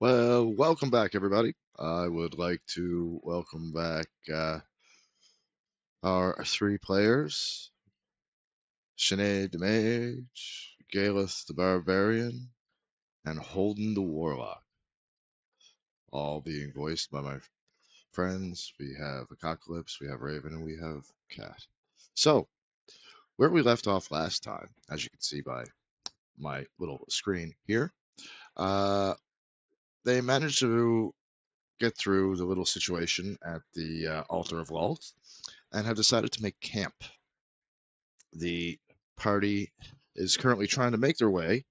Well, welcome back, everybody. I would like to welcome back our three players: Sinead the Mage, Galeth the Barbarian, and Holden the Warlock, all being voiced by my friends. We have Apocalypse, we have Raven, and we have Cat. So, where we left off last time, as you can see by my little screen here, uh, they managed to get through the little situation at the altar of Lalt and have decided to make camp. The party is currently trying to make their way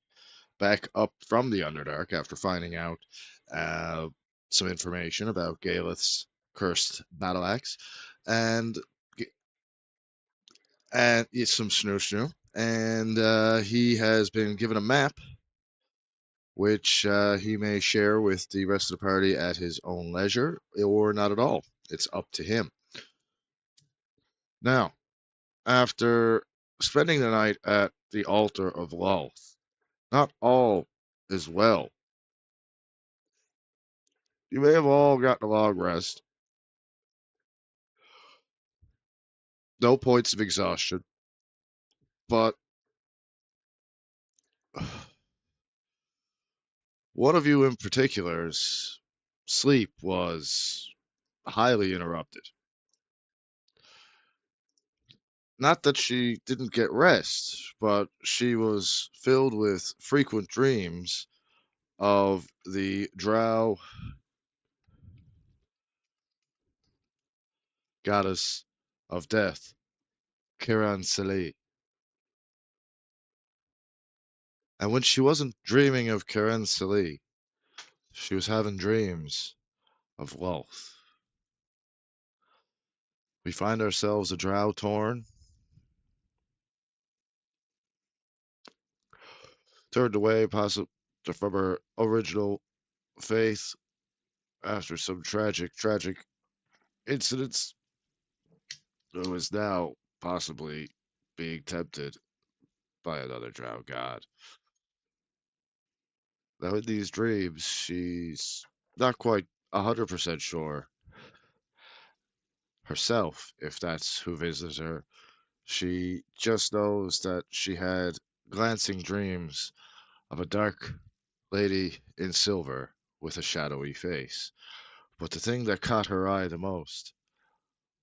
back up from the Underdark after finding out uh, some information about Galeth's cursed battle axe and some snoo snoo. And he has been given a map which he may share with the rest of the party at his own leisure or not at all. It's up to him. Now, after spending the night at the altar of Lolth, not all is well. You may have all gotten a long rest, no points of exhaustion, but one of you in particular's sleep was highly interrupted. Not that she didn't get rest, but she was filled with frequent dreams of the drow goddess of death, Kiran Sali. And when she wasn't dreaming of Kiran Sali, she was having dreams of wealth. We find ourselves a drow torn, turned away possibly from her original faith after some tragic incidents, who is now possibly being tempted by another drow god. Now, in these dreams, she's not quite 100% sure herself if that's who visited her. She just knows that she had glancing dreams of a dark lady in silver with a shadowy face. But the thing that caught her eye the most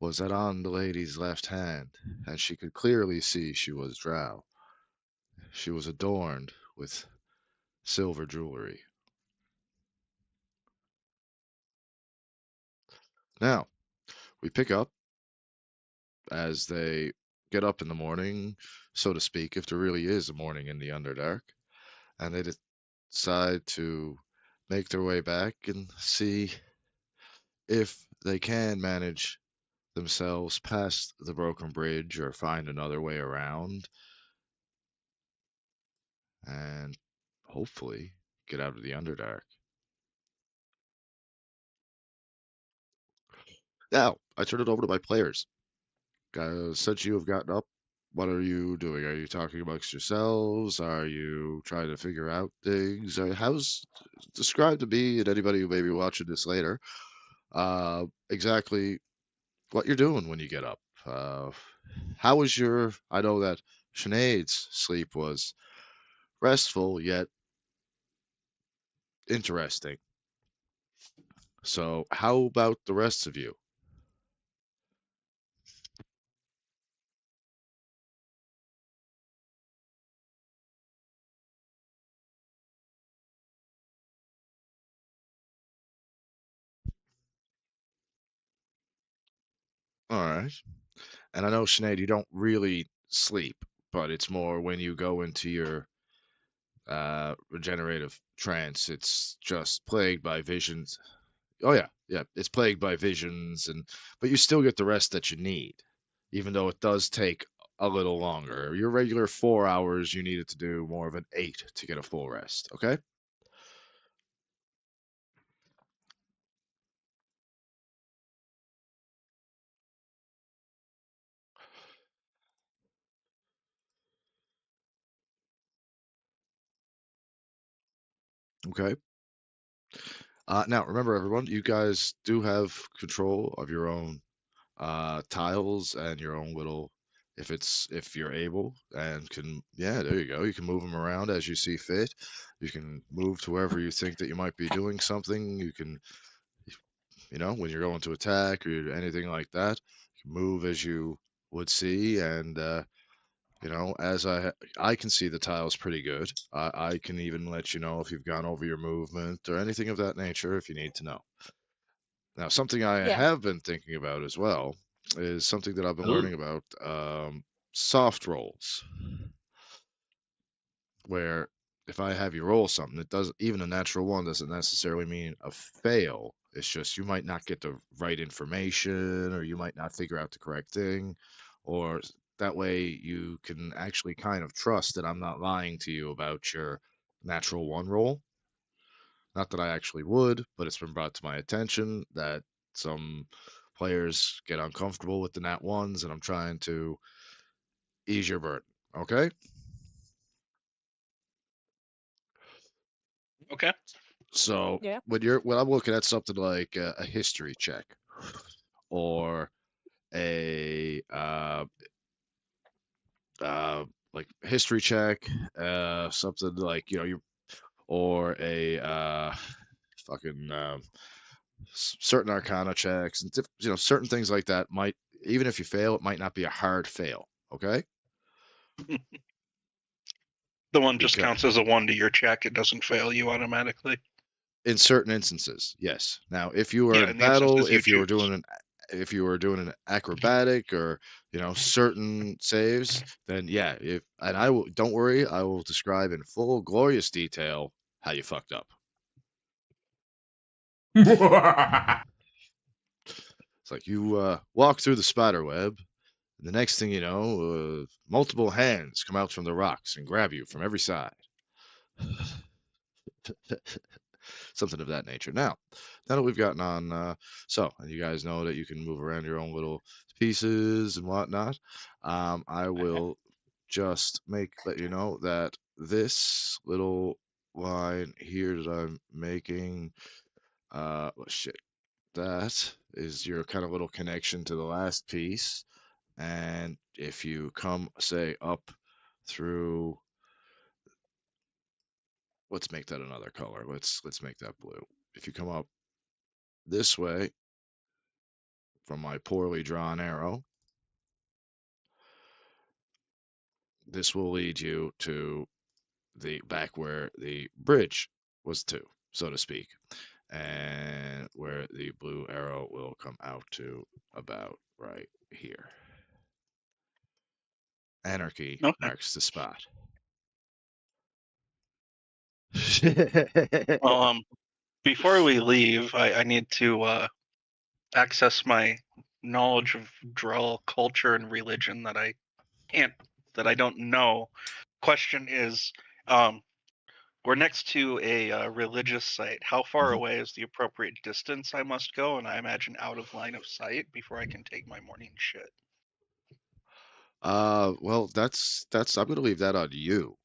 was that on the lady's left hand, and she could clearly see she was drow, she was adorned with silver jewelry. Now, we pick up as they get up in the morning, so to speak, if there really is a morning in the Underdark, and they decide to make their way back and see if they can manage themselves past the broken bridge or find another way around and hopefully get out of the Underdark. Now, I turn it over to my players. Since you have gotten up, what are you doing? Are you talking amongst yourselves? Are you trying to figure out things? How's describe to me and anybody who may be watching this later exactly what you're doing when you get up. How was your? I know that Sinead's sleep was restful yet interesting. So, how about the rest of you? All right. And I know, Sinead, you don't really sleep, but it's more when you go into your regenerative trance. It's just plagued by visions. Oh yeah, yeah. It's plagued by visions, and but you still get the rest that you need, even though it does take a little longer. Your regular 4 hours, you need it to do more of an 8 to get a full rest. Okay. Okay. Now, remember, everyone, you guys do have control of your own tiles and your own little. If you're able and can, yeah, there you go. You can move them around as you see fit. You can move to wherever you think that you might be doing something. You can, when you're going to attack or anything like that, you can move as you would see. And as I can see the tiles pretty good. I can even let you know if you've gone over your movement or anything of that nature if you need to know. Now, something I Yeah. have been thinking about as well is something that I've been Oh, learning about, soft rolls, where if I have you roll something, it does even a natural one doesn't necessarily mean a fail. It's just you might not get the right information, or you might not figure out the correct thing, or that way you can actually kind of trust that I'm not lying to you about your natural one roll. Not that I actually would, but it's been brought to my attention that some players get uncomfortable with the nat ones, and I'm trying to ease your burden. Okay? okay. So Yeah. when I'm looking at something like a history check or a like history check, something like you or a fucking certain arcana checks and certain things like that might, even if you fail, it might not be a hard fail. Okay, The one just because counts as a 1 to your check. It doesn't fail you automatically. in certain instances, yes. Now, if you were Yeah, in in the battle, instances you choose. if you were doing an acrobatic or certain saves, then yeah. If and I will, don't worry, I will describe in full glorious detail how you fucked up. It's like you walk through the spider web, and the next thing you know, multiple hands come out from the rocks and grab you from every side. Something of that nature. Now that we've gotten on, and you guys know that you can move around your own little pieces and whatnot, I will just let you know that this little line here that I'm making, shit, that is your kind of little connection to the last piece. And if you come, say, up through, let's make that another color. Let's make that blue. If you come up this way from my poorly drawn arrow, this will lead you to the back where the bridge was to, so to speak, and where the blue arrow will come out to about right here. Anarchy Okay. marks the spot. Well, before we leave, I need to access my knowledge of Drell culture and religion can't that I don't know. Question is, um, we're next to a religious site. How far Mhm. away is the appropriate distance I must go? And I imagine out of line of sight before I can take my morning shit. Well, that's I'm gonna leave that on you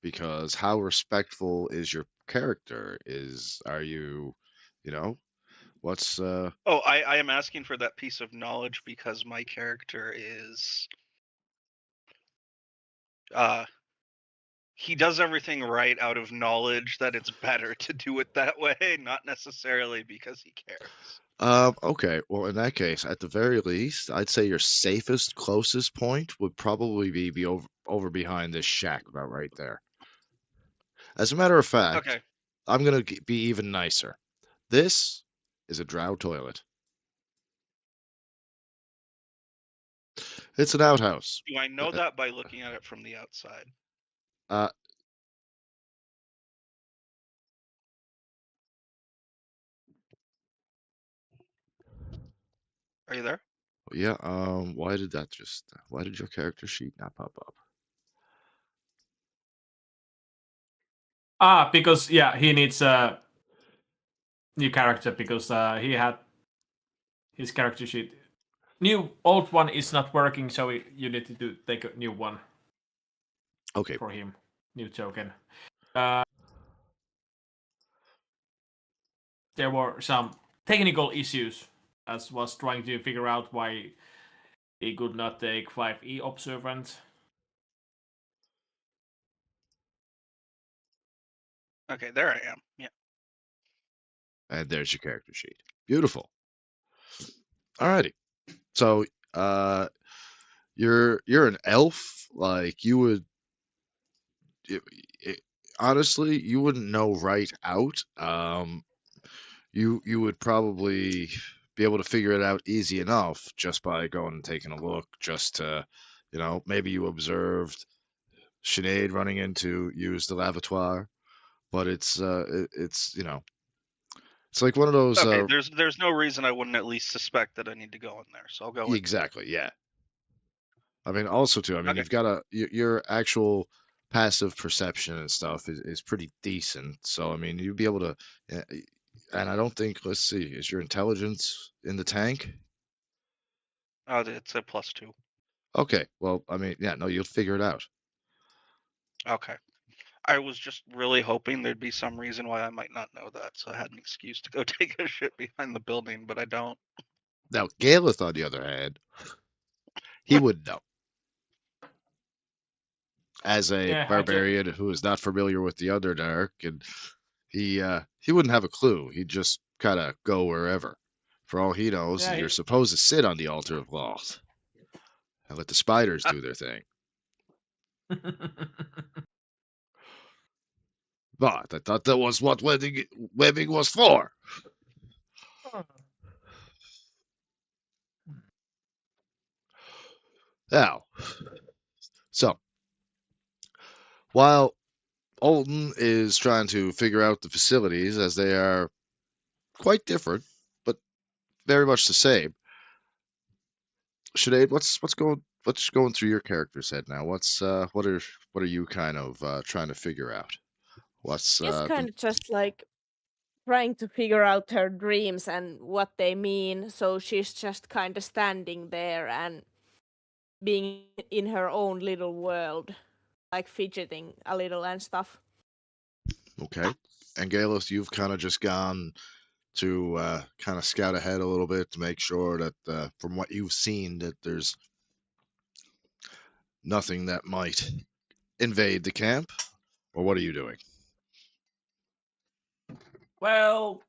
because how respectful is your character? Are you, you know, what's Oh, I am asking for that piece of knowledge because my character is uh he does everything right out of knowledge that it's better to do it that way, not necessarily because he cares. Okay. Well, in that case, at the very least, I'd say your safest, closest point would probably be over behind this shack, about right there. As a matter of fact, Okay. I'm gonna be even nicer. This is a drow toilet. It's an outhouse. Do I know that by looking at it from the outside? Uh, Are you there? yeah. Why did your character sheet not pop up? Because yeah, he needs a new character because he had his character sheet. Old one is not working, so you need to take a new one Okay. for him. New token. Uh, there were some technical issues, as was trying to figure out why he could not take 5E observant. Okay, there I am. Yeah. And there's your character sheet. Beautiful. Alrighty. So, you're an elf. Like you would, it, it, honestly, you wouldn't know right out. You would probably be able to figure it out easy enough just by going and taking a look. Just to, maybe you observed Sinead running in to use the lavatoire, but it's it's like one of those. Okay, there's no reason I wouldn't at least suspect that I need to go in there, so I'll go in. Exactly, yeah. I mean, also too. I mean, Okay. you've got your actual passive perception and stuff is pretty decent. So I mean, you'd be able to. And I don't think. Let's see. Is your intelligence in the tank? Oh, it's a +2. Okay. Well, I mean, yeah. No, you'll figure it out. Okay. I was just really hoping there'd be some reason why I might not know that, so I had an excuse to go take a shit behind the building, but I don't. Now, Galeth, on the other hand, he would know. As a Yeah, barbarian who is not familiar with the Underdark, and he wouldn't have a clue. He'd just kind of go wherever. For all he knows, Yeah, you're supposed to sit on the altar of Loth and let the spiders do their thing. But I thought that was what webbing was for. Now, so while Alton is trying to figure out the facilities, as they are quite different, but very much the same. Sinead, what's going through your character's head now? What are you kind of trying to figure out? What's She's kind of just like trying to figure out her dreams and what they mean. So she's just kind of standing there and being in her own little world, like fidgeting a little and stuff. okay? And Galus, you've kind of just gone to kind of scout ahead a little bit to make sure that from what you've seen that there's nothing that might invade the camp, or what are you doing? well,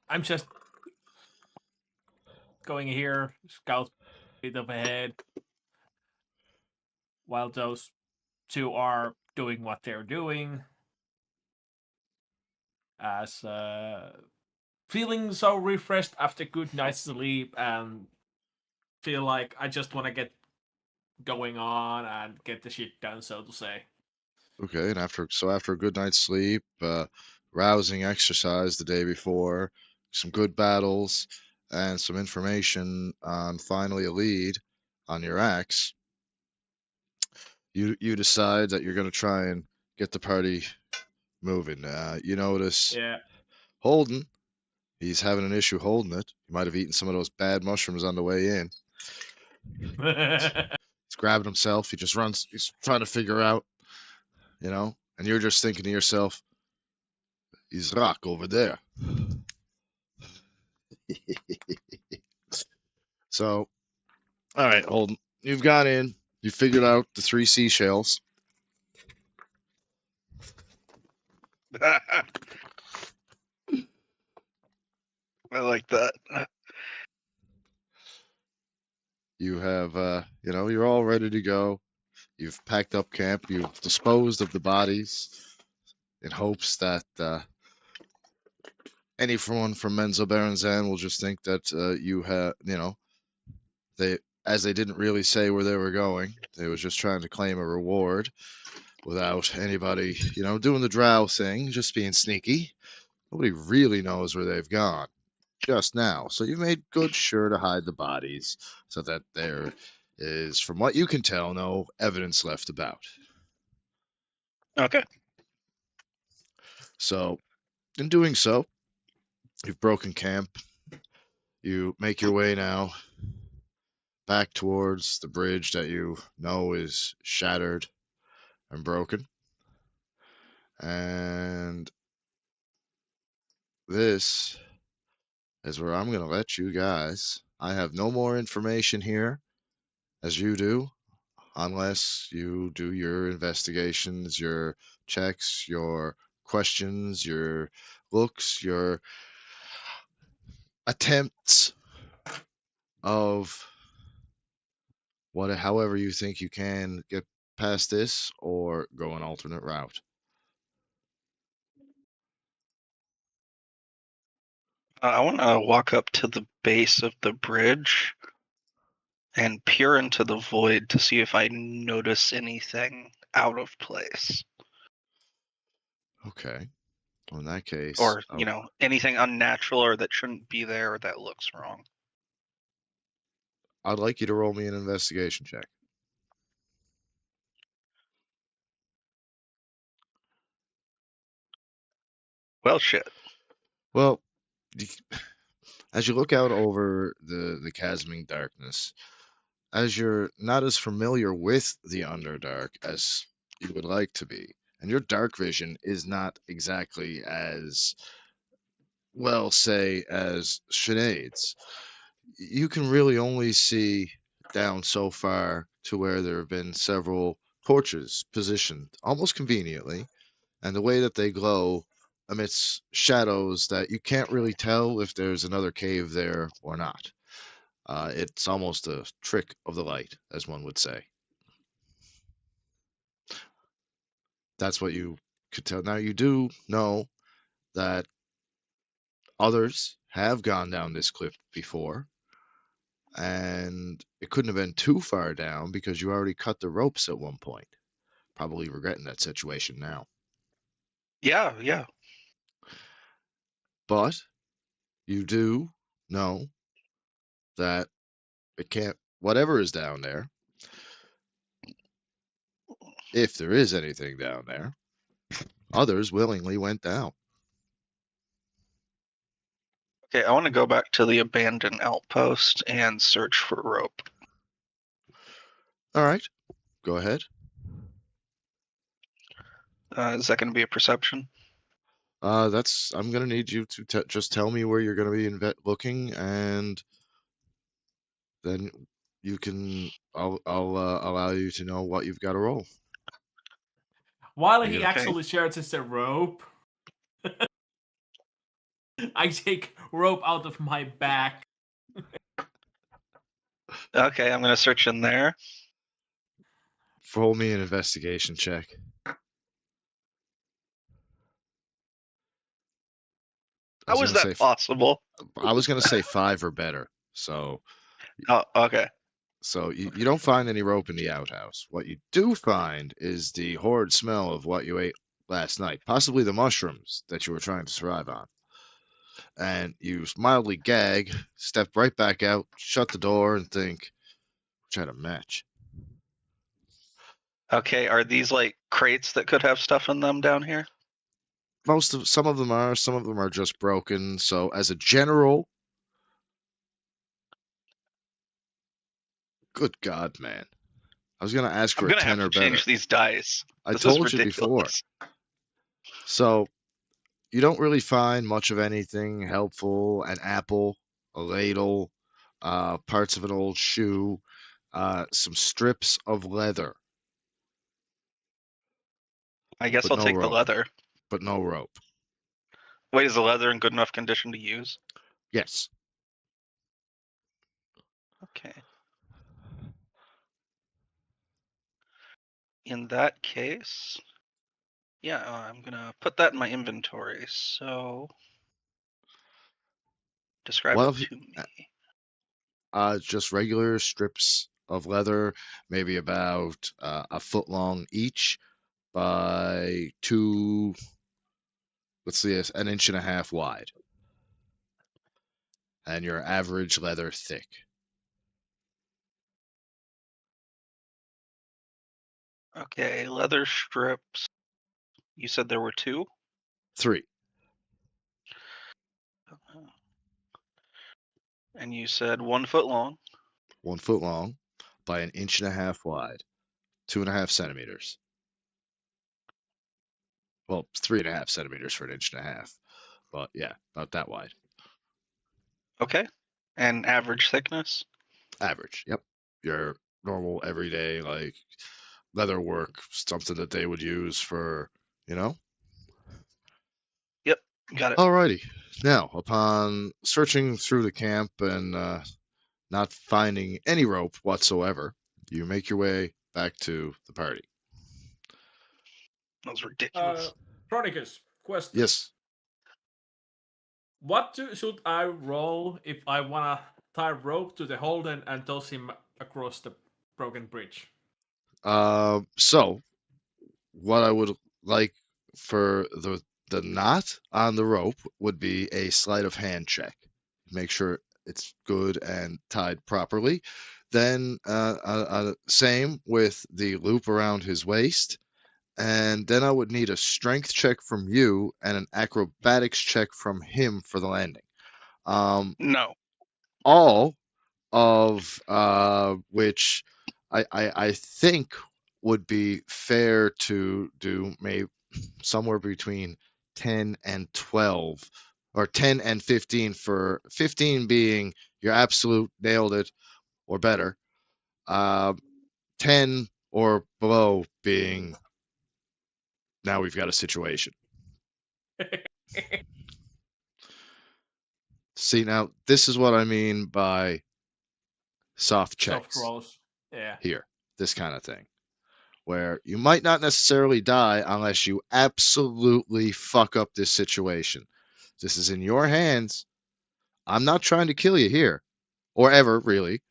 I'm just going here, scout bit of ahead, while those two are doing what they're doing. As feeling so refreshed after good night's sleep, and feel like I just want to get going on and get the shit done, so to say. Okay, and after a good night's sleep, rousing exercise the day before, some good battles, and some information on finally a lead on your axe, you decide that you're going to try and get the party moving. You notice Yeah. Holden. He's having an issue holding it. He might have eaten some of those bad mushrooms on the way in. He's grabbing himself. He just runs. He's trying to figure out, and you're just thinking to yourself, he's rock over there. So, all right, Holden. You've got in. You figured out the 3 seashells. I like that. You have, you're all ready to go. You've packed up camp. You've disposed of the bodies in hopes that anyone from Menzo Baranzan will just think that you have, they didn't really say where they were going. They was just trying to claim a reward without anybody, doing the drow thing, just being sneaky. Nobody really knows where they've gone just now. So you've made good sure to hide the bodies so that there is, from what you can tell, no evidence left about. Okay. So, in doing so, you've broken camp. You make your way now back towards the bridge that you know is shattered and broken. And this is where I'm going to let you guys. I have no more information here as you do, unless you do your investigations, your checks, your questions, your looks, your attempts of however you think you can get past this or go an alternate route. I want to walk up to the base of the bridge and peer into the void to see if I notice anything out of place. Okay. Well, in that case, Or, anything unnatural or that shouldn't be there or that looks wrong. I'd like you to roll me an investigation check. Well, shit. Well, as you look out over the chasming darkness, as you're not as familiar with the Underdark as you would like to be, and your dark vision is not exactly as well, say, as Sinead's, you can really only see down so far to where there have been several torches positioned almost conveniently, and the way that they glow amidst shadows that you can't really tell if there's another cave there or not. It's almost a trick of the light, as one would say. That's what you could tell. Now, you do know that others have gone down this cliff before, and it couldn't have been too far down because you already cut the ropes at one point. Probably regretting that situation now. Yeah. But you do know that it can't, whatever is down there, if there is anything down there, others willingly went down. Okay, I want to go back to the abandoned outpost and search for rope. All right, go ahead. Is that going to be a perception? I'm gonna need you to just tell me where you're gonna be looking, and then I'll allow you to know what you've got to roll. While You he gonna- actually searches the rope, I take rope out of my back. Okay, I'm going to search in there. Roll me an investigation check. How is that possible? I was gonna say 5 or better. So Oh, okay. So you don't find any rope in the outhouse. What you do find is the horrid smell of what you ate last night, possibly the mushrooms that you were trying to survive on. And you mildly gag, step right back out, shut the door, and think, try to match. Okay, are these like crates that could have stuff in them down here? Some of them are just broken. So as a general, good God, man. I was gonna ask for I'm a gonna 10 have or to better. change these dice. I This told is you before. ridiculous. So you don't really find much of anything helpful. An apple, a ladle, parts of an old shoe, some strips of leather, I guess but I'll no take the rope. leather. But no rope. Wait, is the leather in good enough condition to use? Yes. Okay. In that case, yeah, I'm gonna put that in my inventory. So, describe Well, it to me. just regular strips of leather, maybe about a foot long each by let's see, an inch and a half wide. And your average leather thick. Okay, leather strips. You said there were 2? 3. And you said 1 foot long. 1 foot long by an inch and a half wide. 2.5 centimeters. Well, 3.5 centimeters for an inch and a half. but yeah, about that wide. Okay. And average thickness? Average. Yep. Your normal everyday like leather work, something that they would use for, you know. Yep. Got it. Alrighty. Now, upon searching through the camp and not finding any rope whatsoever, you make your way back to the party. That was ridiculous. Chronicus, question. Yes. Should I roll if I wanna tie rope to the Holden and toss him across the broken bridge? So what I would like for the knot on the rope would be a sleight of hand check. Make sure it's good and tied properly. Then same with the loop around his waist. And then I would need a strength check from you and an acrobatics check from him for the landing. No. All of which I think would be fair to do maybe somewhere between 10 and 12 or 10 and 15, for 15 being your absolute nailed it or better, 10 or below being now we've got a situation. See, now this is what I mean by soft checks. Soft rolls. Yeah. Here, this kind of thing, where you might not necessarily die unless you absolutely fuck up this situation. This is in your hands. I'm not trying to kill you here, or ever, really.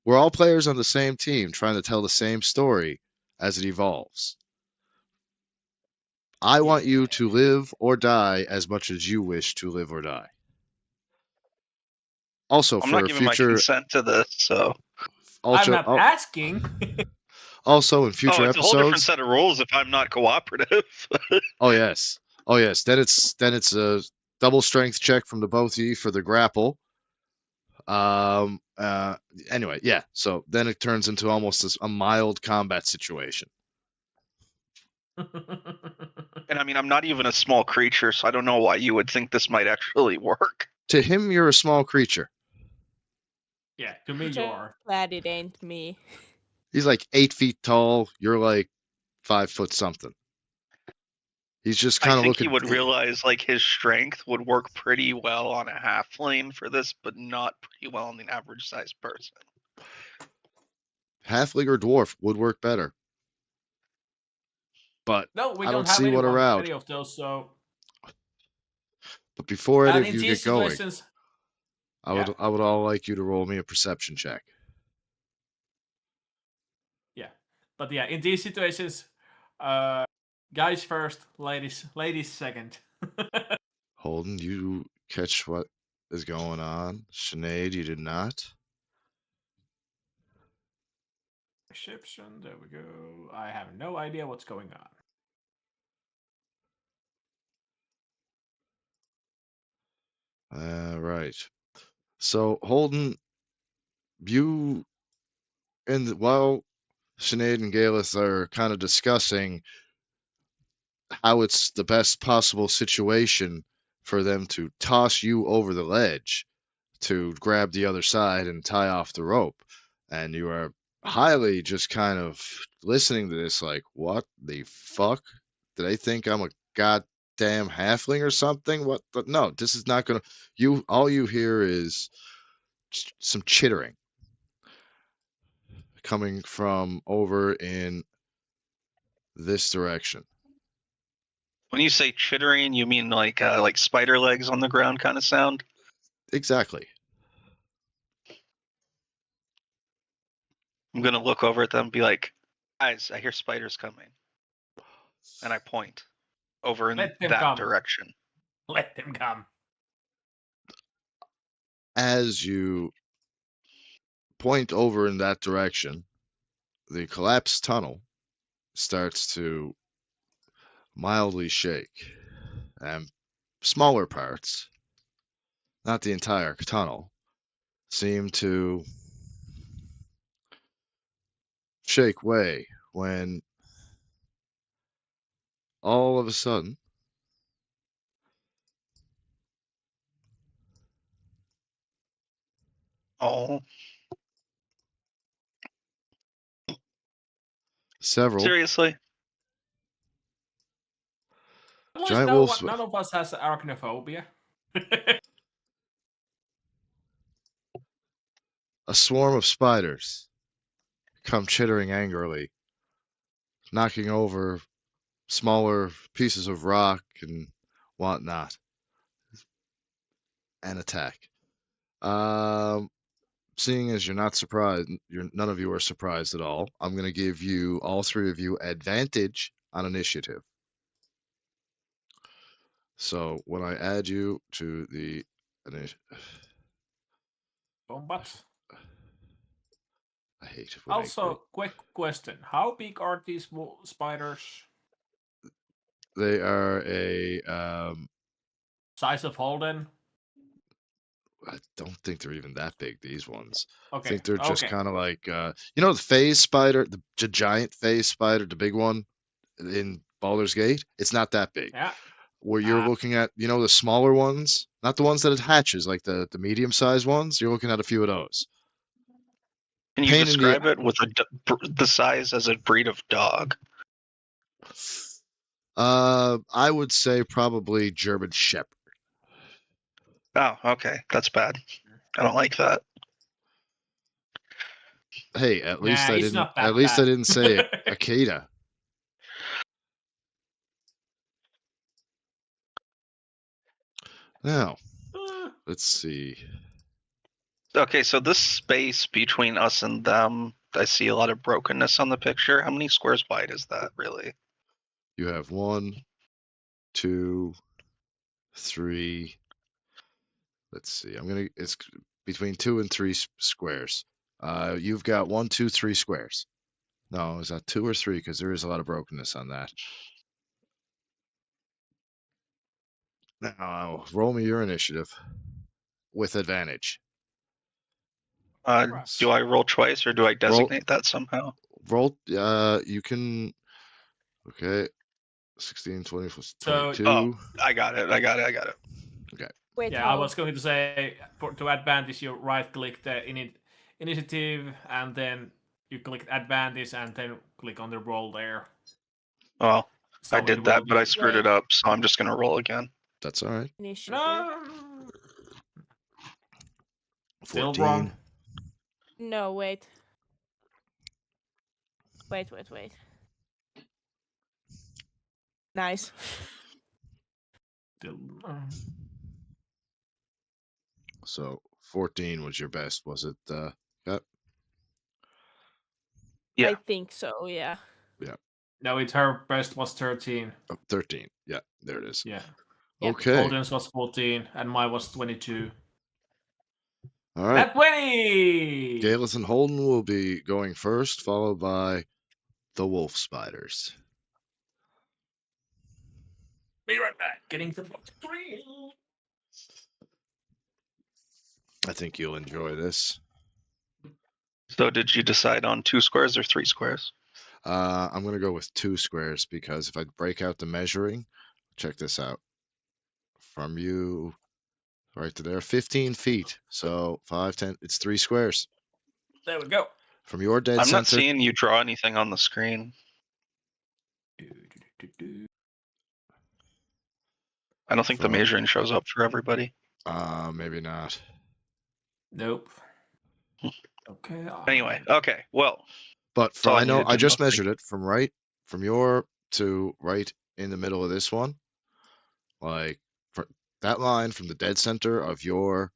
We're all players on the same team trying to tell the same story as it evolves. I want you to live or die as much as you wish to live or die. Also, I'm for not giving my future, consent to this, so. I'm not also, asking. also in future Oh, it's a whole different episodes. set of rules if I'm not cooperative. Oh yes, oh yes. Then it's a double strength check from the both of you for the grapple. Anyway, yeah. So then it turns into almost a mild combat situation. And I mean, I'm not even a small creature, so I don't know why you would think this might actually work. To him, you're a small creature. Yeah, to me you Just are. glad it ain't me. He's like 8 feet tall. You're like 5 foot something. He's just I kind of think he looking. would realize like his strength would work pretty well on a halfling for this, but not pretty well on the average sized person. Halfling or dwarf would work better. But No, we I don't don't have see what around. any of those, so. But before any And of in you these get going, situations, I yeah. would all like you to roll me a perception check. Yeah, but yeah, in these situations, guys first, ladies second. Holden, you catch what is going on. Sinead, you did not. Perception, there we go. I have no idea what's going on. Right. So Holden, you while Sinead and Galeth are kind of discussing how it's the best possible situation for them to toss you over the ledge to grab the other side and tie off the rope. And you are highly just kind of listening to this like, what the fuck? Do they think I'm a goddamn halfling or something? What? No, this is not going to. All you hear is some chittering coming from over in this direction. When you say chittering, you mean like spider legs on the ground kind of sound? Exactly. I'm gonna look over at them and be like, guys, I hear spiders coming. And I point over in Let them that come. direction. Let them come. As you point over in that direction, the collapsed tunnel starts to mildly shake, and smaller parts, not the entire tunnel, seem to shake way when all of a sudden Oh, Several seriously? At least giant wolves. none of us has arachnophobia. A swarm of spiders come chittering angrily, knocking over smaller pieces of rock and whatnot, and attack. Seeing as you're not surprised, none of you are surprised at all. I'm going to give you all three of you advantage on initiative. So when I add you to the But I hate when also, quick question: how big are these spiders? they are a. Size of Holden? I don't think they're even that big. These ones. I Okay. think they're just Okay. kind of like you know the phase spider, the giant phase spider, the big one in Baldur's Gate. It's not that big. Yeah. Where you're looking at, you know, the smaller ones, not the ones that it hatches, like the medium sized ones. You're looking at a few of those. Can you Pain in the describe it with the size as a breed of dog? I would say probably German Shepherd. Oh, okay. That's bad. I don't like that. Hey, at least Nah, I it's didn't. not that At least I bad. didn't say Akeda. Now, let's see. Okay, so this space between us and them, I see a lot of brokenness on the picture. How many squares wide is that, really? You have 1, 2, 3. Let's see. It's between 2 and 3 squares. You've got 1, 2, 3 squares. No, is that 2 or 3? Because there is a lot of brokenness on that. Now, roll me your initiative with advantage. Do I roll twice or do I designate that somehow? Roll. You can. Okay. 16, 20 plus So- 22. Oh, I got it. Okay. Wait, Yeah, how? I was going to say to advantage, you right click the initiative, and then you click advantage, and then click on the roll there. Well, So I did that, but I screwed it Wait. up, so I'm just gonna roll again. That's all right. Initiative. No, 14. still wrong. No, wait. Wait. Nice. Still, So 14 was your best, was it? Yep. Yeah. I think so, yeah. no, her best was 13. 13. Yeah, there it is. Yeah. Yep. Okay. Holden's was 14, and mine was 22. All right. At 20! Galus and Holden will be going first, followed by the wolf spiders. Be right back. Getting to box 3. I think you'll enjoy this. So did you decide on 2 squares or 3 squares? I'm going to go with 2 squares because if I break out the measuring, check this out. From you right to there, 15 feet. So 5, 10, it's 3 squares. There we go. From your dead I'm center. not seeing you draw anything on the screen. I don't think the measuring shows up for everybody. Maybe not. Nope. Okay. Anyway, okay. Well, But all I I know needed I to just know. measured it from your to right in the middle of this one. Like that line from the dead center of your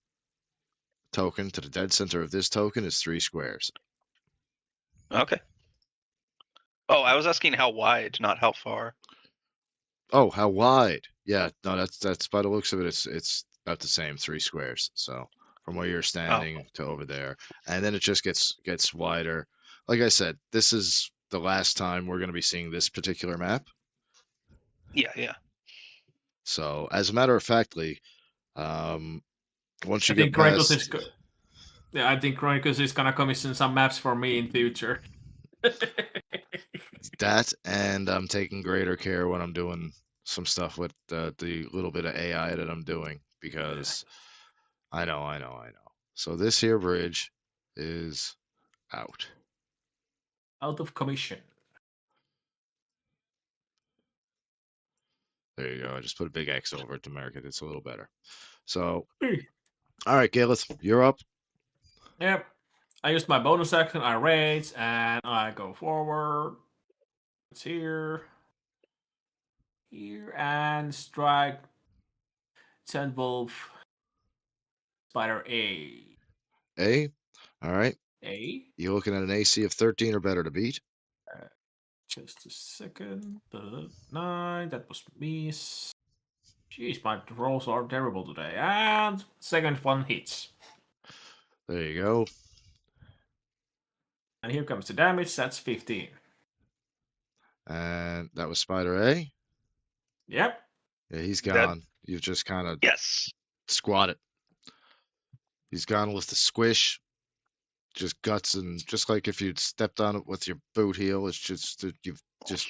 token to the dead center of this token is 3 squares. Okay. Oh, I was asking how wide, not how far. Oh, how wide? Yeah, no, that's by the looks of it, it's about the same, 3 squares. So from where you're standing to over there, and then it just gets wider. Like I said, this is the last time we're going to be seeing this particular map. Yeah. So as a matter of factly, once you I get think Chronicles past, I think Chronicles is gonna commission some maps for me in future. that, and I'm taking greater care when I'm doing some stuff with the little bit of AI that I'm doing because I know. So this here bridge is out. Out of commission. There you go. I just put a big X over it to mark it. It's a little better. So, Hey. all right, Galeth, you're up. Yep. I used my bonus action, I rage, and I go forward. It's here. Here, and strike. Send Wolf. Spider A. A. All right. A. You're looking at an AC of 13 or better to beat. Just a second. 9. That was miss. Jeez, my rolls are terrible today. And second one hits. There you go. And here comes the damage. That's 15. And that was Spider A. Yep. Yeah, he's Dead. gone. You've just kind of Yes. squatted. He's gone with the squish. Just guts, and just like if you'd stepped on it with your boot heel, it's just that you've just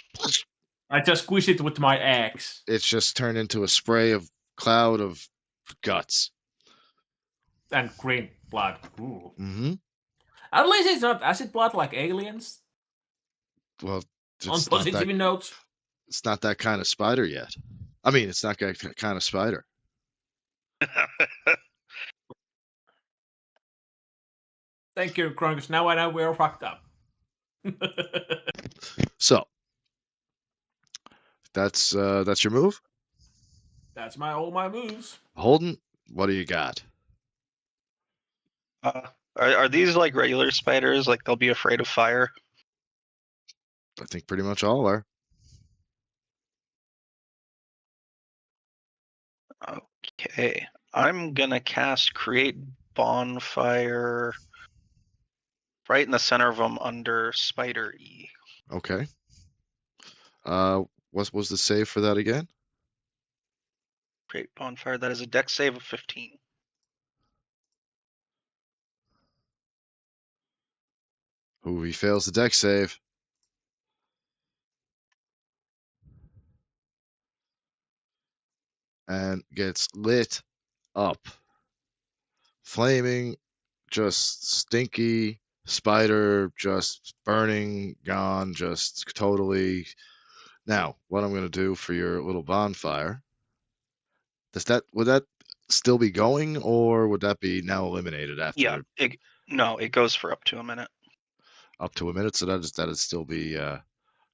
I just squish it with my axe. it's just turned into a spray of cloud of guts. And green blood. Ooh. Mm-hmm. At least it's not acid blood like aliens. Well, On it's not positive that, notes. it's not that kind of spider yet. I mean, it's not that kind of spider. Thank you, Kronos. Now I know we're fucked up. So that's your move. That's all my moves. Holden, what do you got? Are these like regular spiders? Like they'll be afraid of fire? I think pretty much all are. Okay. I'm gonna cast Create Bonfire right in the center of them under Spider E. Okay. What was the save for that again? Create Bonfire. That is a dex save of 15. Ooh, he fails the dex save. And gets lit up. Flaming, just stinky spider, just burning, gone, just totally. Now, what I'm going to do for your little bonfire, would that still be going, or would that be now eliminated after Yeah. It goes for up to a minute. up to a minute? So that'd still be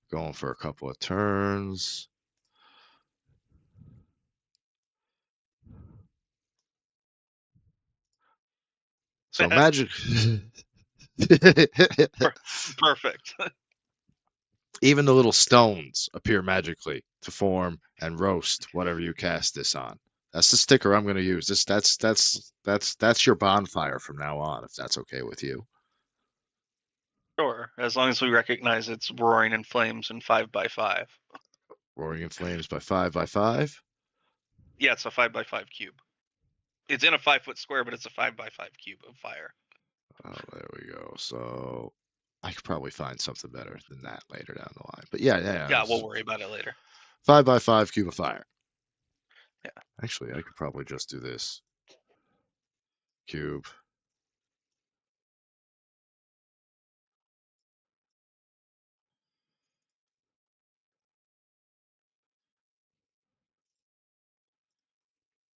going for a couple of turns. So magic. Perfect. Even the little stones appear magically to form and roast whatever you cast this on. That's the sticker I'm going to use. That's your bonfire from now on, if that's okay with you. Sure. As long as we recognize it's roaring in flames and 5x5. Roaring in flames by 5x5. Yeah, it's a 5x5 cube. It's in a 5-foot square, but it's a 5x5 cube of fire. Oh, there we go. So I could probably find something better than that later down the line. But yeah. Yeah, we'll worry about it later. 5x5 cube of fire. Yeah. Actually, I could probably just do this. Cube.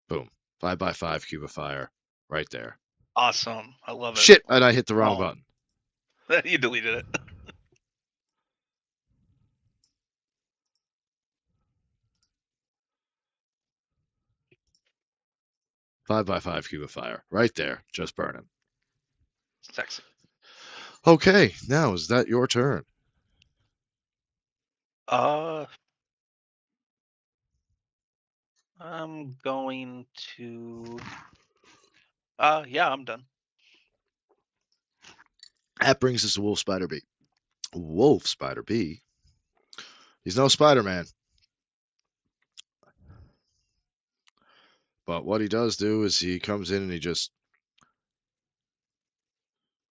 Boom. 5x5 cube of fire. Right there. Awesome. I love it. Shit, and I hit the wrong Oh. button. You deleted it. 5x5 cube of fire. Right there. Just burning. Sexy. Okay, now is that your turn? I'm going to. Yeah, I'm done. That brings us to Wolf Spider B. Wolf Spider B. He's no Spider-Man. But what he does do is he comes in and he just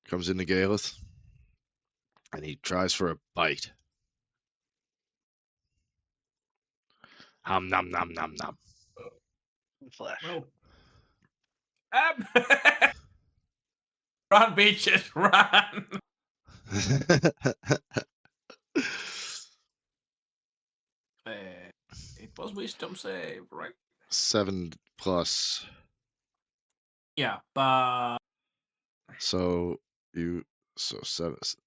comes into Galeth and he tries for a bite. Nom nom nom nom nom. Flash. Well. Run, bitches, run! It was wisdom save, right? 7 plus. Yeah, but So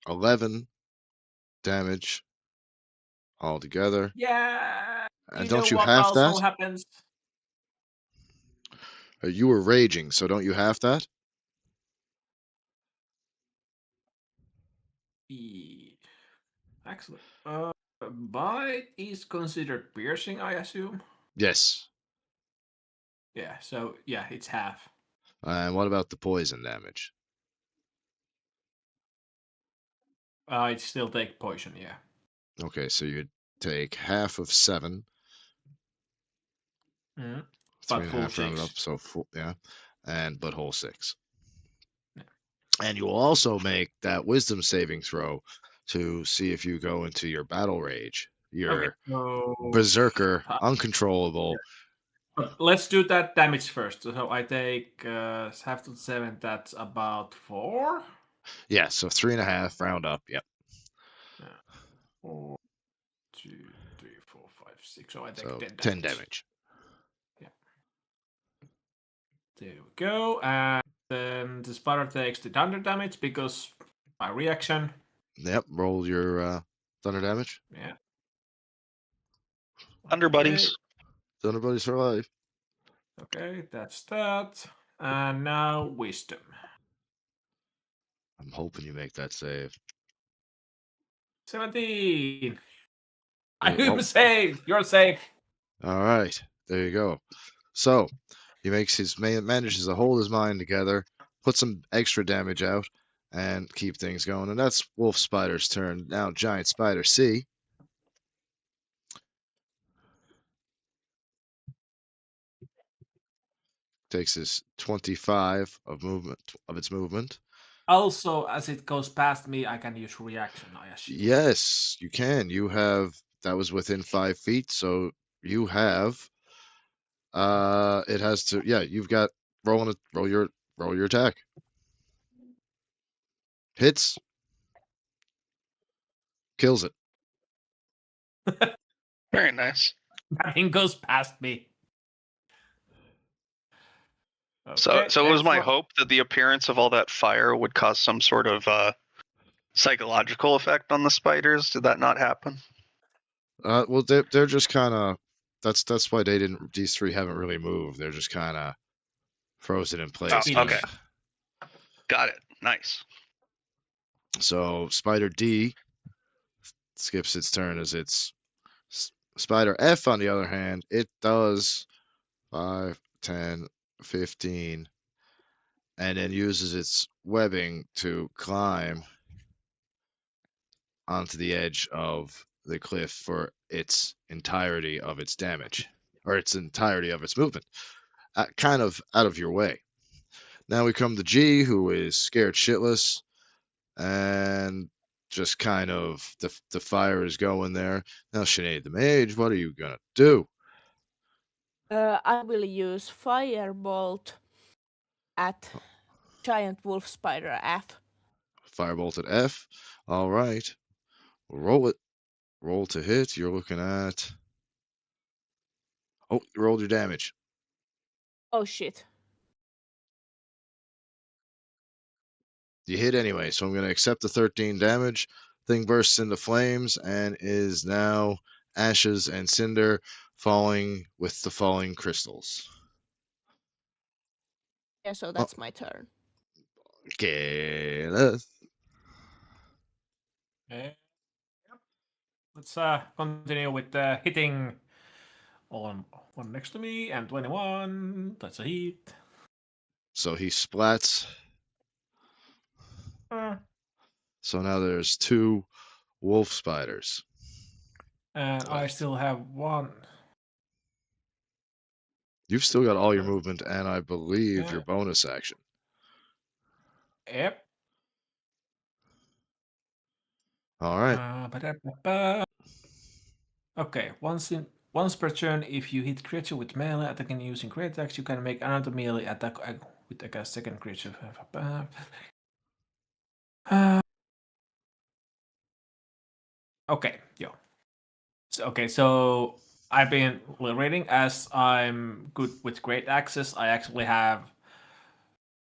11 damage altogether. yeah, And you know don't you what have also that? happens? You were raging, so don't you have that? Excellent. Bite is considered piercing, I assume. Yes. Yeah, so yeah, it's half. And what about the poison damage? It still take poison, yeah. Okay, so you'd take half of 7, Mm-hmm. three But and a full half rounded 6. up, so 4, yeah, and but whole 6. Yeah. And you'll also make that wisdom saving throw to see if you go into your battle rage, Okay, your so berserker, uncontrollable. but let's do that damage first. So I take half to 7. That's about 4. Yeah, so 3.5 round up. Yep. Yeah. 4, 2, 3, 4, 5, 6. So I take So 10 damage. 10 damage. Yeah. There we go. And then the spider takes the thunder damage because my reaction. Yep. Roll your thunder damage. Yeah. Under Okay. buddies. Thunder buddies for life. Okay, that's that. And now wisdom. I'm hoping you make that save. 17. Well, I'm saved. You're safe. all right. There you go. So he manages to hold his mind together, put some extra damage out, and keep things going. And that's Wolf Spider's turn. Now Giant Spider C. Takes his 25 of its movement. Also, as it goes past me, I can use reaction, I assume. Yes, you can. You have that was within 5 feet, so you have it has to you've got roll your attack. Hits, kills it. Very nice. Nothing goes past me. So, Okay, so it was next my one. hope that the appearance of all that fire would cause some sort of psychological effect on the spiders. Did that not happen? Well, they're just kind of that's why these 3 haven't really moved. They're just kind of frozen in place. Oh, okay. Got it. Nice. So Spider D skips its turn as it's Spider F, on the other hand, it does 5, 10, 15, and then uses its webbing to climb onto the edge of the cliff for its entirety of its damage, or its entirety of its movement, kind of out of your way. Now we come to G, who is scared shitless, and just kind of the fire is going there. Now, Sinead the Mage, what are you gonna do? I will use firebolt at giant wolf spider F. Firebolt at F. All right, roll it. Roll to hit. You're looking at. Oh, you rolled your damage. Oh shit. You hit anyway, so I'm going to accept the 13 damage. Thing bursts into flames and is now ashes and cinder falling with the falling crystals. Yeah, so that's my turn. Okay. Yep. Let's continue with hitting on one next to me and 21. That's a hit. So he splats. So now there's 2 wolf spiders. And I left. still have 1. You've still got all your movement and I believe your bonus action. Yep. All right. Okay, once per turn, if you hit creature with melee attacking using great axe, you can make another melee attack with a second creature. Okay, yo. So I've been reading as I'm good with great access. I actually have.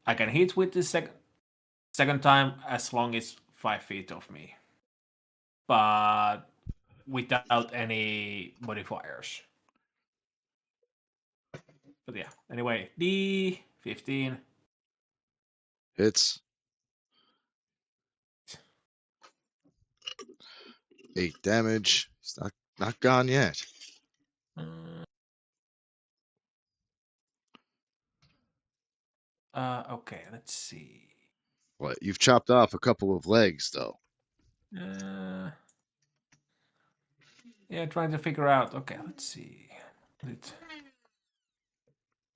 I can hit with the second time as long as 5 feet of me, but without any modifiers. But yeah, anyway, D15. Hits. 8 damage. He's not gone yet. Okay, let's see. What? You've chopped off a couple of legs, though. Yeah, trying to figure out. Okay, let's see. It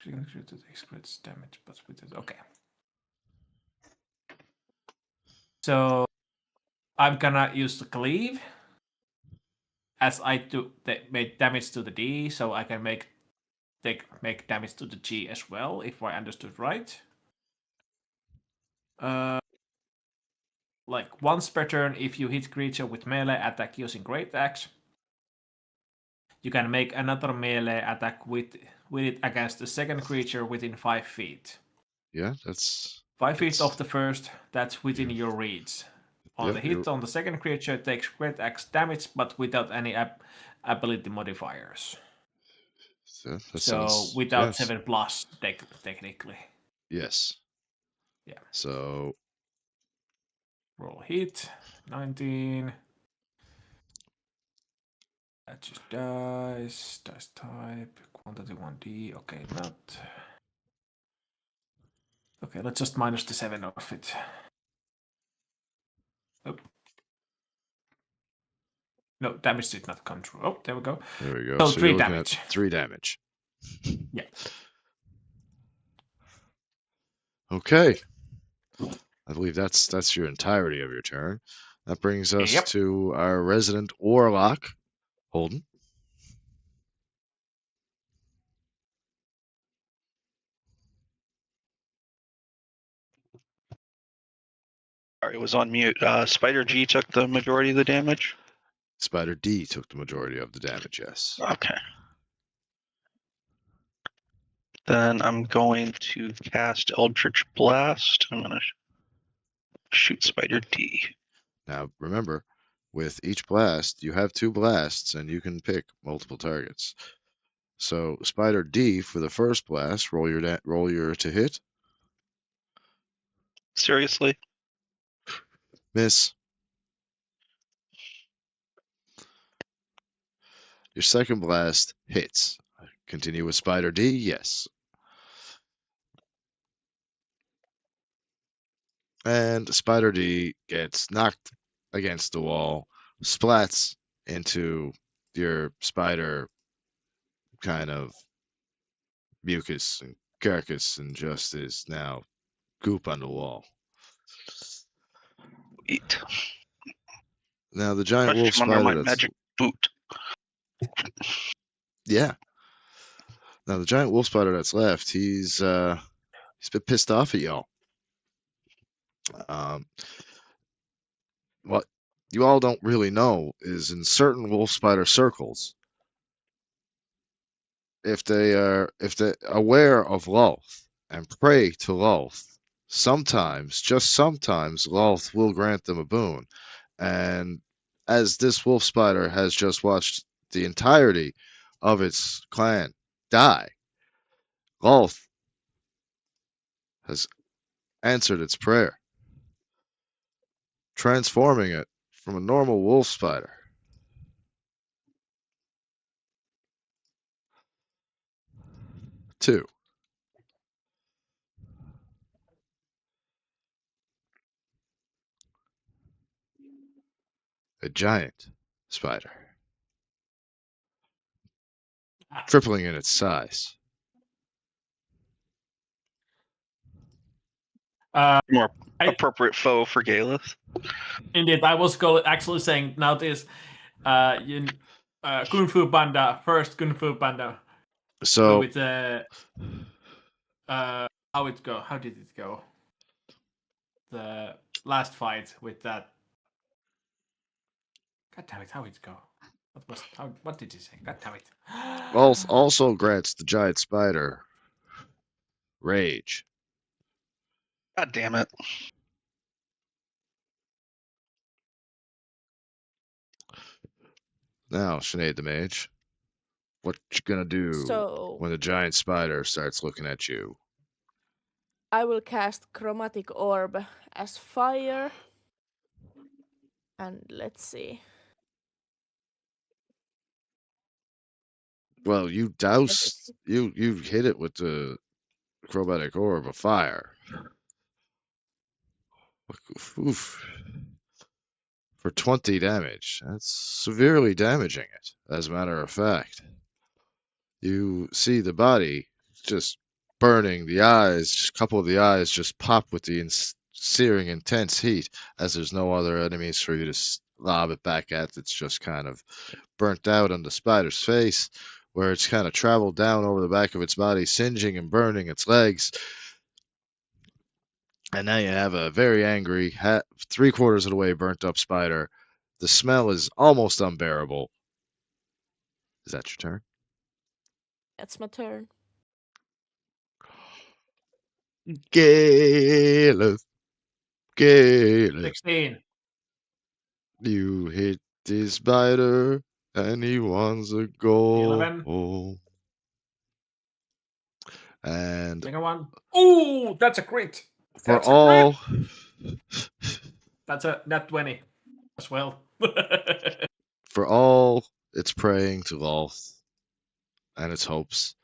takes crits damage, but with it. Okay. So I'm gonna use the cleave as I make damage to the D, so I can make damage to the G as well, if I understood right. Like once per turn, if you hit creature with melee attack using Great Axe, you can make another melee attack with it against the second creature within 5 feet. Yeah, that's 5 feet of the first, that's within Yeah. your reach. On Yep, the hit on the second creature, it takes Great Axe damage, but without any ability modifiers. that So sounds without yes. 7 plus, technically. Yes. Yeah. So Roll hit, 19. That just dice type, quantity 1d. Okay, not. Okay, let's just minus the 7 of it. Oh. No, damage did not come through. Oh, there we go. there we go. So So 3 you're looking damage. at 3 damage. Yeah. Okay. I believe that's your entirety of your turn. That brings us Yep. to our resident warlock, Holden. Sorry, it was on mute. Spider G took the majority of the damage. Spider D took the majority of the damage, yes. Okay. Then I'm going to cast Eldritch Blast. I'm going to shoot Spider D. Now, remember, with each blast, you have 2 blasts, and you can pick multiple targets. So, Spider D for the first blast, roll your to hit. Seriously? Miss. Your second blast hits. Continue with Spider D, yes. And Spider D gets knocked against the wall, splats into your spider kind of mucus and carcass, and just is now goop on the wall. Sweet. Now the giant wolf Crush him under my spider that's magic boot. yeah. Now the giant wolf spider that's left, he's a bit pissed off at y'all. What you all don't really know is in certain wolf spider circles, if they're aware of Lolth and pray to Lolth, sometimes, just sometimes, Lolth will grant them a boon. And as this wolf spider has just watched the entirety of its clan die, Lolth has answered its prayer, transforming it from a normal wolf spider to a giant spider, tripling in its size. More appropriate foe for Galeth. Indeed, I was actually saying now this Kung Fu Panda, first Kung Fu Panda. So with how it go? How did it go? last fight with that. God damn it! How did it go? What did he say? God damn it! Also grants the giant spider rage. God damn it. Now, Sinead the Mage, what you gonna do So when the giant spider starts looking at you? I will cast Chromatic Orb as fire. And let's see. Well, you Yes, doused you hit it with the chromatic orb of fire. Oof. For 20 damage. That's severely damaging it, as a matter of fact. You see the body just burning, the eyes, a couple of the eyes just pop with the searing intense heat, as there's no other enemies for you to lob it back at. It's just kind of burnt out on the spider's face, where it's kind of traveled down over the back of its body, singeing and burning its legs. And now you have a very angry, 3/4 of the way burnt up spider. The smell is almost unbearable. Is that your turn? that's my turn. Caleb. 16. You hit the spider and he wants a goal. 11. And Second one. Ooh, that's a crit. for That's a all That's a nat 20 as well. it's praying to Lolth and its hopes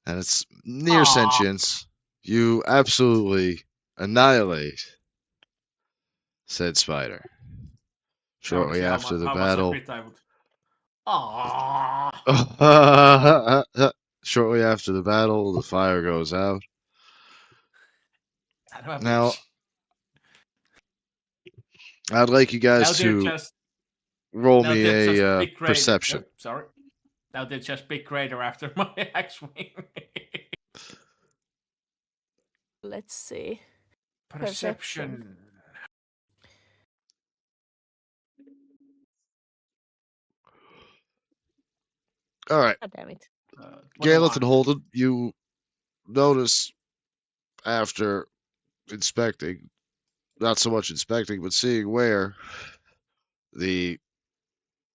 and its near Aw. sentience, you absolutely annihilate said spider. Shortly after the how much a battle, crit I would. Aww. shortly after the battle, the fire goes out. Now, I'd like you guys to roll now me they're just a big crater. perception. Oh, sorry. Now they're just big crater after my X-wing. Let's see. Perception. All right, God damn it. Galeth and 21. Holden, you notice after inspecting, not so much inspecting, but seeing where the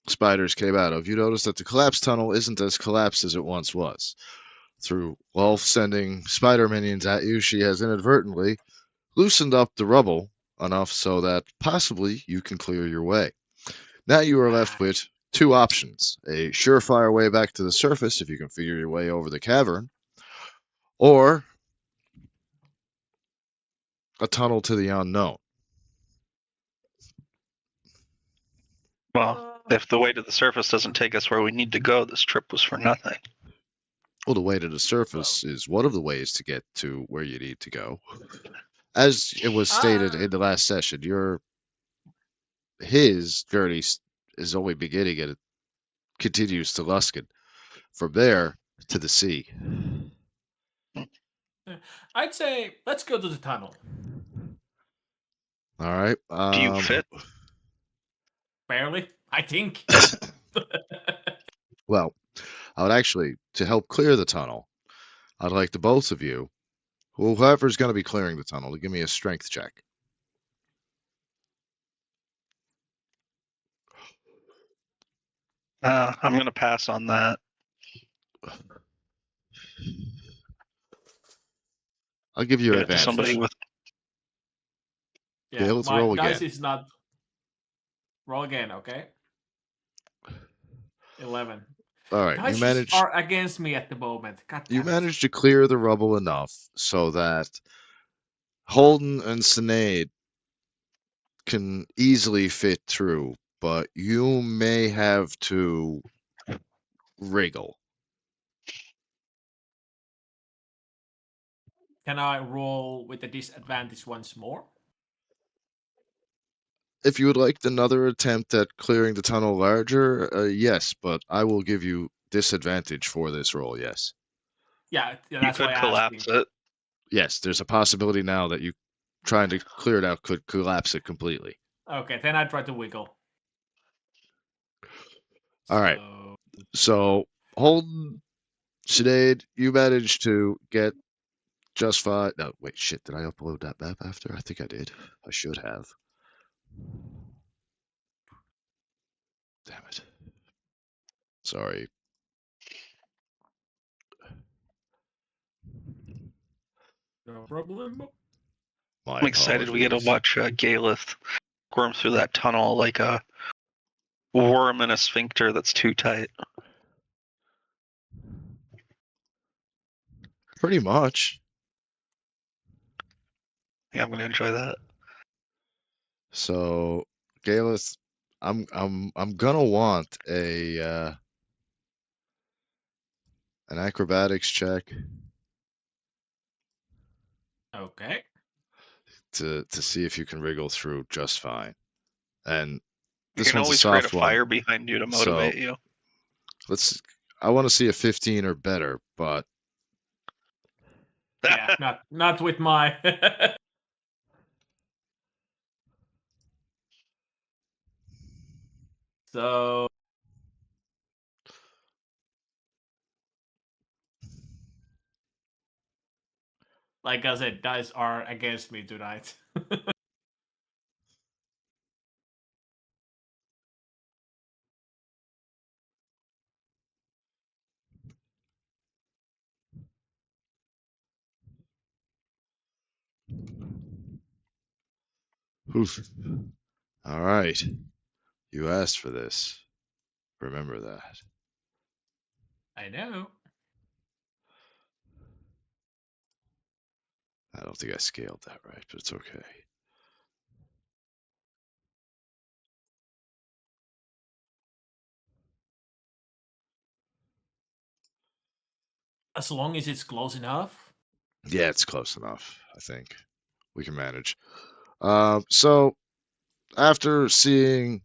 spiders came out of, you notice that the collapsed tunnel isn't as collapsed as it once was. Through Wolf sending spider minions at you, she has inadvertently loosened up the rubble enough so that possibly you can clear your way. Now you are left with two options: a surefire way back to the surface if you can figure your way over the cavern, or a tunnel to the unknown. Well, if the way to the surface doesn't take us where we need to go, this trip was for nothing. Well, the way to the surface is one of the ways to get to where you need to go. As it was stated in the last session, his journey is only beginning and it continues to Luskin. From there to the sea. I'd say let's go to the tunnel. All right. Do you fit? Barely, I think. Well, I would actually, to help clear the tunnel, I'd like the both of you, whoever's going to be clearing the tunnel, to give me a strength check. I'm going to pass on that. I'll give you Give it to advantage. somebody with. Yeah, let's my roll dice again. is not. Roll again, okay? 11. All right, Dice are against me at the moment. God damn you it. managed to clear the rubble enough so that Holden and Sinead can easily fit through, but you may have to wriggle. Can I roll with the disadvantage once more? If you would like another attempt at clearing the tunnel larger, yes, but I will give you disadvantage for this roll, yes. Yeah, You that's could why I collapse asked. it. Yes, there's a possibility now that you trying to clear it out could collapse it completely. Okay, then I try to wiggle. All right. So, So, Holden, Sinead, you managed to get just fine. No, wait, shit. Did I upload that map after? I think I did. I should have. Damn it. Sorry. no problem. My I'm excited we get to apologies. watch Galeth squirm through that tunnel like a worm in a sphincter that's too tight. Pretty much. Yeah, I'm going to enjoy that. So, Galeth, I'm gonna want an acrobatics check Okay. to see if you can wriggle through just fine. And You this can one's a always create a soft one. fire behind you to motivate you. I want to see a 15 or better, but Yeah, not with my. So, like I said, dice are against me tonight. oof. All right. You asked for this. Remember that. I know. I don't think I scaled that right, but it's okay. As long as it's close enough. Yeah, it's close enough. I think we can manage. So after seeing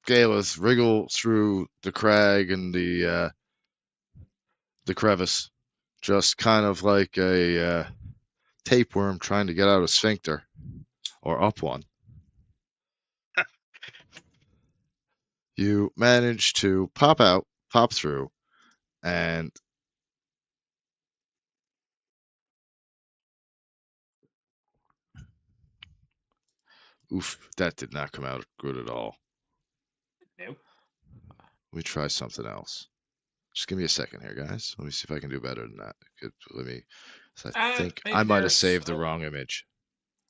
Galeth wriggle through the crag and the crevice, just kind of like a tapeworm trying to get out a sphincter or up one, you manage to pop through, and oof, that did not come out good at all. Nope. Let me try something else. Just give me a second here, guys. Let me see if I can do better than that. Let me. I think I Maybe might have there's, saved the wrong image.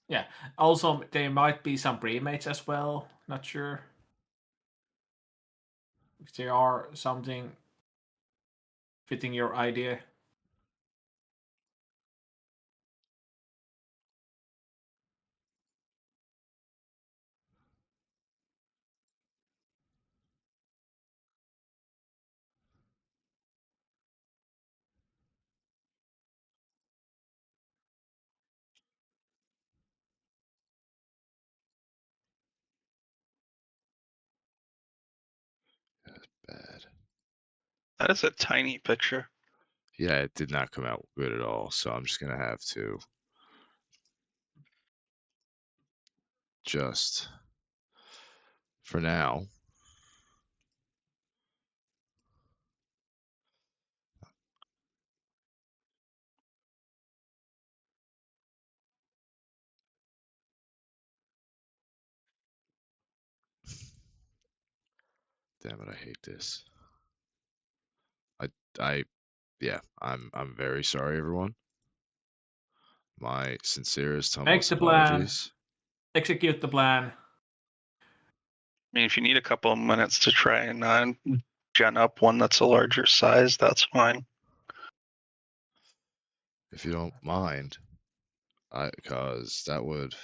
Yeah. Also, there might be some pre-mates as well. Not sure if there are something fitting your idea. Bad. That is a tiny picture. Yeah, it did not come out good at all. So I'm just gonna have to just for now. Damn it, I hate this. I yeah, I'm very sorry, everyone. My sincerest, Make humblest the plan. apologies. Execute the plan. I mean, if you need a couple of minutes to try and gen up one that's a larger size, that's fine. If you don't mind, because that would.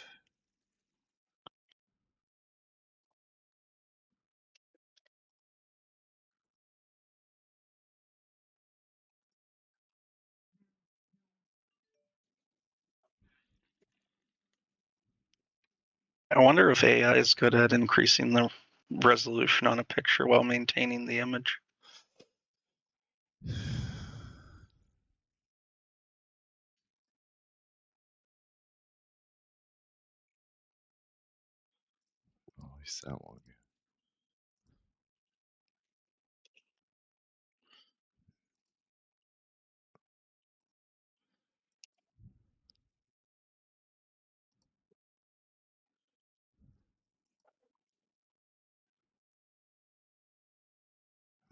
I wonder if AI is good at increasing the resolution on a picture while maintaining the image. least that one.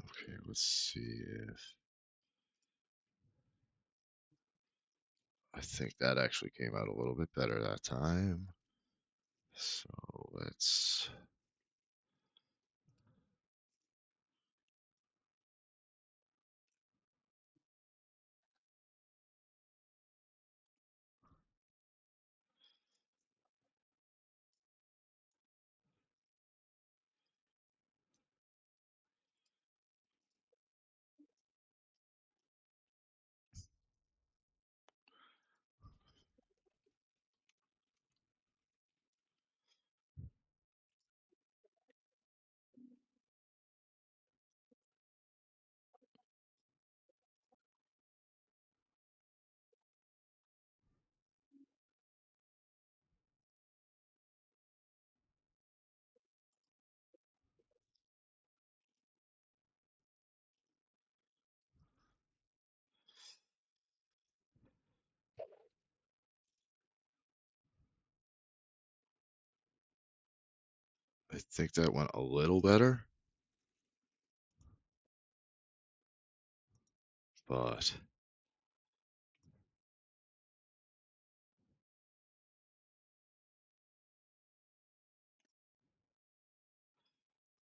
Okay, let's see if I think that actually came out a little bit better that time. So let's I think that went a little better. But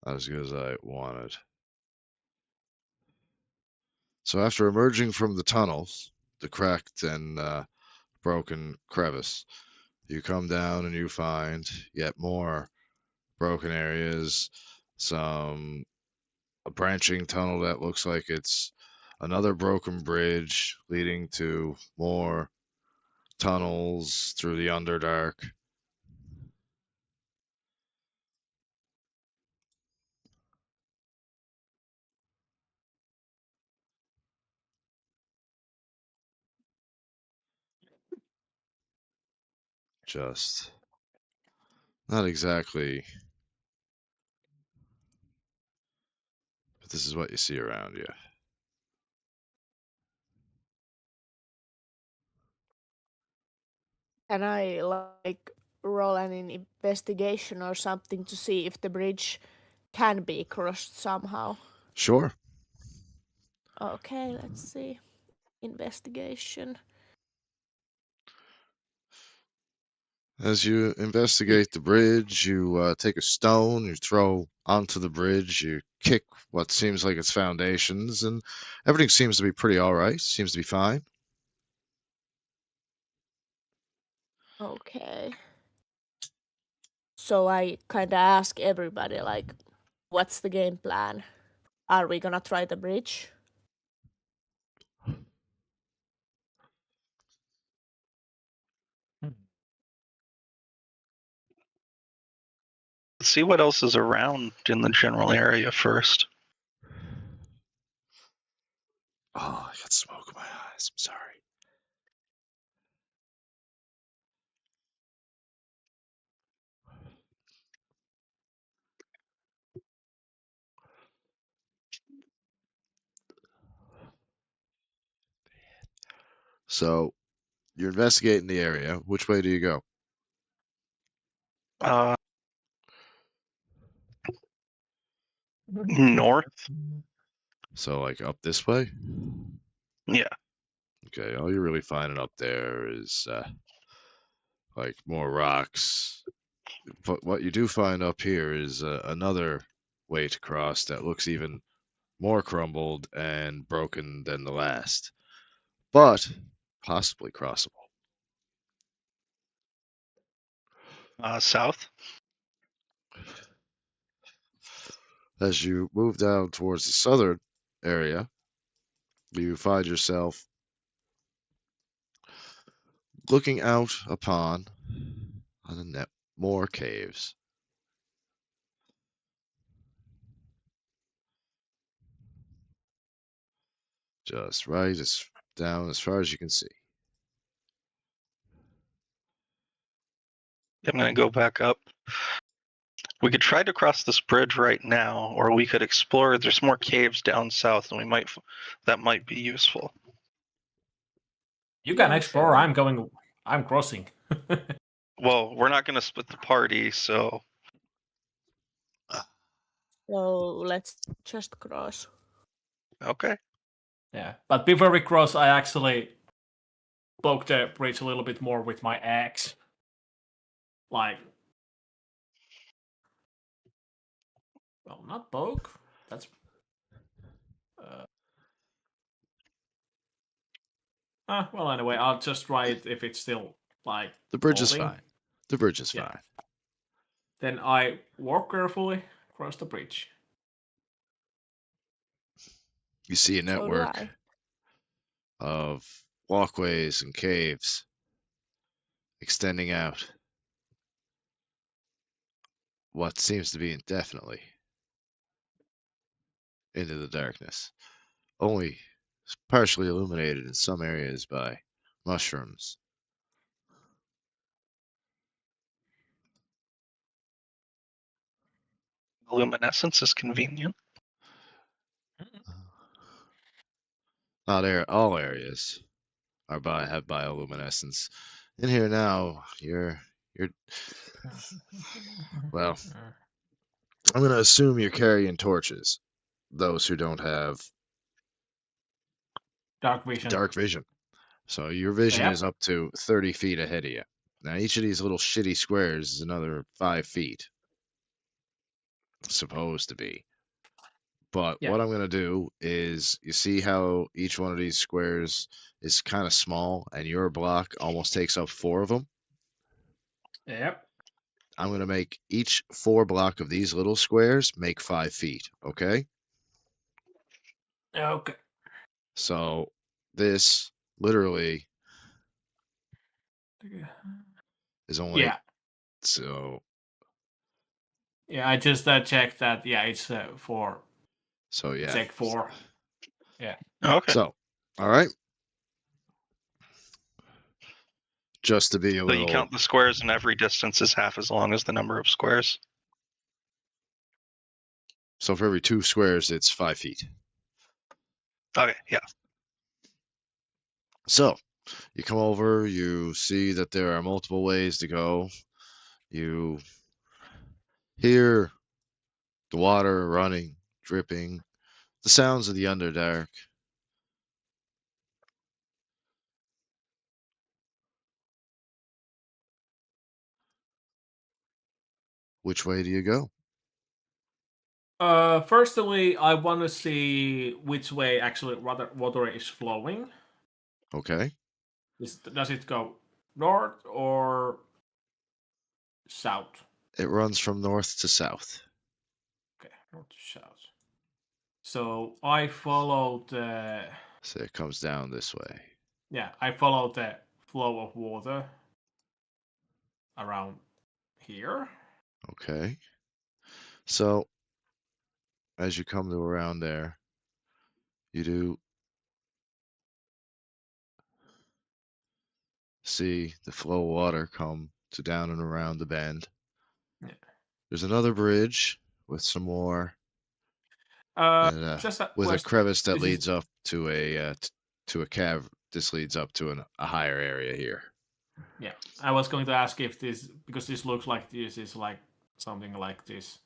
not as good as I wanted. So after emerging from the tunnels, the cracked and broken crevice, you come down and you find yet more broken areas, a branching tunnel that looks like it's another broken bridge leading to more tunnels through the underdark. Just not exactly, but this is what you see around you. Can I like roll an investigation or something to see if the bridge can be crossed somehow? Sure. Okay, let's see. Investigation. As you investigate the bridge, you take a stone, you throw onto the bridge, you kick what seems like its foundations, and everything seems to be pretty all right. Seems to be fine. Okay. So I kind of ask everybody, like, what's the game plan? Are we gonna try the bridge? Let's see what else is around in the general area first. Oh, I got smoke in my eyes. I'm sorry. So you're investigating the area. Which way do you go? North? So like up this way? Yeah. Okay, all you're really finding up there is like more rocks. But what you do find up here is another way to cross that looks even more crumbled and broken than the last, but possibly crossable. South? As you move down towards the southern area, you find yourself looking out upon on a net more caves. Just right as down as far as you can see. I'm going to go back up. We could try to cross this bridge right now, or we could explore. There's more caves down south, and that might be useful. You can Yeah, explore. sure. I'm crossing. Well, we're not going to split the party, so So let's just cross. okay. Yeah, but before we cross, I actually poke the bridge a little bit more with my axe. Like, well, not poke. That's. Well, anyway, I'll just try it if it's still like The bridge is holding. fine. The bridge is Yeah. fine. Then I walk carefully across the bridge. You see a So do network I. of walkways and caves extending out what seems to be indefinitely into the darkness, only partially illuminated in some areas by mushrooms. Luminescence is convenient. Not all areas have bioluminescence. In here now, you're well. I'm gonna assume you're carrying torches. Those who don't have Dark vision. dark vision, so your vision Yep. is up to 30 feet ahead of you. Now each of these little shitty squares is another 5 feet, supposed to be. But Yeah. what I'm going to do is, you see how each one of these squares is kind of small and your block almost takes up 4 of them? Yep. I'm going to make each 4 block of these little squares make 5 feet, okay? Okay. So this literally is only, Yeah. so Yeah, I just checked that. Yeah, it's 4. yeah. Check 4. Yeah. Okay. So, all right. Just to be a So you little, count the squares, and every distance is half as long as the number of squares. so for every 2 squares, it's 5 feet. Okay, yeah. So, you come over, you see that there are multiple ways to go. You hear the water running, dripping, the sounds of the underdark. Which way do you go? Firstly, I want to see which way actually water is flowing. Okay. Does it go north or south? It runs from north to south. Okay, north to south. So I follow the So it comes down this way. I follow the flow of water around here. Okay. So as you come to around there, you do see the flow of water come to down and around the bend. Yeah. There's another bridge with some more, Just a with a question. crevice that This is leads up to a cave. This leads up to a higher area here. yeah. I was going to ask if this because this looks like this is like something like this.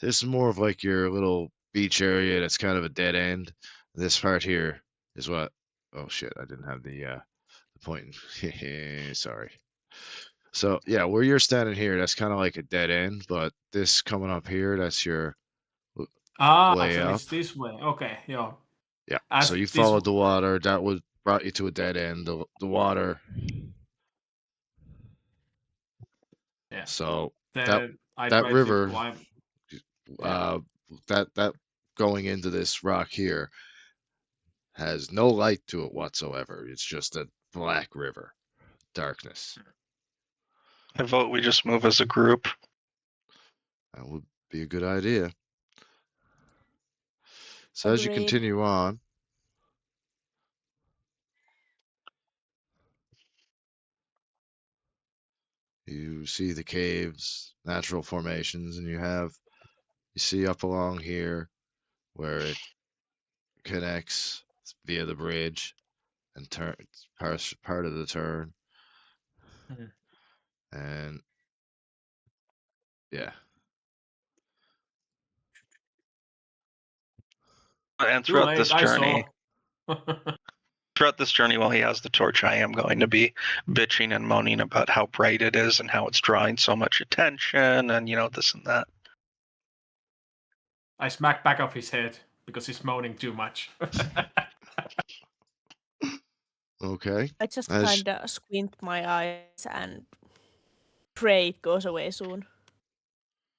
This is more of like your little beach area that's kind of a dead end. This part here is what. Oh shit! I didn't have the point. Sorry. So yeah, where you're standing here, that's kind of like a dead end. But this coming up here, that's your way So up. it's this way. Okay, yeah. Yeah. As So you this followed the water. That would brought you to a dead end. The water. yeah. So Then I that try to river, climb. Yeah. uh, that going into this rock here has no light to it whatsoever. It's just a black river, darkness. I vote we just move as a group. That would be a good idea. So as you Agreed. continue on, You see the caves, natural formations, and you see up along here where it connects via the bridge and part of the turn. Mhm. And yeah, And Too late, I saw. throughout this journey, while he has the torch, I am going to be bitching and moaning about how bright it is and how it's drawing so much attention, and this and that. I smack back of his head because he's moaning too much. okay. I just As kind of squint my eyes and pray it goes away soon.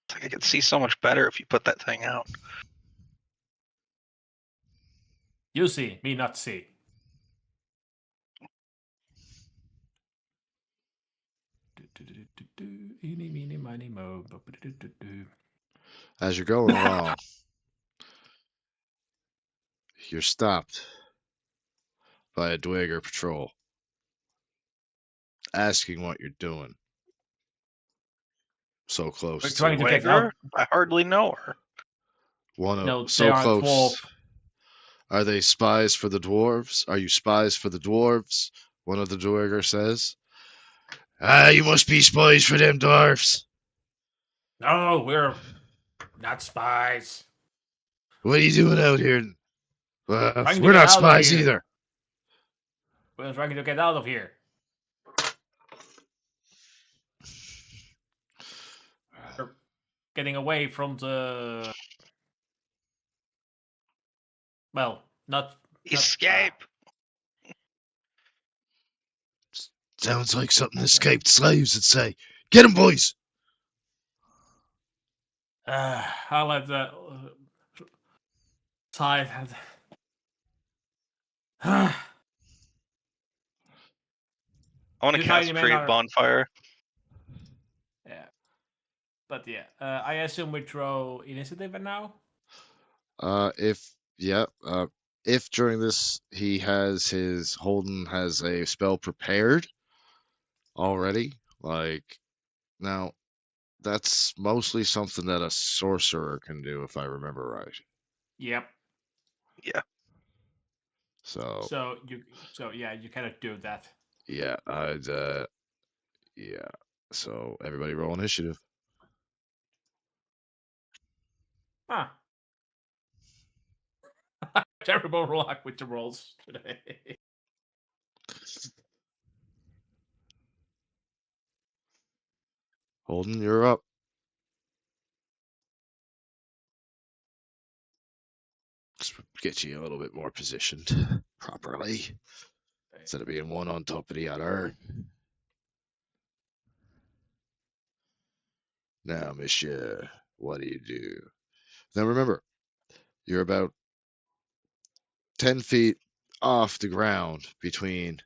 It's like I could see so much better if you put that thing out. You see, me not see. Eeny, meeny, miny, mo. as you're going along, you're stopped by a Dweger patrol asking what you're doing. So We're close trying to to get Wager? out. I hardly know her. one of No, they so are close. 12. Are they spies for the dwarves? Are you spies for the dwarves? One of the Dweger says. Ah, you must be spies for them dwarves. No, we're not spies. What are you doing out here? Trying to We're get not out of spies here. either. We're trying to get out of here. We're getting away from the. Well, not. Escape! Sounds like something escaped slaves would say. Get 'em, boys! I'll let the. Side. I want to You tiny cast men Create are. Bonfire. Yeah. But yeah, I assume we throw initiative now? If yeah, if during this Holden has a spell prepared already, like now that's mostly something that a sorcerer can do, if I remember right. Yep. Yeah. So So yeah, you cannot do that. yeah, yeah. So everybody roll initiative. Huh. Terrible luck with the rolls today. Holden, you're up. Let's get you a little bit more positioned properly instead of being one on top of the other. Now, monsieur, what do you do? Now remember, you're about 10 feet off the ground between.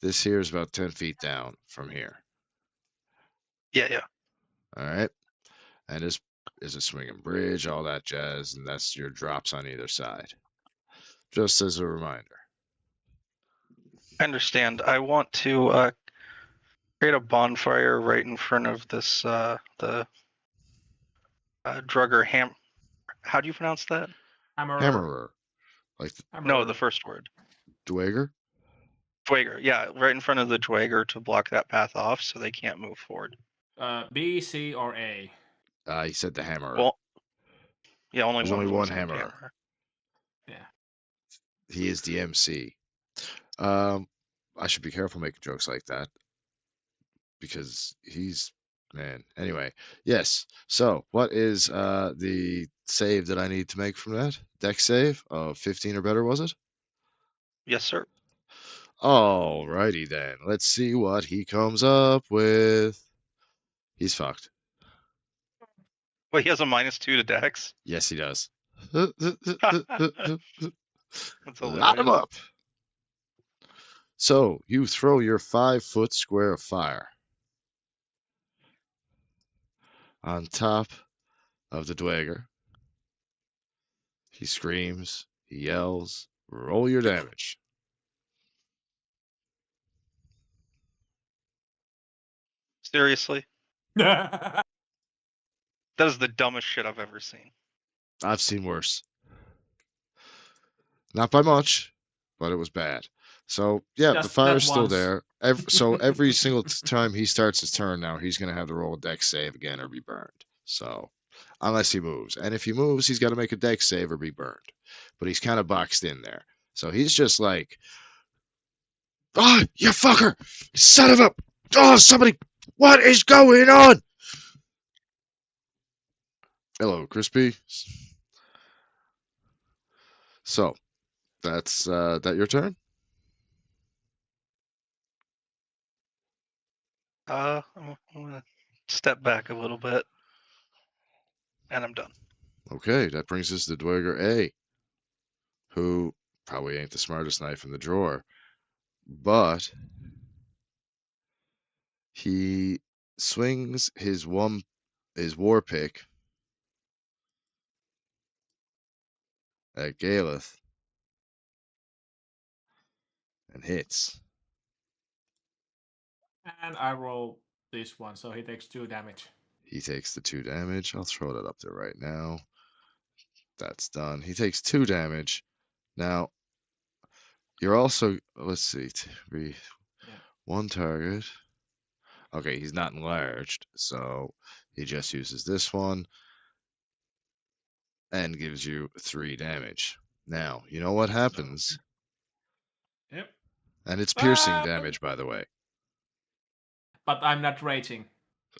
This here is about 10 feet down from here. Yeah. All right. And this is a swinging bridge, all that jazz, and that's your drops on either side. Just as a reminder. I understand. I want to create a bonfire right in front of this, the Drugger Ham. How do you pronounce that? Hammerer. Like No, the first word. Dweger? Dwager. Yeah, right in front of the Dwager to block that path off so they can't move forward. B, C, or A? He said the hammerer. Well, yeah, only There's one only of one them's named hammerer. Yeah. He is the MC. I should be careful making jokes like that because he's man. Anyway, yes. So, what is the save that I need to make from that? Dex save of 15 or better, was it? Yes, sir. Alrighty then. Let's see what he comes up with. He's fucked. Wait, he has a -2 to Dex? Yes, he does. That's Light him hilarious. up. So you throw your 5-foot square of fire on top of the Dweger. He screams, he yells, roll your damage. Seriously? That's That is the dumbest shit I've ever seen. I've seen worse. Not by much, but it was bad. So yeah, the Just fire that is still once. there. So every single time he starts his turn now, he's gonna have to roll a dex save again or be burned. So unless he moves, and if he moves, he's got to make a dex save or be burned. But he's kind of boxed in there. So he's just like, "Oh, you fucker! Son of a! Oh, somebody! What is going on?" Hello, Crispy. So that's that your turn. I'm gonna step back a little bit, and I'm done. Okay, that brings us to Dweger A, who probably ain't the smartest knife in the drawer, but he swings his war pick at Galeth and hits. And I roll this one, so he takes 2 damage. He takes the 2 damage. I'll throw that up there right now. That's done. He takes 2 damage. Now, you're also, let's see, three, Yeah. 1 target. Okay, he's not enlarged, so he just uses this one and gives you 3 damage. Now, you know what happens? Yep. And it's piercing Ah. damage, by the way. But I'm not raging.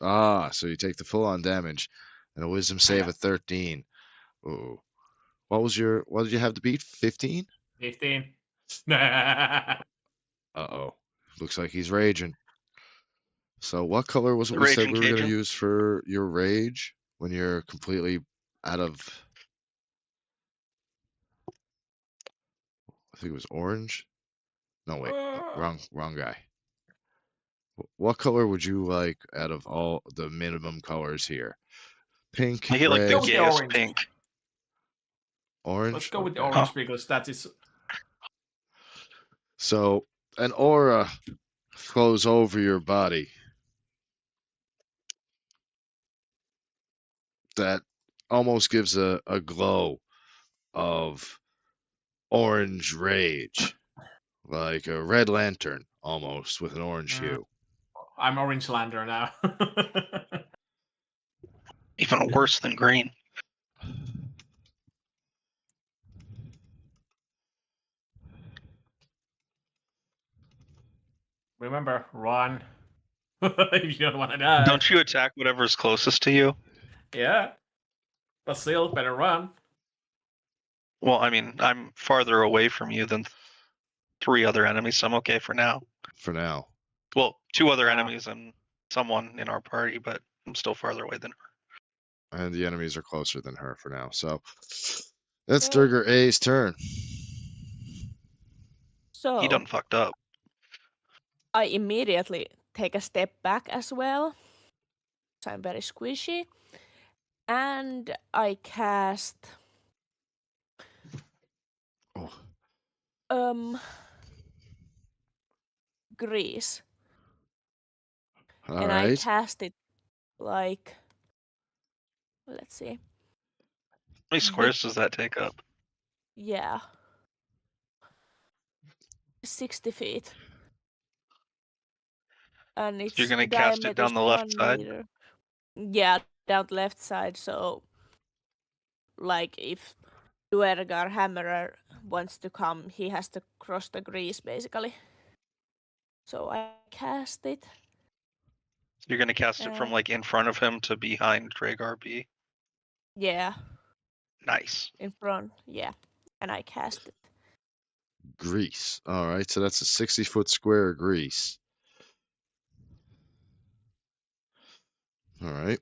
Ah, so you take the full-on damage and a wisdom save Yeah. of 13. Ooh. What did you have to beat? 15? 15. Uh-oh. Looks like he's raging. So what color was it The we said Raging we were going to Cajun? use for your rage when you're completely out of... I think it was orange? No, wait. Wrong guy. What color would you like out of all the minimum colors here? Pink, I get like the Go red, with the gayest orange. pink. orange? Let's go with the Okay. orange Huh. because that is. So an aura flows over your body that almost gives a glow of orange rage, like a red lantern almost with an orange hue. I'm Orange Lander now. Even worse than green. Remember, run. If you don't want to die. Don't you attack whatever's closest to you? Yeah. But still, better run. Well, I mean, I'm farther away from you than 3 other enemies, so I'm okay for now. For now. Well, 2 other Ah. enemies and someone in our party, but I'm still farther away than her. And the enemies are closer than her for now. So that's So- Durger A's turn. He So done fucked up. I immediately take a step back as well. So I'm very squishy. And I cast Oh, grease. all And I right. cast it like, let's see. How many squares does that take up? Yeah. 60 feet. And its You're gonna cast it diameter is down the left 1 side? meter. Yeah, down the left side. So, like, if Duergar Hammerer wants to come, he has to cross the grease, basically. So I cast it. You're gonna cast it from like in front of him to behind Dragar B. Yeah, Nice. in front. Yeah. And I cast it. Grease. All right. So that's a 60-foot square of grease. All right.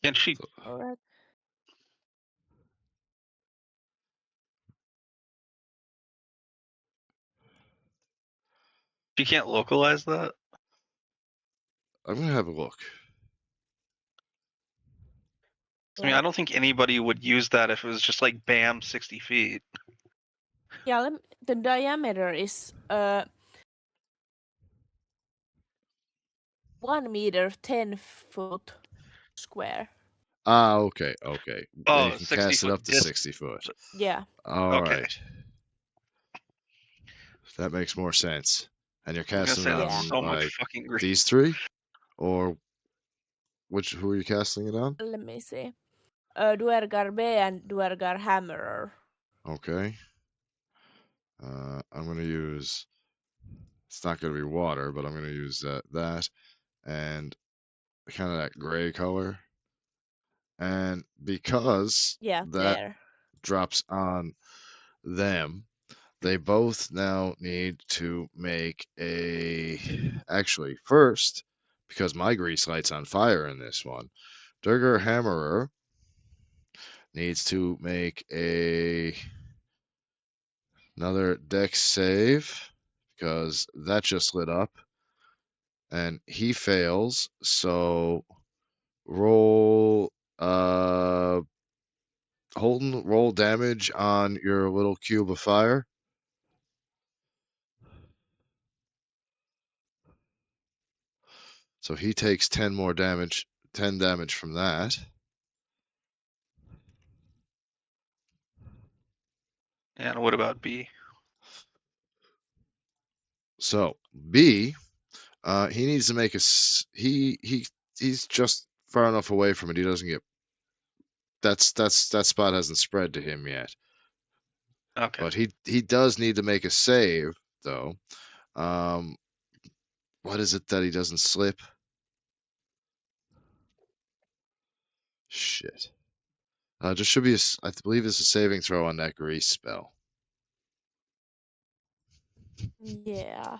Can she? All right. She can't localize that. I'm going to have a look. I mean, I don't think anybody would use that if it was just like bam, 60 feet. Yeah, the diameter is 1 meter, 10 foot square. Ah, okay, okay. And you Oh, can 60 cast it foot up to dis- 60 foot. Yeah. All Okay. right. That makes more sense. And you're I'm gonna casting say it that's Yeah. on so much like fucking green. these three, or who are you casting it on? Let me see. Duergar B and Duergar Hammerer. Okay. I'm gonna use. It's not gonna be water, but I'm gonna use that and kind of that gray color. And because Yeah, that there. drops on them, they both now need to make a. Actually, first, because my grease light's on fire in this one, Durger Hammerer needs to make another dex save because that just lit up. And he fails, so roll Holden, roll damage on your little cube of fire. So he takes 10 more damage, 10 damage from that. And what about B? So B, he needs to make he's just far enough away from it. He doesn't get that spot hasn't spread to him yet. Okay. But he does need to make a save though. What is it that he doesn't slip? Shit. There should be I believe it's a saving throw on that grease spell. Yeah.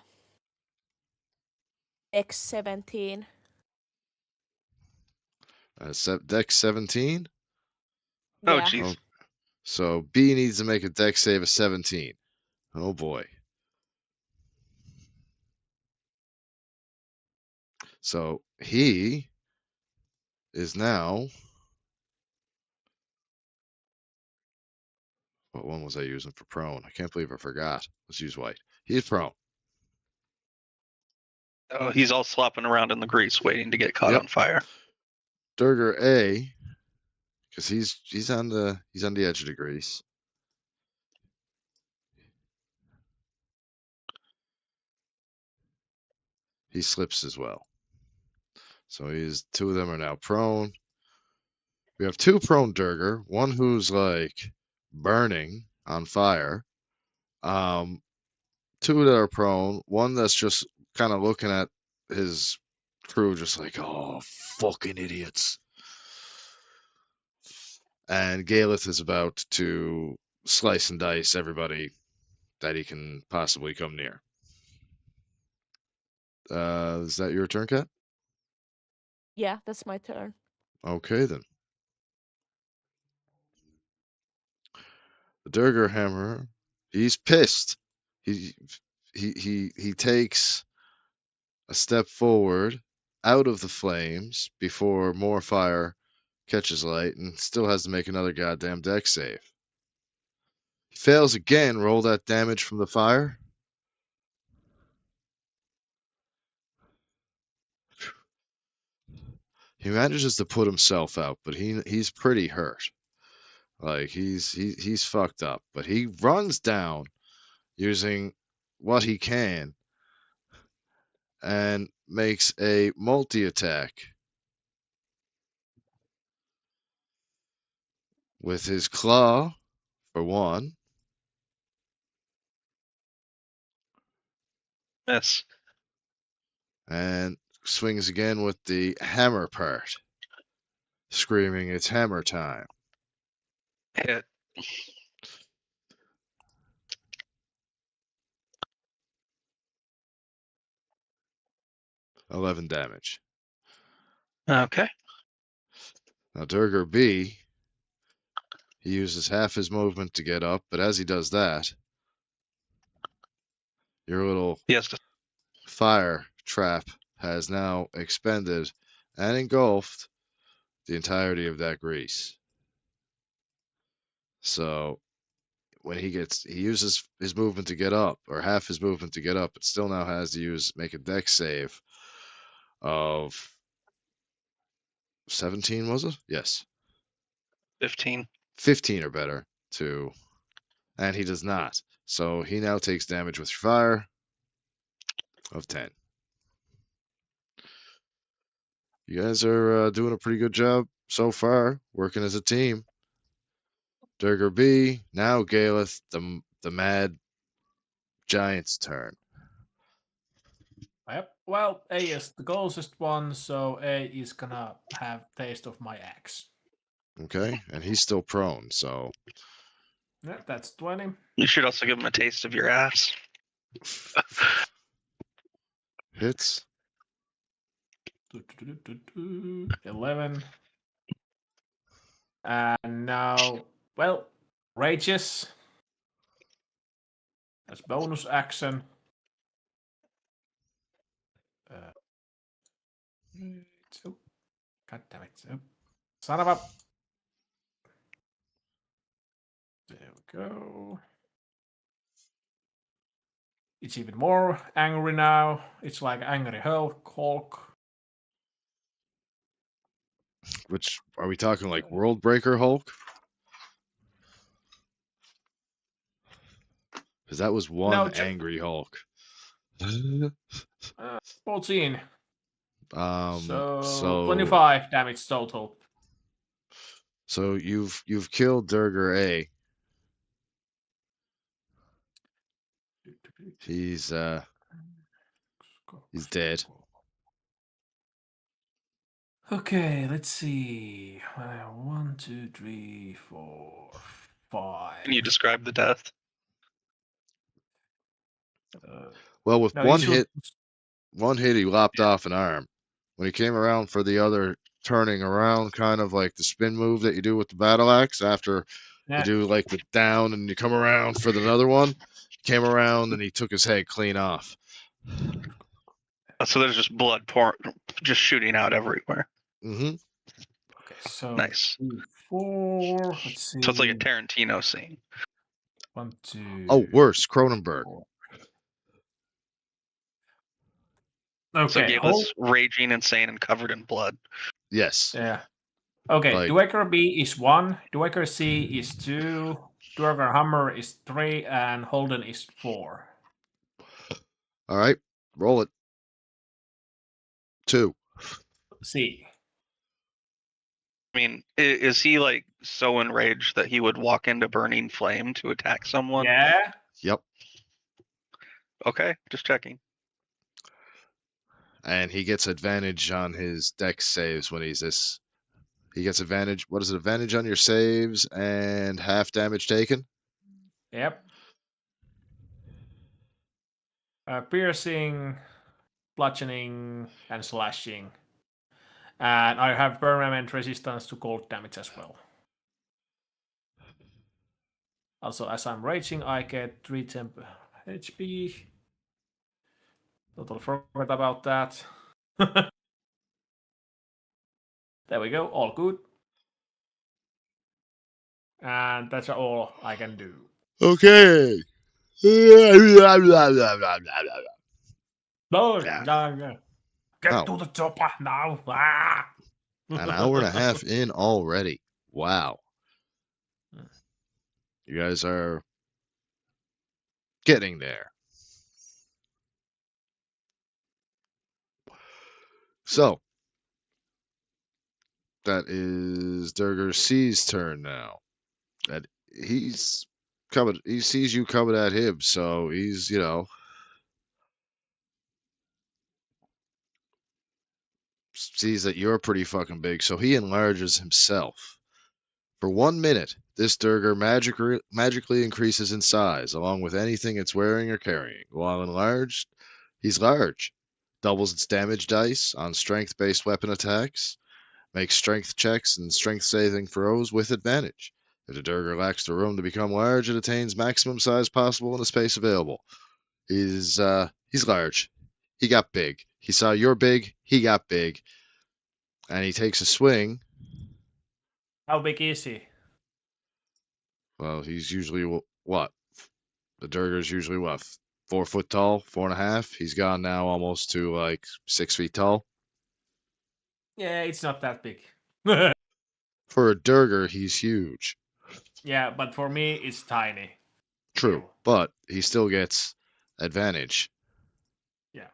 X17. Dex 17. Oh, Yeah. jeez. Oh, so B needs to make a dex save of 17. Oh boy. So he is now. What one was I using for prone? I can't believe I forgot. Let's use white. He's prone. Oh, he's all slopping around in the grease, waiting to get caught Yep. on fire. Durger A, because he's on the edge of the grease. He slips as well. So two of them are now prone. We have two prone Durger, one who's like burning on fire. Two that are prone, one that's just kind of looking at his crew just like, oh, fucking idiots. And Galeth is about to slice and dice everybody that he can possibly come near. Is that your turn, Kat? Yeah, that's my turn. Okay, then. The Durger Hammer, he's pissed. He takes a step forward out of the flames before more fire catches light and still has to make another goddamn dex save. He fails again. Roll that damage from the fire. He manages to put himself out, but he's pretty hurt. Like he's fucked up. But he runs down using what he can and makes a multi-attack with his claw for one. Miss. And swings again with the hammer part, screaming, "It's hammer time." Hit. $11 damage. Okay. Now Durger B, he uses half his movement to get up, but as he does that, your little Yes. fire trap has now expended and engulfed the entirety of that grease. So when he uses his movement to get up, or half his movement to get up, it still now has to make a dex save of 17, was it? Yes. 15. 15 or better to, and he does not. So he now takes damage with fire of 10. You guys are doing a pretty good job so far, working as a team. Durgar B, now Galeth, the mad giant's turn. Yep. Well, A is the closest one, so A is gonna have taste of my axe. Okay, and he's still prone, so Yeah, that's 20. You should also give him a taste of your ass. hits. 11. And now, well, rages. That's bonus action. Oh, God damn it. Oh, son of a. There we go. It's even more angry now. It's like angry Hulk. Which are we talking like World Breaker Hulk? Because that was one No, angry Hulk. 14. So so 25 damage total. So you've killed Durgar A. He's dead. Okay, let's see. 1, 2, 3, 4, 5. Can you describe the death? Well, with No, one you should. hit, he lopped off an arm. When he came around for the other turning around, kind of like the spin move that you do with the battle axe after you do like the down and you come around for the other one, came around and he took his head clean off. So there's just blood pouring, just shooting out everywhere. Mm-hmm. Okay, so Nice. 2, 4. Let's see. So it's like a Tarantino scene. 1, 2. Oh, worse, Cronenberg. 4. So Okay, Galeth's raging, insane, and covered in blood. Yes. Yeah. Okay, Like- Dwecker B is 1, Dwecker C is 2, Dwecker Hammer is 3, and Holden is 4. All right, roll it. 2. C. I mean, is he like so enraged that he would walk into burning flame to attack someone? Yeah. Yep. Okay, just checking. And he gets advantage on his dex saves when he's this. He gets advantage. What is it? Advantage on your saves and half damage taken? Yep. Piercing, bludgeoning, and slashing. And I have permanent resistance to cold damage as well. Also, as I'm raging, I get 3 temp HP. Totally forgot about that. There we go, all good. And that's all I can do. Okay. No, Yeah. get Oh. to the chopper now. Ah! An hour and a half in already. Wow. You guys are getting there. So, that is Durgar C's turn now. And he's coming. He sees you coming at him, so he's, sees that you're pretty fucking big, so he enlarges himself. For 1 minute, this Durgar magically increases in size, along with anything it's wearing or carrying. While enlarged, he's large. Doubles its damage dice on strength-based weapon attacks. Makes strength checks and strength saving throws with advantage. If the Durgar lacks the room to become large, it attains maximum size possible in the space available. He's large. He got big. He saw you're big. He got big. And he takes a swing. How big is he? Well, he's usually what? The Durgar's usually what? 4 foot tall, 4.5. He's gone now almost to like 6 feet tall. Yeah, it's not that big. For a Durger, he's huge. Yeah, but for me, it's tiny. True, Still. but he still gets advantage Yeah.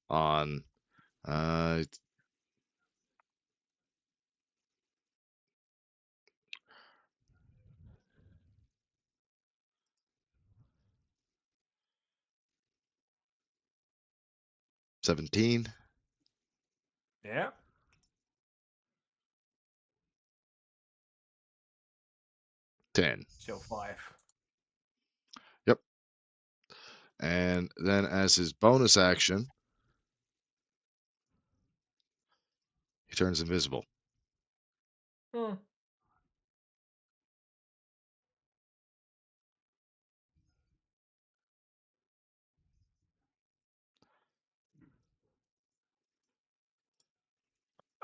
on uh 17, Yeah. 10. So 5. Yep. And then as his bonus action, he turns invisible. Hmm.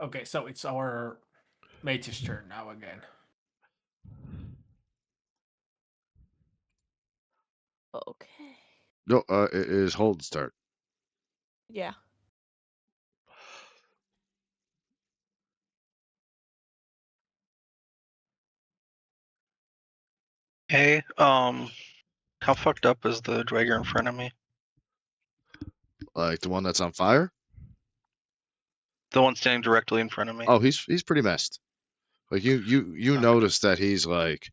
Okay, so it's our mage's turn now again. Okay. No, it is hold start. Yeah. Hey, how fucked up is the Drager in front of me? Like the one that's on fire. The one standing directly in front of me. Oh, he's pretty messed. Like you Okay. notice that he's like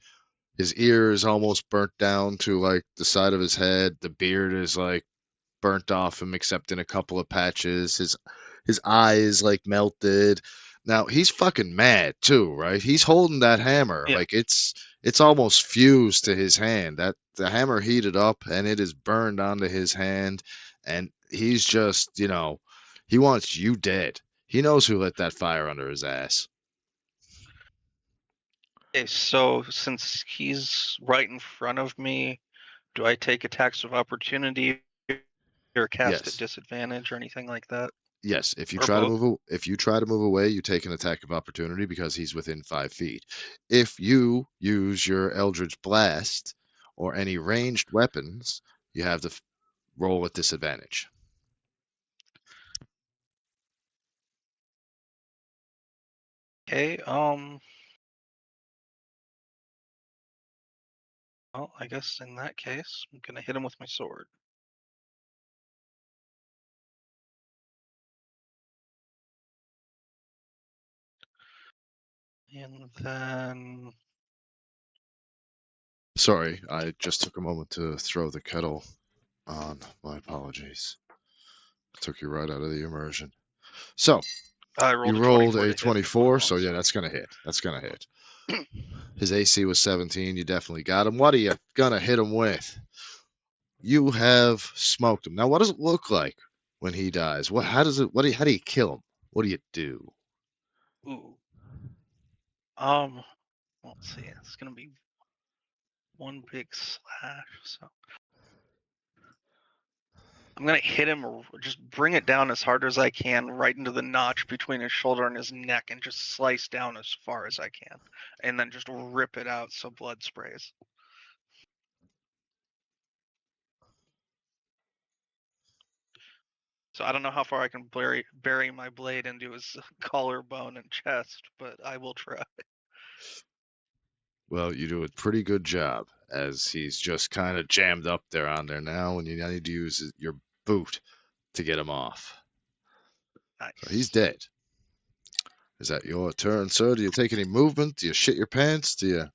his ear is almost burnt down to like the side of his head. The beard is like burnt off him except in a couple of patches. His eye is like melted. Now he's fucking mad too, right? He's holding that hammer Yeah. like it's almost fused to his hand. That the hammer heated up and it is burned onto his hand, and he's just he wants you dead. He knows who lit that fire under his ass. Okay, so since he's right in front of me, do I take attacks of opportunity or cast at Yes. disadvantage or anything like that? Yes, if you Or try to both? if you try to move away, you take an attack of opportunity because he's within 5 feet. If you use your Eldritch Blast or any ranged weapons, you have to roll with disadvantage. Okay, well, I guess in that case, I'm gonna hit him with my sword. And then Sorry, I just took a moment to throw the kettle on. My apologies. Took you right out of the immersion. So, I you rolled a rolled 24 a to hit before the 24, so bonus yeah, die. that's going to hit. That's going to hit. His AC was 17. You definitely got him. What are you going to hit him with? You have smoked him. Now, what does it look like when he dies? How do you kill him? What do you do? Ooh. Let's see. It's gonna be one big slash. So I'm gonna hit him, just bring it down as hard as I can, right into the notch between his shoulder and his neck, and just slice down as far as I can, and then just rip it out so blood sprays. So I don't know how far I can bury my blade into his collarbone and chest, but I will try. Well, you do a pretty good job, as he's just kind of jammed up there on there now, and you need to use your boot to get him off. Nice. So he's dead. Is that your turn, sir? Do you take any movement? Do you shit your pants? Do you?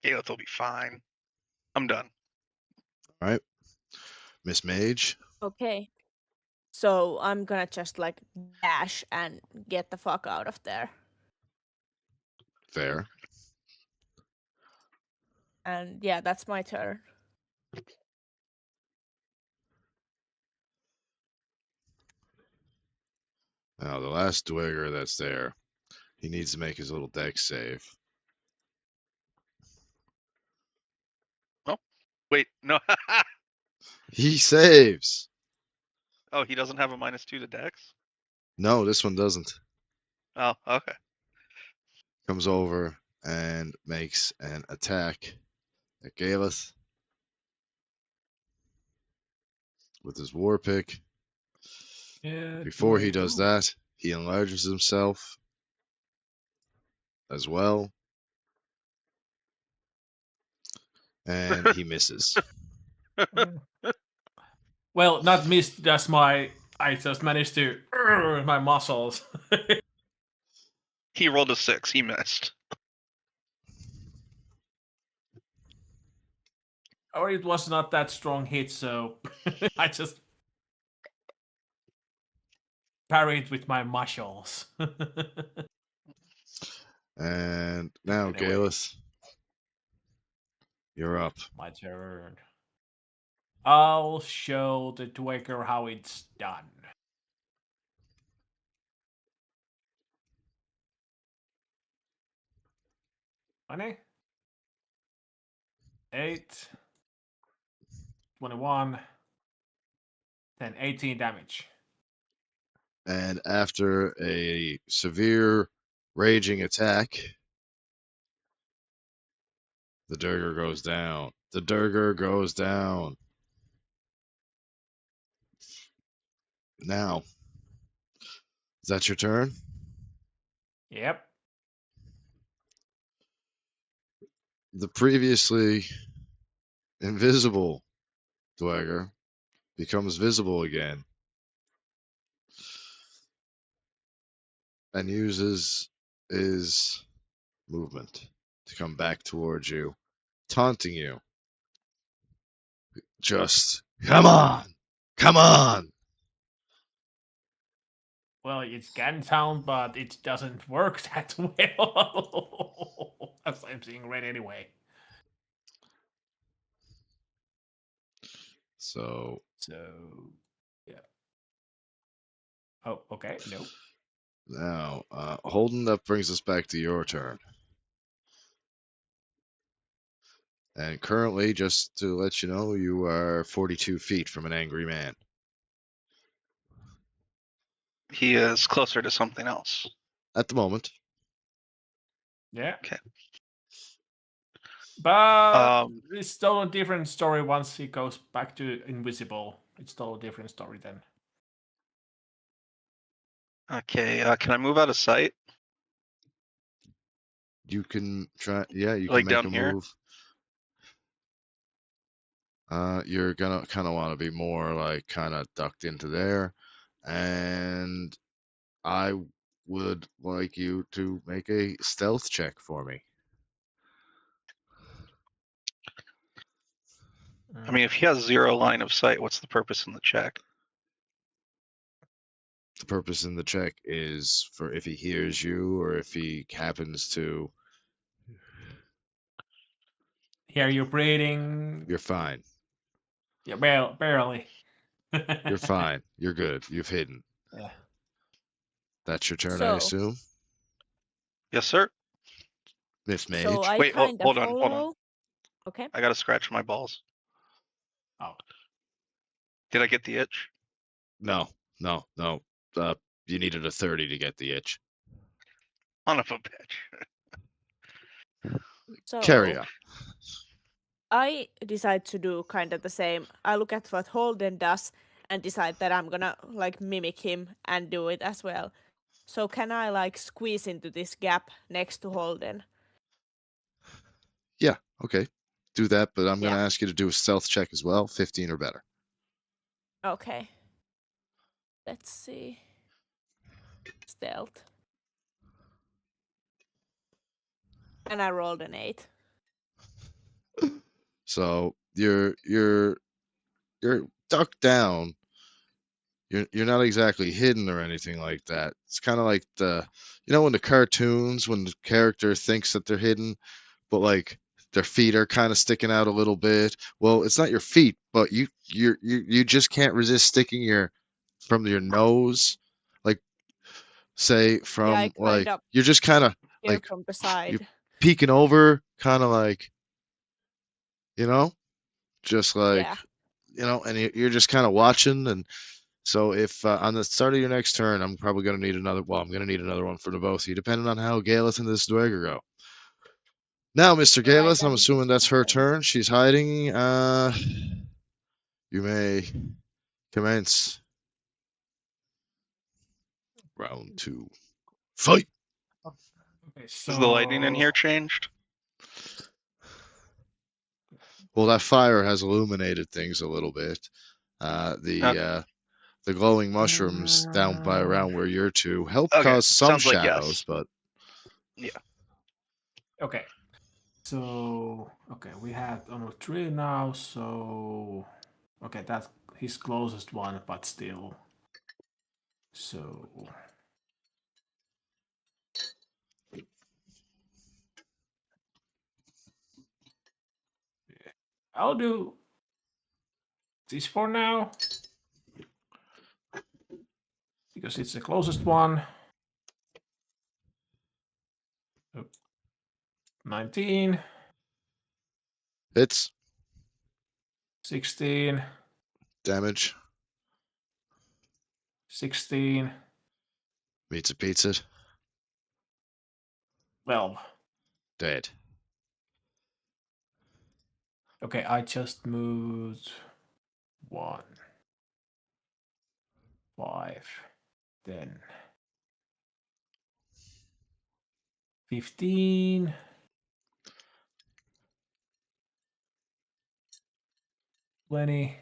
Galeth will be fine. I'm done. All right, Miss Mage. Okay. So I'm gonna just like dash and get the fuck out of there. Fair. And yeah, that's my turn. Now the last Dweger that's there, he needs to make his little dex save. Oh, wait, no. He saves. Oh, he doesn't have a -2 to Dex? No, this one doesn't. Oh, okay. Comes over. and makes an attack at Galeth with his war pick. Yeah, Before he does that, he enlarges himself as well, and he misses. Well, not missed. That's my. I just managed to my muscles. He rolled a 6. He missed. Or it was not that strong hit, so I just parried with my muscles. And now, Anyway. Galeth, you're up. My turn. I'll show the Dwecker how it's done. Funny. 8, 21, then 18 damage. And after a severe raging attack, the Durger goes down. The Durger goes down. Now, is that your turn? Yep. The previously invisible Dweger becomes visible again and uses his movement to come back towards you, taunting you. Just, come on! Come on! Well, it can sound, but it doesn't work that well. As I'm seeing red anyway. So, Yeah. Oh, okay. No. now, Holden, that brings us back to your turn. And currently, just to let you know, you are 42 feet from an angry man. He is closer to something else. At the moment. Yeah. Okay. But it's still a different story once he goes back to invisible. It's still a different story then. Okay. Can I move out of sight? You can try, yeah, you Like can make down a here? move. You're gonna kind of want to be more like kind of ducked into there. And I would like you to make a stealth check for me. I mean, if he has 0 line of sight, what's the purpose in the check? The purpose in the check is for if he hears you or if he happens to. Hear you breathing. You're fine. Yeah, barely. You're fine. You're good. You've hidden. Yeah. That's your turn, I So, assume. Yes, sir. Miss Mage. so I Wait, kind of hold on, hold on. follow. Okay. I gotta scratch my balls. Oh. Did I get the itch? No. You needed a 30 to get the itch. Son of a bitch. So Carry on. I decide to do kind of the same. I look at what Holden does and decide that I'm gonna like mimic him and do it as well. So can I like squeeze into this gap next to Holden? Yeah, okay. Do that, but I'm going to Yeah. ask you to do a stealth check as well, 15 or better. Okay. Let's see. Stealth. And I rolled an 8. So you're ducked down. You're not exactly hidden or anything like that. It's kind of like in the cartoons when the character thinks that they're hidden, but like their feet are kind of sticking out a little bit. Well, it's not your feet, but you just can't resist sticking from your nose, like say Yeah, I from kind like of you're just kind of here like from the you side. peeking over, kind of like just like Yeah. and you're just kind of watching. And so if on the start of your next turn, I'm probably going to need another. Well, I'm going to need another one for the both of you, depending on how Galeth and this Dweger go. Now, Mr. Alright, Galeth, I'm and assuming that's her turn. She's hiding. You may commence round 2. Fight! Okay, Is the lighting in so here changed? Well, that fire has illuminated things a little bit. The glowing mushrooms down by around where you're to help Okay, cause some sounds like shadows, yes. but okay. So okay, we had on 3 now. So okay, that's his closest one, but still. So I'll do this for now because it's the closest one. 19, it's 16, damage. 16, Meets a pizza. 12. Dead. Okay, I just moved 1, 5, 10, 15, 20,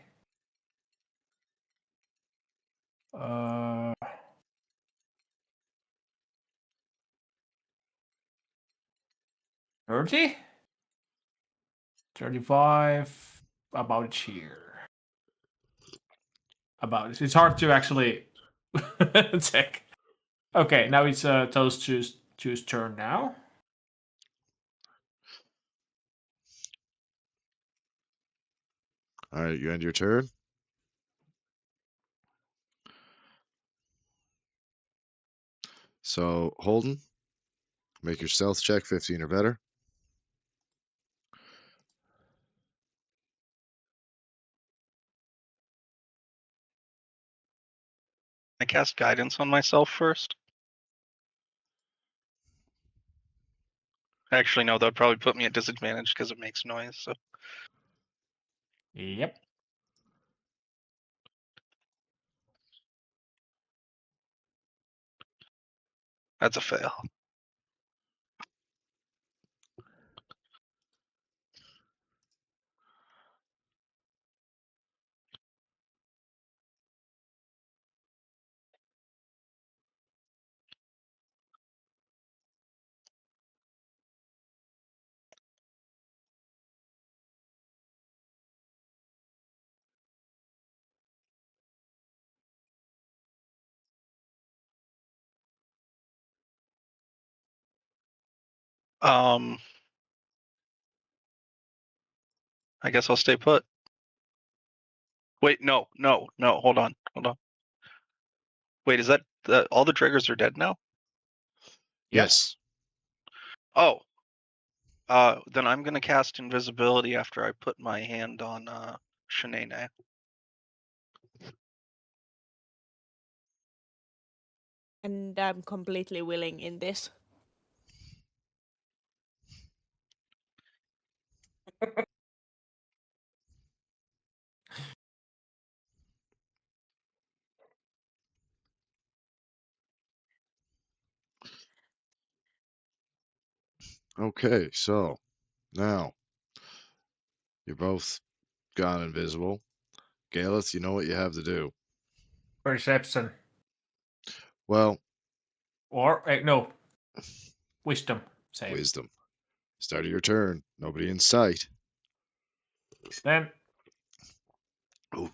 30, 35, about here. About it. It's hard to actually check. Okay, now it's Toast choose turn now. All right, you end your turn. So, Holden, make your stealth check 15 or better. I cast guidance on myself first. Actually, no, that would probably put me at disadvantage because it makes noise. So Yep. that's a fail. I guess I'll stay put. Wait, no. Hold on. Wait, is that all the triggers are dead now? Yep. Yes. Oh. Then I'm gonna cast invisibility after I put my hand on Shanae. and I'm completely willing in this. Okay, so now you're both gone invisible. Galeth, you know what you have to do. Perception. Well, Or no. Wisdom. Save. wisdom. Start of your turn. Nobody in sight. Then Ooh.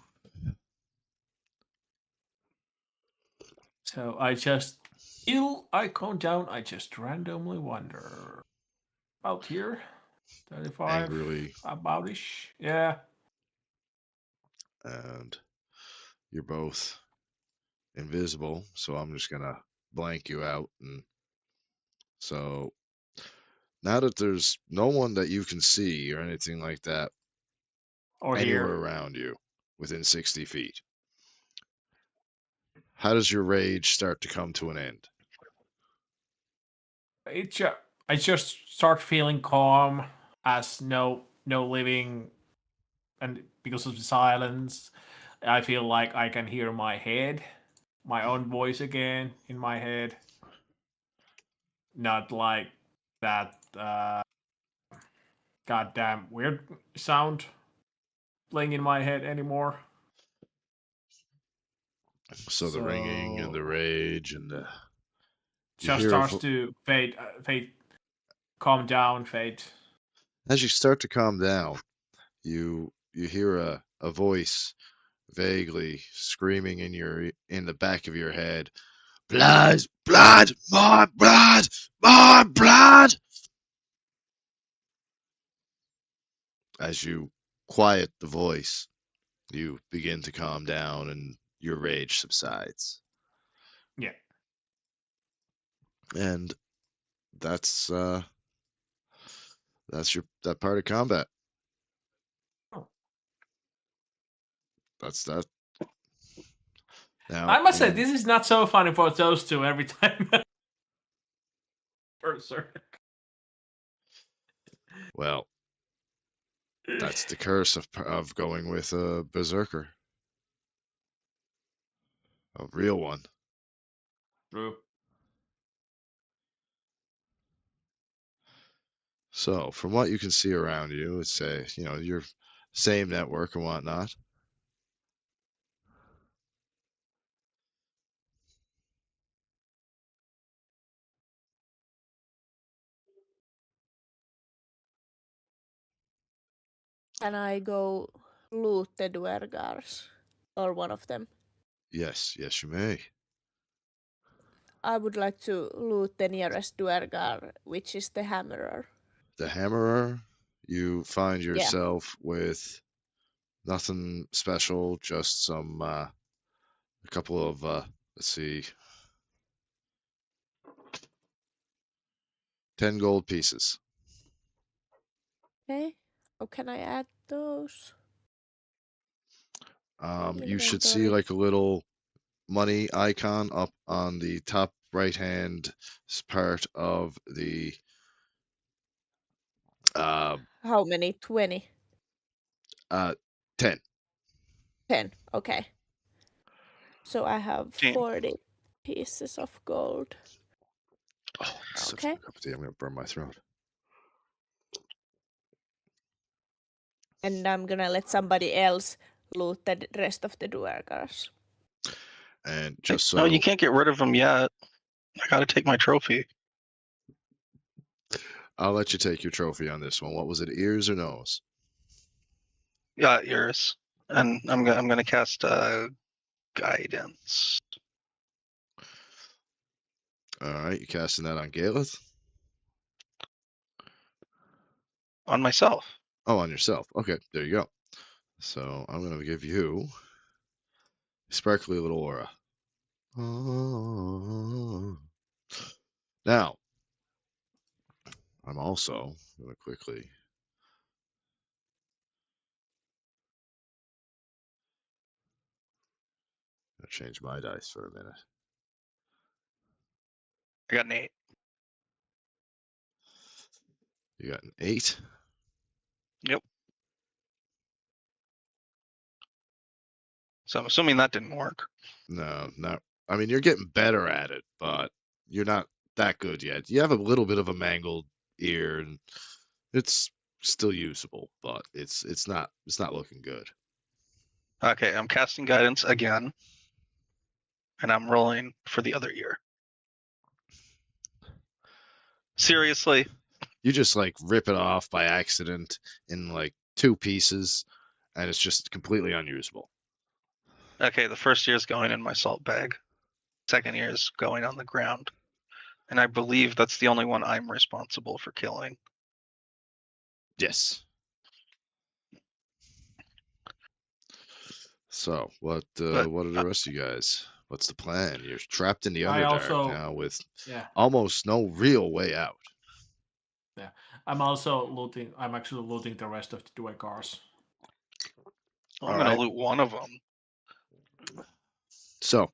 so I just icon down, I just randomly wander. Out here. 35. Angrily, About-ish. Yeah. and you're both invisible, so I'm just gonna blank you out. And so now that there's no one that you can see or anything like that Or anywhere here. around you within 60 feet, how does your rage start to come to an end? It I just start feeling calm as no living, and because of the silence, I feel like I can hear my head, my own voice again in my head. Not like that goddamn weird sound playing in my head anymore. So the ringing and the So rage and the you just hear a starts to fade, calm down, fade. as you start to calm down, you hear a voice vaguely screaming in the back of your head, blood, blood, more blood, more blood. As you quiet the voice, you begin to calm down and your rage subsides. Yeah. And that's that part of combat. Oh. That's that. Now, I must say, this is not so funny for those two every time. Berserk. well, that's the curse of going with a berserker, a real one. True. So, from what you can see around you, it's your same network and whatnot. Can I go loot the Dwergars? Or one of them? Yes, yes, you may. I would like to loot the nearest Dwergar, which is the Hammerer. The hammerer, you find Yeah. yourself with nothing special, just some a couple of let's see, 10 gold pieces. Okay. How can I add those? You should see Inventory. like a little money icon up on the top right hand part of the uh, How many? 20? 10. 10. Okay. So I have 10. 40 pieces of gold. Oh, it's such a Okay. good cup of tea. I'm gonna burn my throat. And I'm gonna let somebody else loot the rest of the Dwergars. And just No, you so can't get rid of them yet. I gotta take my trophy. I'll let you take your trophy on this one. What was it, ears or nose? Yeah, yours. And I'm gonna cast guidance All right, you casting that on Galeth? on myself. Oh, on yourself. Okay, there you go. So I'm gonna give you sparkly little aura. Now, I'm also gonna quickly change my dice for a minute. I got an 8. You got an 8. Yep. So I'm assuming that didn't work. No, not. I mean, you're getting better at it, but you're not that good yet. You have a little bit of a mangled ear, and it's still usable, but it's not looking good. Okay, I'm casting guidance again, and I'm rolling for the other ear. Seriously? You just like rip it off by accident in like 2 pieces, and it's just completely unusable. Okay, the first ear is going in my salt bag. Second ear is going on the ground. And I believe that's the only one I'm responsible for killing. Yes. So what But are the rest of you guys? What's the plan? You're trapped in the I Underdark also, now with yeah, almost no real way out. yeah. I'm also looting. I'm actually looting the rest of the Dwergars. I'm All going to right. loot one of them. So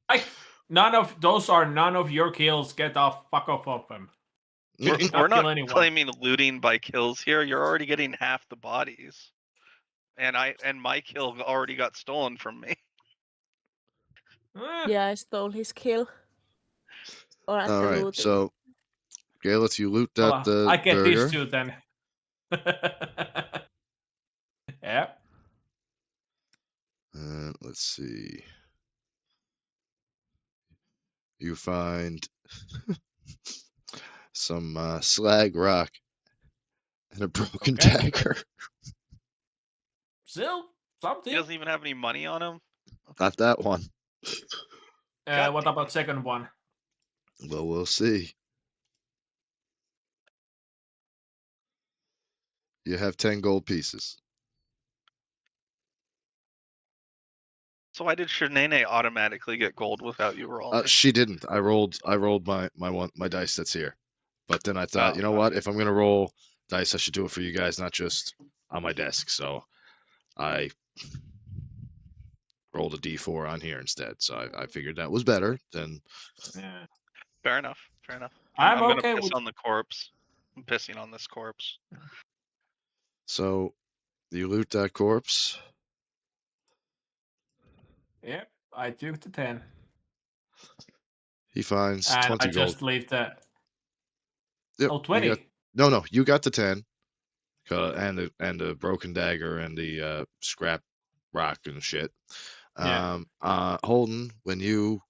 None of those are none of your kills. Get off, fuck off of them. Good did We're not kill not anyone. claiming looting by kills here. You're already getting half the bodies, and my kill already got stolen from me. Yeah, I stole his kill. Or at All the right, looting. so Galeth, you loot that Well, I get burger. these two then. Yeah. Let's see. You find some slag rock and a broken Okay. dagger. Still He something. doesn't even have any money on him. Not that one. What about second one? Well, we'll see. You have 10 gold pieces. So why did Shanae automatically get gold without you rolling? She didn't. I rolled my dice that's here. But then I thought, Oh, you know what? okay. If I'm gonna roll dice, I should do it for you guys, not just on my desk. So I rolled a d4 on here instead. So I figured that was better than. Yeah. Fair enough. Fair enough. I'm I'm gonna okay piss with. on the corpse. I'm pissing on this corpse. So you loot that corpse. Yeah, I took the 10, He finds and I 20 gold. just leave the. Yep, Oh, you got 20. no. You got the 10, and the broken dagger and the scrap rock and shit. Yeah. Holden, when you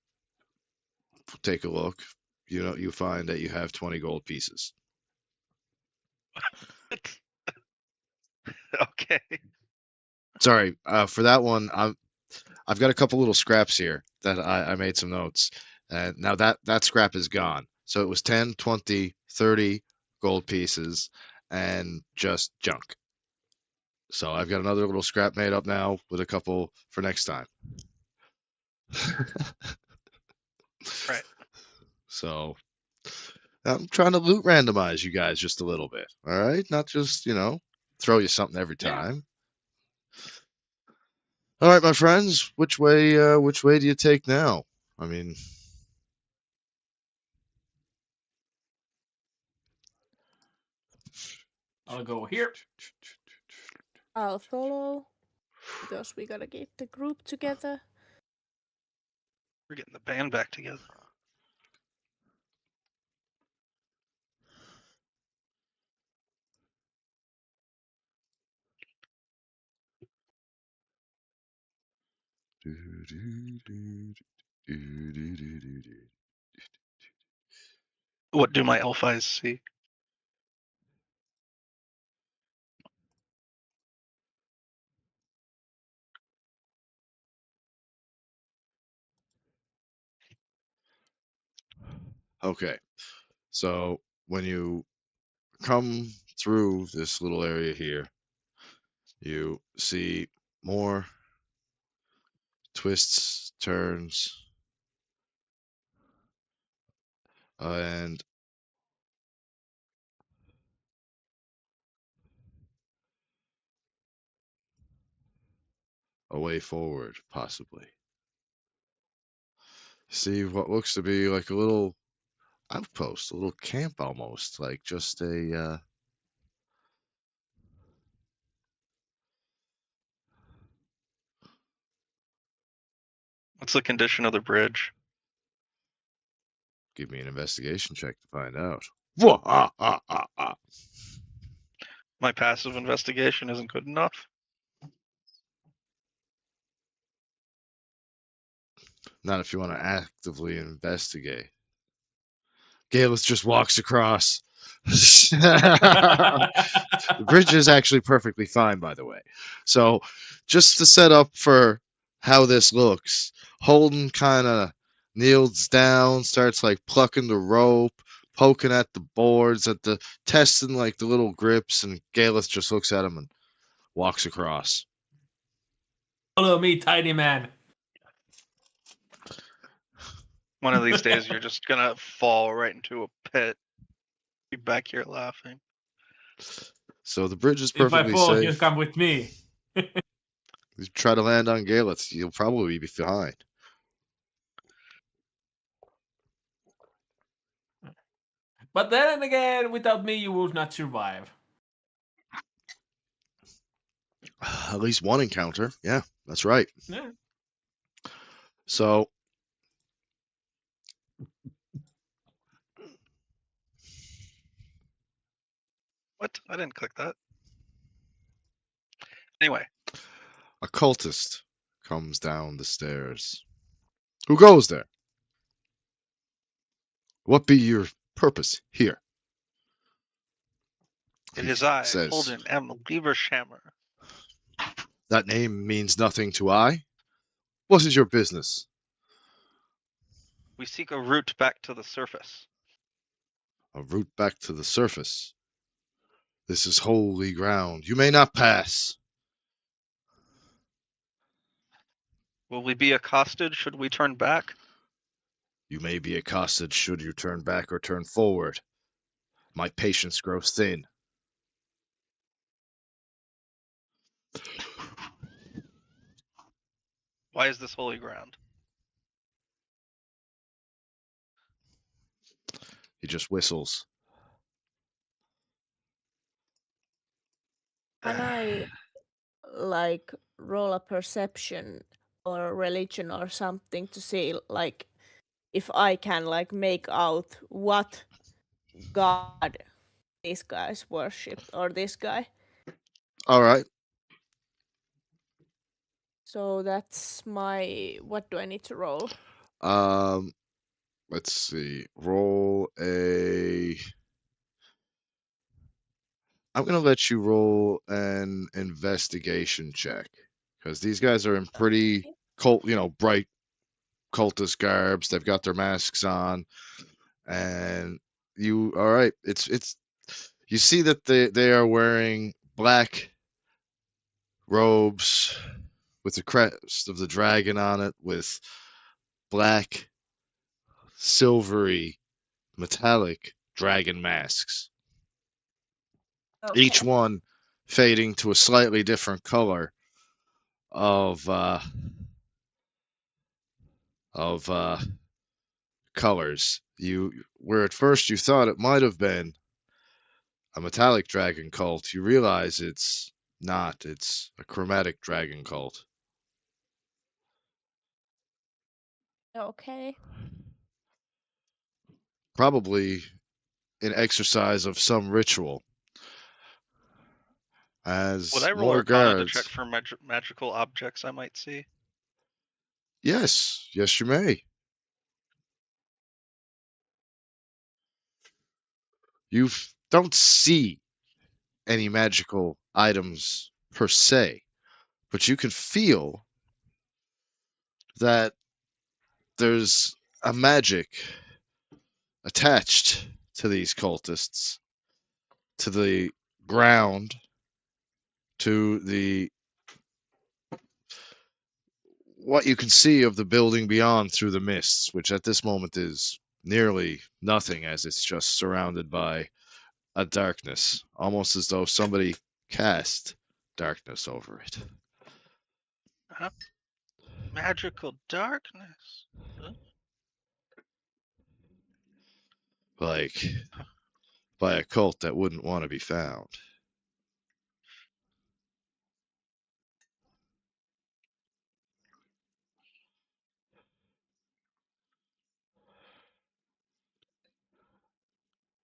take a look, you find that you have 20 gold pieces. Okay. Sorry, for that one, I've got a couple little scraps here that I made some notes. Now that scrap is gone. So it was 10, 20, 30 gold pieces and just junk. So I've got another little scrap made up now with a couple for next time. Right. So I'm trying to loot randomize you guys just a little bit. All right, not just throw you something every Yeah. time. All right, my friends, which way do you take now? I mean, I'll go here. I'll follow. Because we gotta get the group together. We're getting the band back together. What do my elf eyes see? okay. So when you come through this little area here, you see more twists, turns, and a way forward, possibly. See what looks to be like a little outpost, a little camp almost, like just a. What's the condition of the bridge? Give me an investigation check to find out. Whoa, My passive investigation isn't good enough. Not if you want to actively investigate. Galus just walks across. The bridge is actually perfectly fine, by the way. So, just to set up for how this looks, Holden kind of kneels down, starts like plucking the rope, poking at the boards, testing like the little grips, and Galus just looks at him and walks across. Follow me, tiny man. One of these days, you're just gonna fall right into a pit. Be back here laughing. So the bridge is If I perfectly fall, you safe. come with me. You try to land on Galus, you'll probably be behind. But then again, without me, you would not survive. At least one encounter. Yeah, that's right. Yeah. So What? I didn't click that. Anyway, a cultist comes down the stairs. Who goes there? What be your purpose here? it He is I, says, Holden M. Levershammer. that name means nothing to I. What is your business? We seek a route back to the surface. A route back to the surface. This is holy ground. You may not pass. Will we be accosted should we turn back? You may be accosted should you turn back or turn forward. My patience grows thin. Why is this holy ground? He just whistles. Can I like roll a perception or religion or something to see like if I can like make out what god these guys worshipped or this guy? All right. So that's my what do I need to roll? Um, let's see. Roll a. I'm gonna let you roll an investigation check because these guys are in pretty bright cultist garbs. They've got their masks on, and you. All right. It's. You see that they are wearing black robes with the crest of the dragon on it, with black, silvery, metallic dragon masks. Each Okay. one fading to a slightly different color of colors. Where at first you thought it might have been a metallic dragon cult, you realize it's not. It's a chromatic dragon cult. Okay. Probably an exercise of some ritual. Would As I roll more Arcana to check guards. for magical objects I might see? Yes, yes, you may. You don't see any magical items per se, but you can feel that there's a magic attached to these cultists, to the ground, to the what you can see of the building beyond through the mists, which at this moment is nearly nothing as it's just surrounded by a darkness, almost as though somebody cast darkness over it. Magical darkness. Huh? Like by a cult that wouldn't want to be found.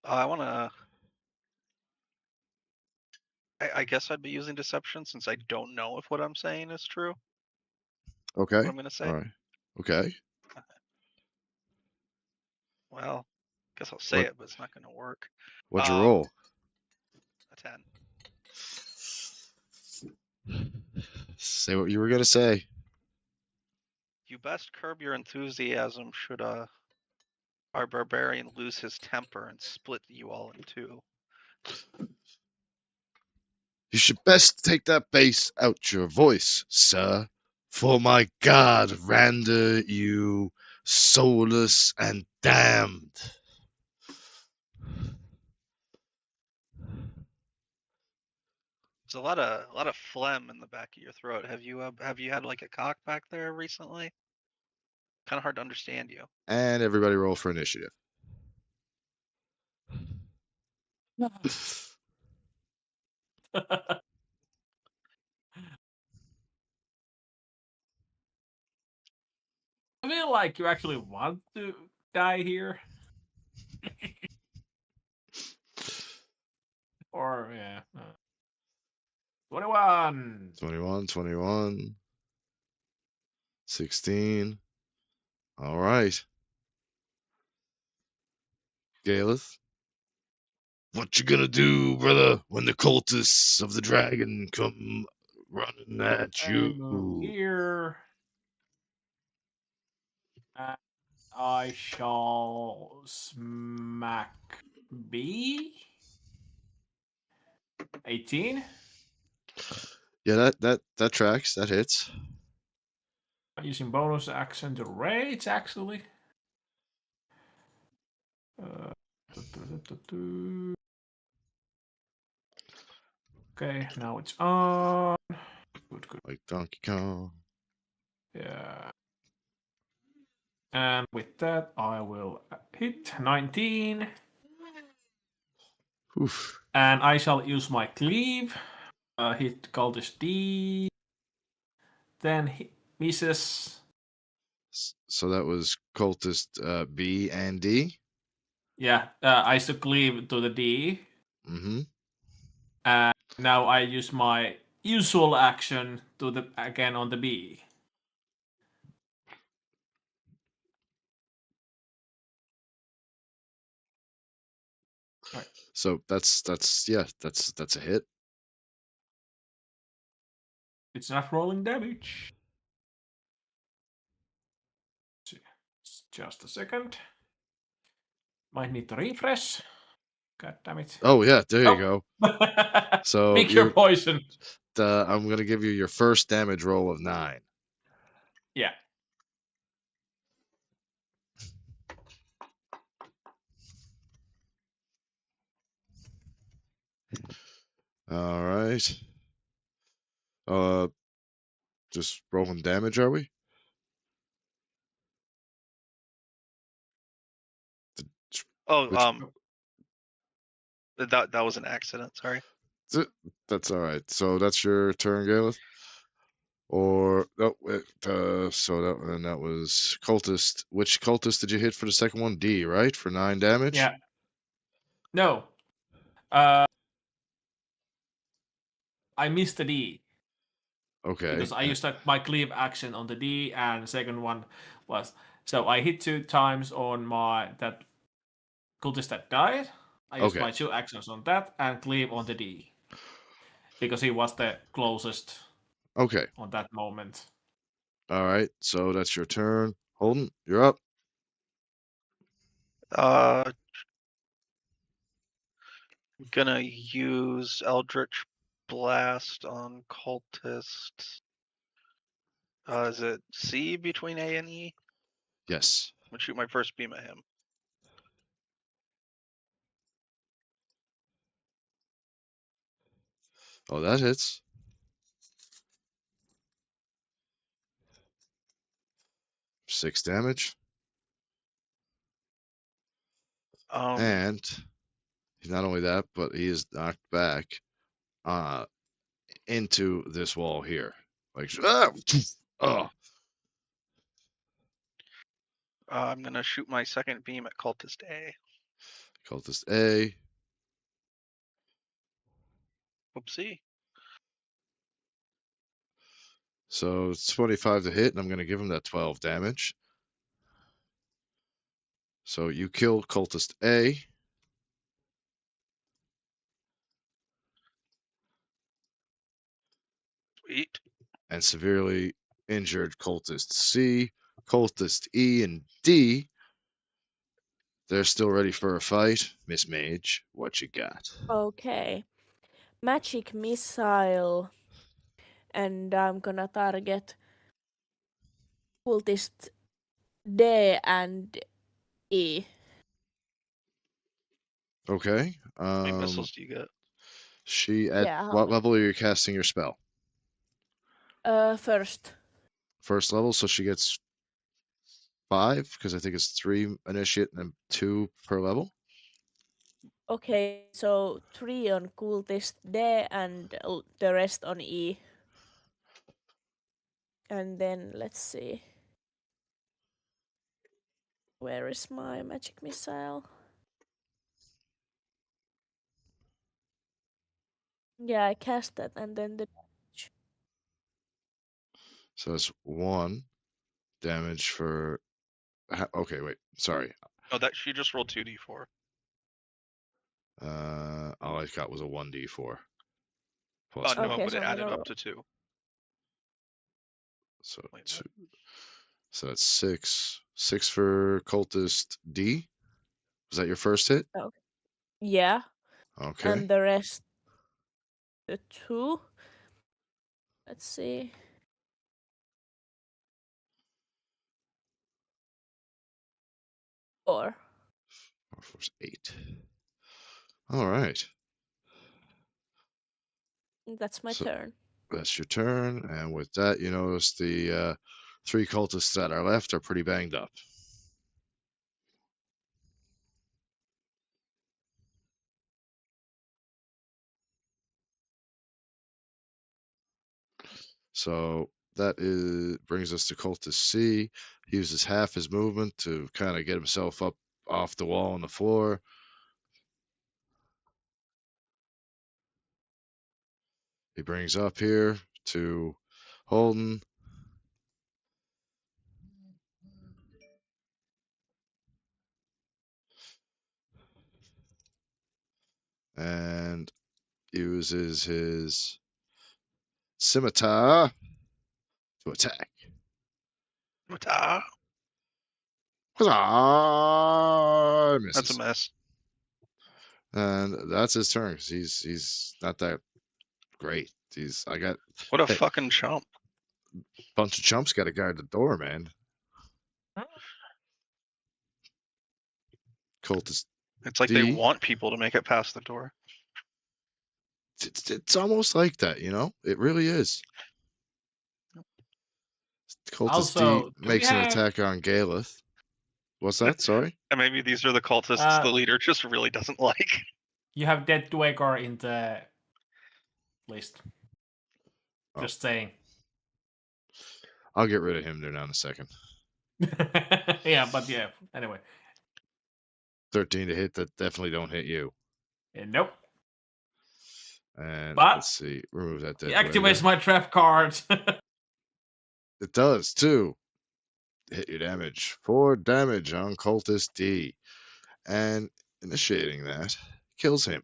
I want to. I guess I'd be using deception since I don't know if what I'm saying is true. Okay. What I'm going to say. All right. Okay. Well, I guess I'll say What? it, but it's not going to work. What'd you roll? A 10. Say what you were gonna say. You best curb your enthusiasm should our barbarian lose his temper and split you all in two. You should best take that bass out your voice, sir. For my God, render you soulless and damned. There's a lot of phlegm in the back of your throat. Have you had like a cock back there recently? Kind of hard to understand you. And everybody roll for initiative. I feel like you actually want to die here. Or, yeah. 21. 21, 21. 16. All right. Galeth. What you gonna do, brother, when the cultists of the dragon come running at I move you? here. And I shall smack B. 18. Yeah, that tracks. That hits. Using bonus action to rage, actually. Uh, Okay, now it's on. Good, good. Like Donkey Kong. Yeah. And with that, I will hit 19. Oof. And I shall use my cleave. Hit cultist D. Then hit, misses. So that was cultist B and D. Yeah, I should cleave to the D. Mm-hmm. And now I use my usual action to the again on the B. Right. So that's a hit. It's not rolling damage. Just a second. Might need to refresh. God damn it. Oh yeah, there you Oh. go. So Pick your poison. I'm gonna give you your first damage roll of 9. Yeah. All right. Just rolling damage, are we? Oh, Which- that was an accident. Sorry. That's all right. So that's your turn, Galeth. Or no, that was cultist. Which cultist did you hit for the second one? D, right? For 9 damage. Yeah. No. I missed the D. Okay. Because I used my cleave action on the D, and the second one was so I hit 2 times on my that cultist that died. I used Okay. my 2 actions on that and cleave on the D because he was the closest Okay. on that moment. All right. So that's your turn. Holden, you're up. I'm gonna use Eldritch Blast on cultist. Is it C between A and E? Yes. I'm gonna shoot my first beam at him. Oh, that hits. 6 damage. And not only that, but he is knocked back into this wall here. Like, oh. I'm gonna shoot my second beam at cultist A. Cultist A. Whoopsie. So it's 25 to hit, and I'm going to give him that 12 damage. So you kill cultist A. Sweet. And severely injured cultist C. Cultist E and D. They're still ready for a fight. Miss Mage, what you got? Okay. Magic missile. And I'm gonna target cultist D and E. Okay. How many missiles do you get? She at Yeah, how what many? level are you casting your spell? First. First level, so she gets 5 because I think it's 3 initiate and 2 per level. Okay, so 3 on cultist D and the rest on E. And then let's see. Where is my magic missile? Yeah, I cast that and then the damage. So it's 1 damage for. Okay, wait. Sorry. Oh, that she just rolled 2d4. All I got was a 1d4. Oh Plus no, Okay, but so it I'm added gonna up roll. to 2. So Wait, 2. what? So that's 6. 6 for cultist D. Was that your first hit? Yeah, Okay. and the rest, the 2. Let's see. 4. 4, 4 is 8. All right. That's my So turn. that's your turn, and with that, you notice the 3 cultists that are left are pretty banged up. So that brings us to cultist C. He uses half his movement to kind of get himself up off the wall on the floor. He brings up here to Holden. And uses his scimitar to attack. Ah, Huzzah! that's a Misses. mess. And that's his turn because he's not that great. I got What a hey, fucking chump. bunch of chumps got to guard the door, man. Cultist It's like they D. want people to make it past the door. It's almost like that, you know. It really is. Cultist D Also, do we makes an have attack on Galeth. What's that? Sorry. And maybe these are the cultists the uh, leader just really doesn't like. you have Dead Dwegar in the list? Oh. Just saying. I'll get rid of him there now in a second. Yeah, but yeah. Anyway, 13 to hit. That definitely don't hit you. nope. And But let's see. Remove that He dead activates dweger. my trap card. It does too. Hit your damage. 4 damage on cultist D. And initiating that kills him.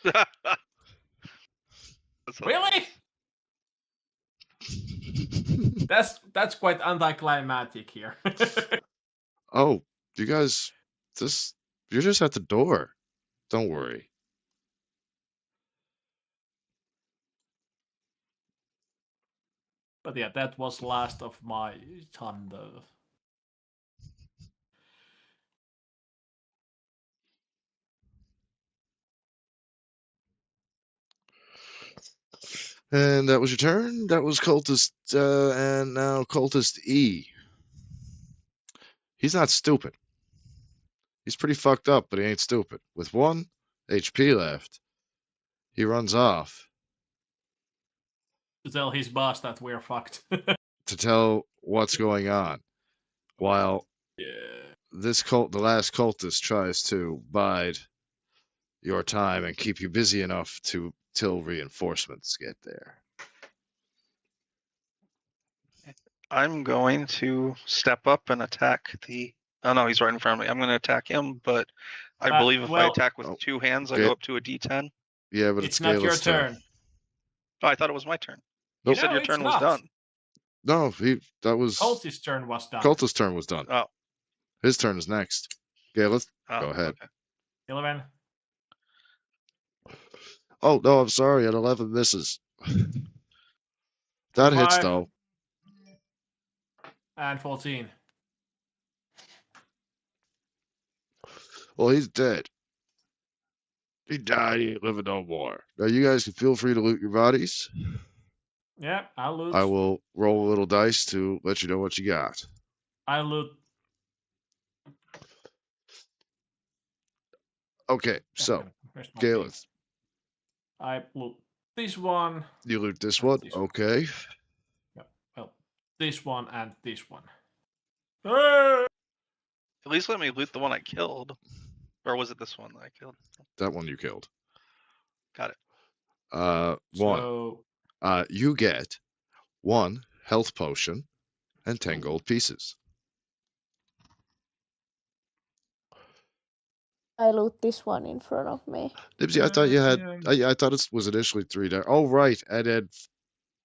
That's Really? That's quite anticlimactic here. Oh, you guys, you're just at the door. Don't worry. But yeah, that was last of my thunder. And that was your turn. That was cultist, and now cultist E. He's not stupid. He's pretty fucked up, but he ain't stupid. With 1 HP left, he runs off To tell his boss that we're fucked. to tell what's going on, while Yeah. the last cultist, tries to bide your time and keep you busy enough till reinforcements get there. I'm going to step up and attack the. Oh no, he's right in front of me. I'm going to attack him, but I believe if I well, attack with Oh, 2 hands, I okay. go up to a D10. Yeah, but it's it's not your Galeth's turn. turn. Oh, I thought it was my turn. Nope. You said No, your it's turn was not. done. No, that was Cultist's turn was done. Cultist's turn was done. Oh, His turn is next. Galeth, oh go ahead. Okay. 11 Oh no, I'm sorry. At 11 misses. That hits 25 though. and 14. Well, he's dead. He died. He ain't living no more. Now you guys can feel free to loot your bodies. Yeah, I'll loot. I will roll a little dice to let you know what you got. I'll loot. Okay, so Where's my thing? Galeth, I loot this one. you loot this and one. this one. Okay. Yeah, well, this one and this one. Ah! At least let me loot the one I killed. Or was it this one that I killed? That one you killed. Got it. One. So, You get 1 health potion and 10 Ooh. gold pieces. I loot this one in front of me. Dibsy, I thought you had. yeah. I thought it was initially 3 darts. Oh, right. And then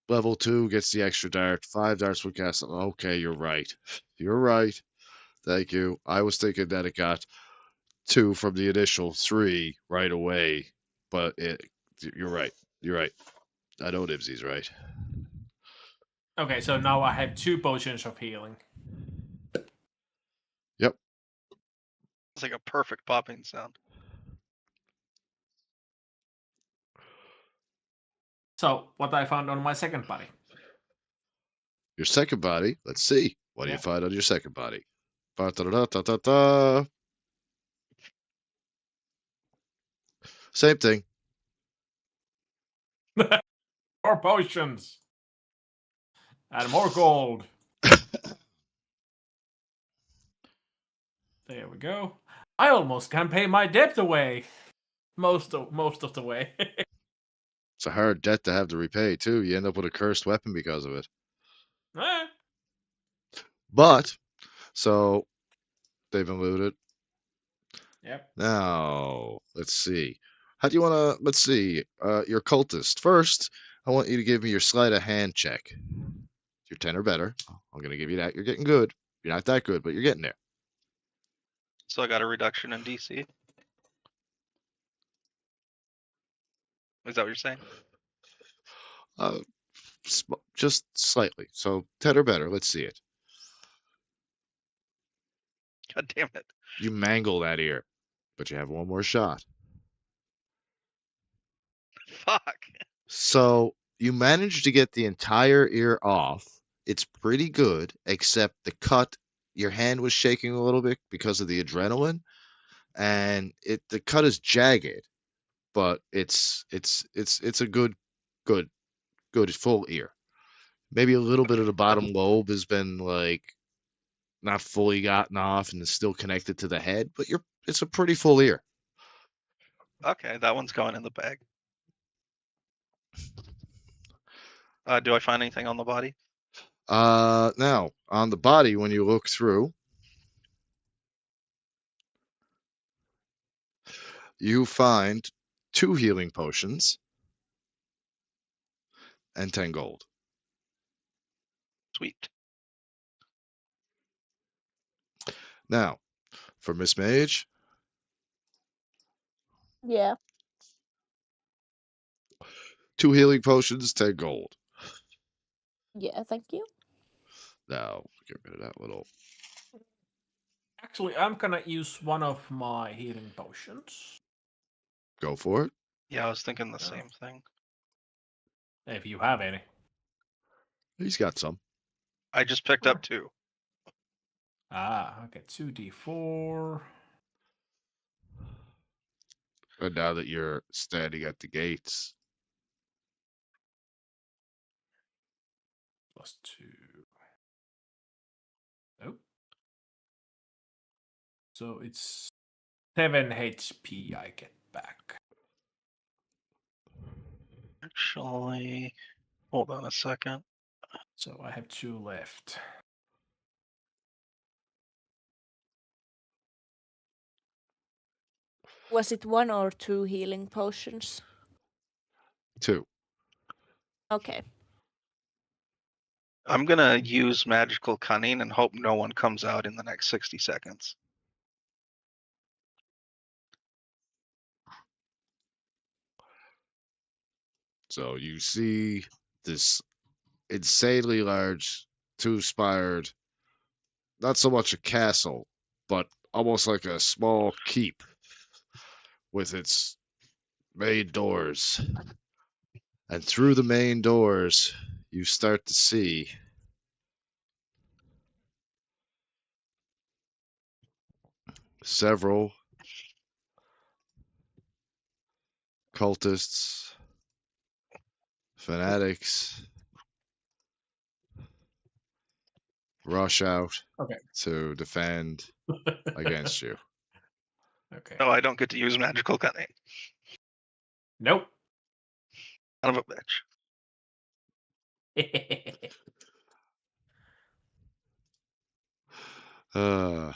level 2 gets the extra dart. 5 darts would cast. Okay, you're right. You're right. Thank you. I was thinking that it got 2 from the initial 3 right away, but you're right. You're right. I know Dibsy's right. Okay, so now I have 2 potions of healing. Yep. It's like a perfect popping sound. So, what I found on my second body. Your second body. Let's see. What do you Yeah. find on your second body? Ba-da-da-da-da-da. Same thing. More potions! And more gold. There we go. I almost can pay my debt away. Most of the way. It's a hard debt to have to repay, too. You end up with a cursed weapon because of it. Eh, But, so, they've been looted. Yep. Now, let's see. How do you want to, let's see, your cultist. First, I want you to give me your sleight of hand check. You're 10 or better. I'm going to give you that. You're getting good. You're not that good, but you're getting there. So I got a reduction in DC. Is that what you're saying? Uh, just slightly. So 10 or better. Let's see it. God damn it. You mangle that ear, but you have one more shot. Fuck. So you managed to get the entire ear off. It's pretty good, except the cut. Your hand was shaking a little bit because of the adrenaline, and the cut is jagged, but it's a good full ear. Maybe a little bit of the bottom lobe has been like not fully gotten off and is still connected to the head, but it's a pretty full ear. Okay, that one's going in the bag. Do I find anything on the body? Now on the body, when you look through, you find 2 healing potions and 10 gold. Sweet. Now, for Miss Mage, Yeah. 2 healing potions, 10 gold. Yeah, thank you. Now, get rid of that little. Actually, I'm gonna use one of my healing potions. Go for it. Yeah, I was thinking the Yeah. same thing. If you have any. He's got some. I just picked up 2. Okay, 2d4. And now that you're standing at the gates, Plus 2. Oh. So it's 7 HP I get back. Actually, hold on a second. So I have 2 left. Was it 1 or 2 healing potions? 2. Okay. I'm gonna use magical cunning and hope no one comes out in the next 60 seconds. So you see this insanely large, 2-spired, not so much a castle, but almost like a small keep with its main doors. And through the main doors, you start to see several cultists, fanatics rush out Okay. to defend against you. Okay. No, I don't get to use magical cunning. Nope. Son of a bitch. Uh,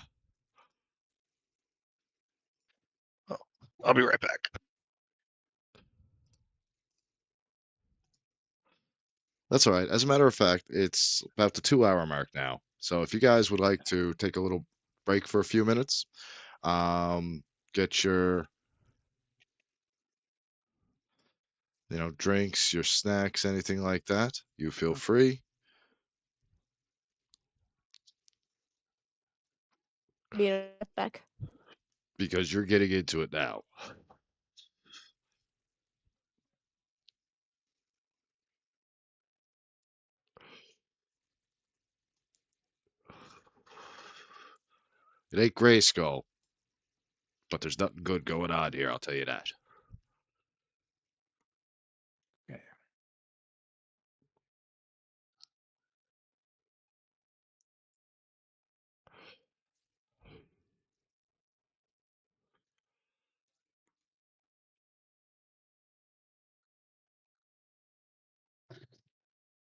I'll be right back. that's all right. As a matter of fact, it's about the 2 hour mark now. So if you guys would like to take a little break for a few minutes, get your drinks, your snacks, anything like that, you feel free. Be right back. Because you're getting into it now. It ain't Grayskull, but there's nothing good going on here, I'll tell you that. Okay.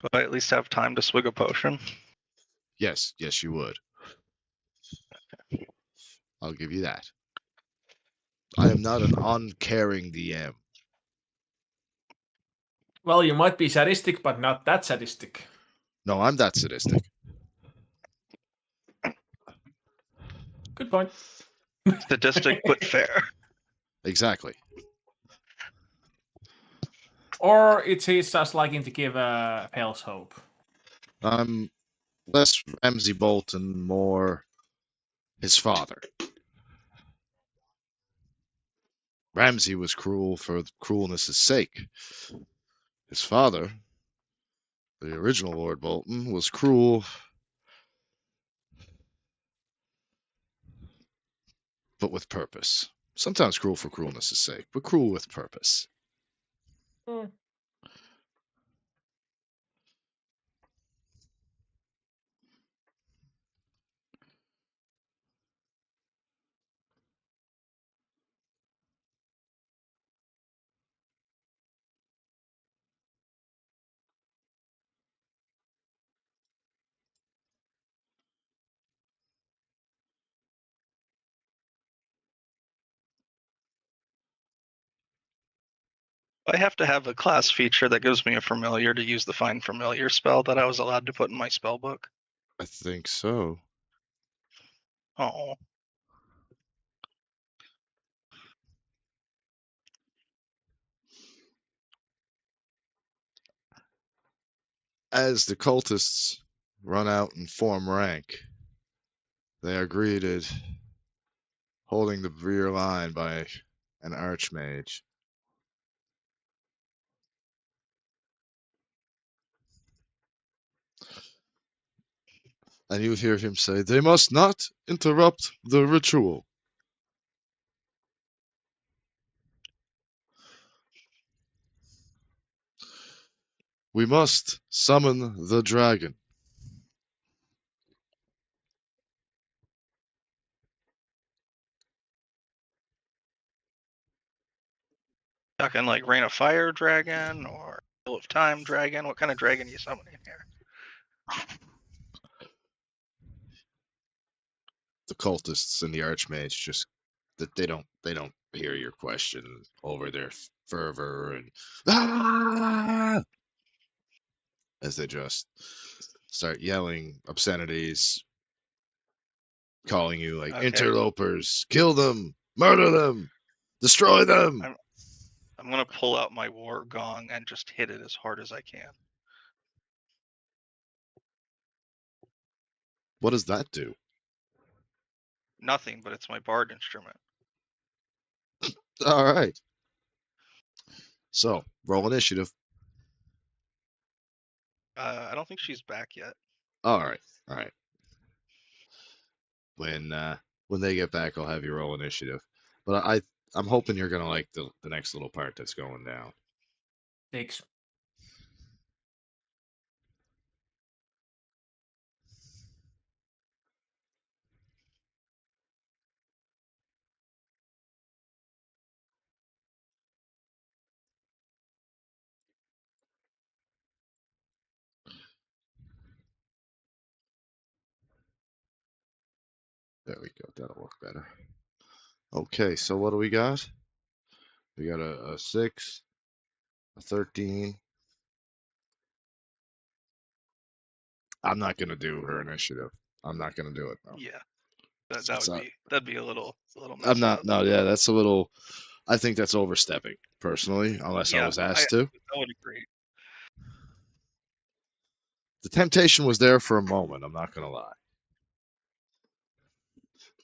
Do I at least have time to swig a potion? Yes, you would. I'll give you that. I am not an uncaring DM. Well, you might be sadistic, but not that sadistic. No, I'm that sadistic. Good point. Sadistic but fair. Exactly. Or it's he's just liking to give Pale's hope. I'm less Ramsay Bolton, more his father. Ramsay was cruel for cruelness' sake. His father, the original Lord Bolton, was cruel, but with purpose. Sometimes cruel for cruelness' sake, but cruel with purpose. Mm. I have to have a class feature that gives me a familiar to use the Find Familiar spell that I was allowed to put in my spell book. I think so. Oh, As the cultists run out and form rank, they are greeted holding the rear line by an archmage. And you hear him say, "They must not interrupt the ritual." We must summon the dragon. talking like Rain of Fire dragon or Wheel of Time dragon. What kind of dragon are you summoning here? The cultists and the archmage just that they don't hear your question over their fervor and as they just start yelling obscenities, calling you like Okay. interlopers, kill them, murder them, destroy them. I'm gonna pull out my war gong and just hit it as hard as I can. What does that do? Nothing, but it's my bard instrument. All right. So roll initiative. I don't think she's back yet. All right. When they get back, I'll have you roll initiative. But I'm hoping you're gonna like the next little part that's going down. Thanks. There we go. That'll work better. Okay, so what do we got? We got a 6, a 13. I'm not gonna do her initiative. I'm not gonna do it. No. Yeah, It's not- that'd be a little I'm messed not. up. No, yeah, that's a little. I think that's overstepping, personally, unless I Yeah, was asked to. I would agree. The temptation was there for a moment. I'm not gonna lie,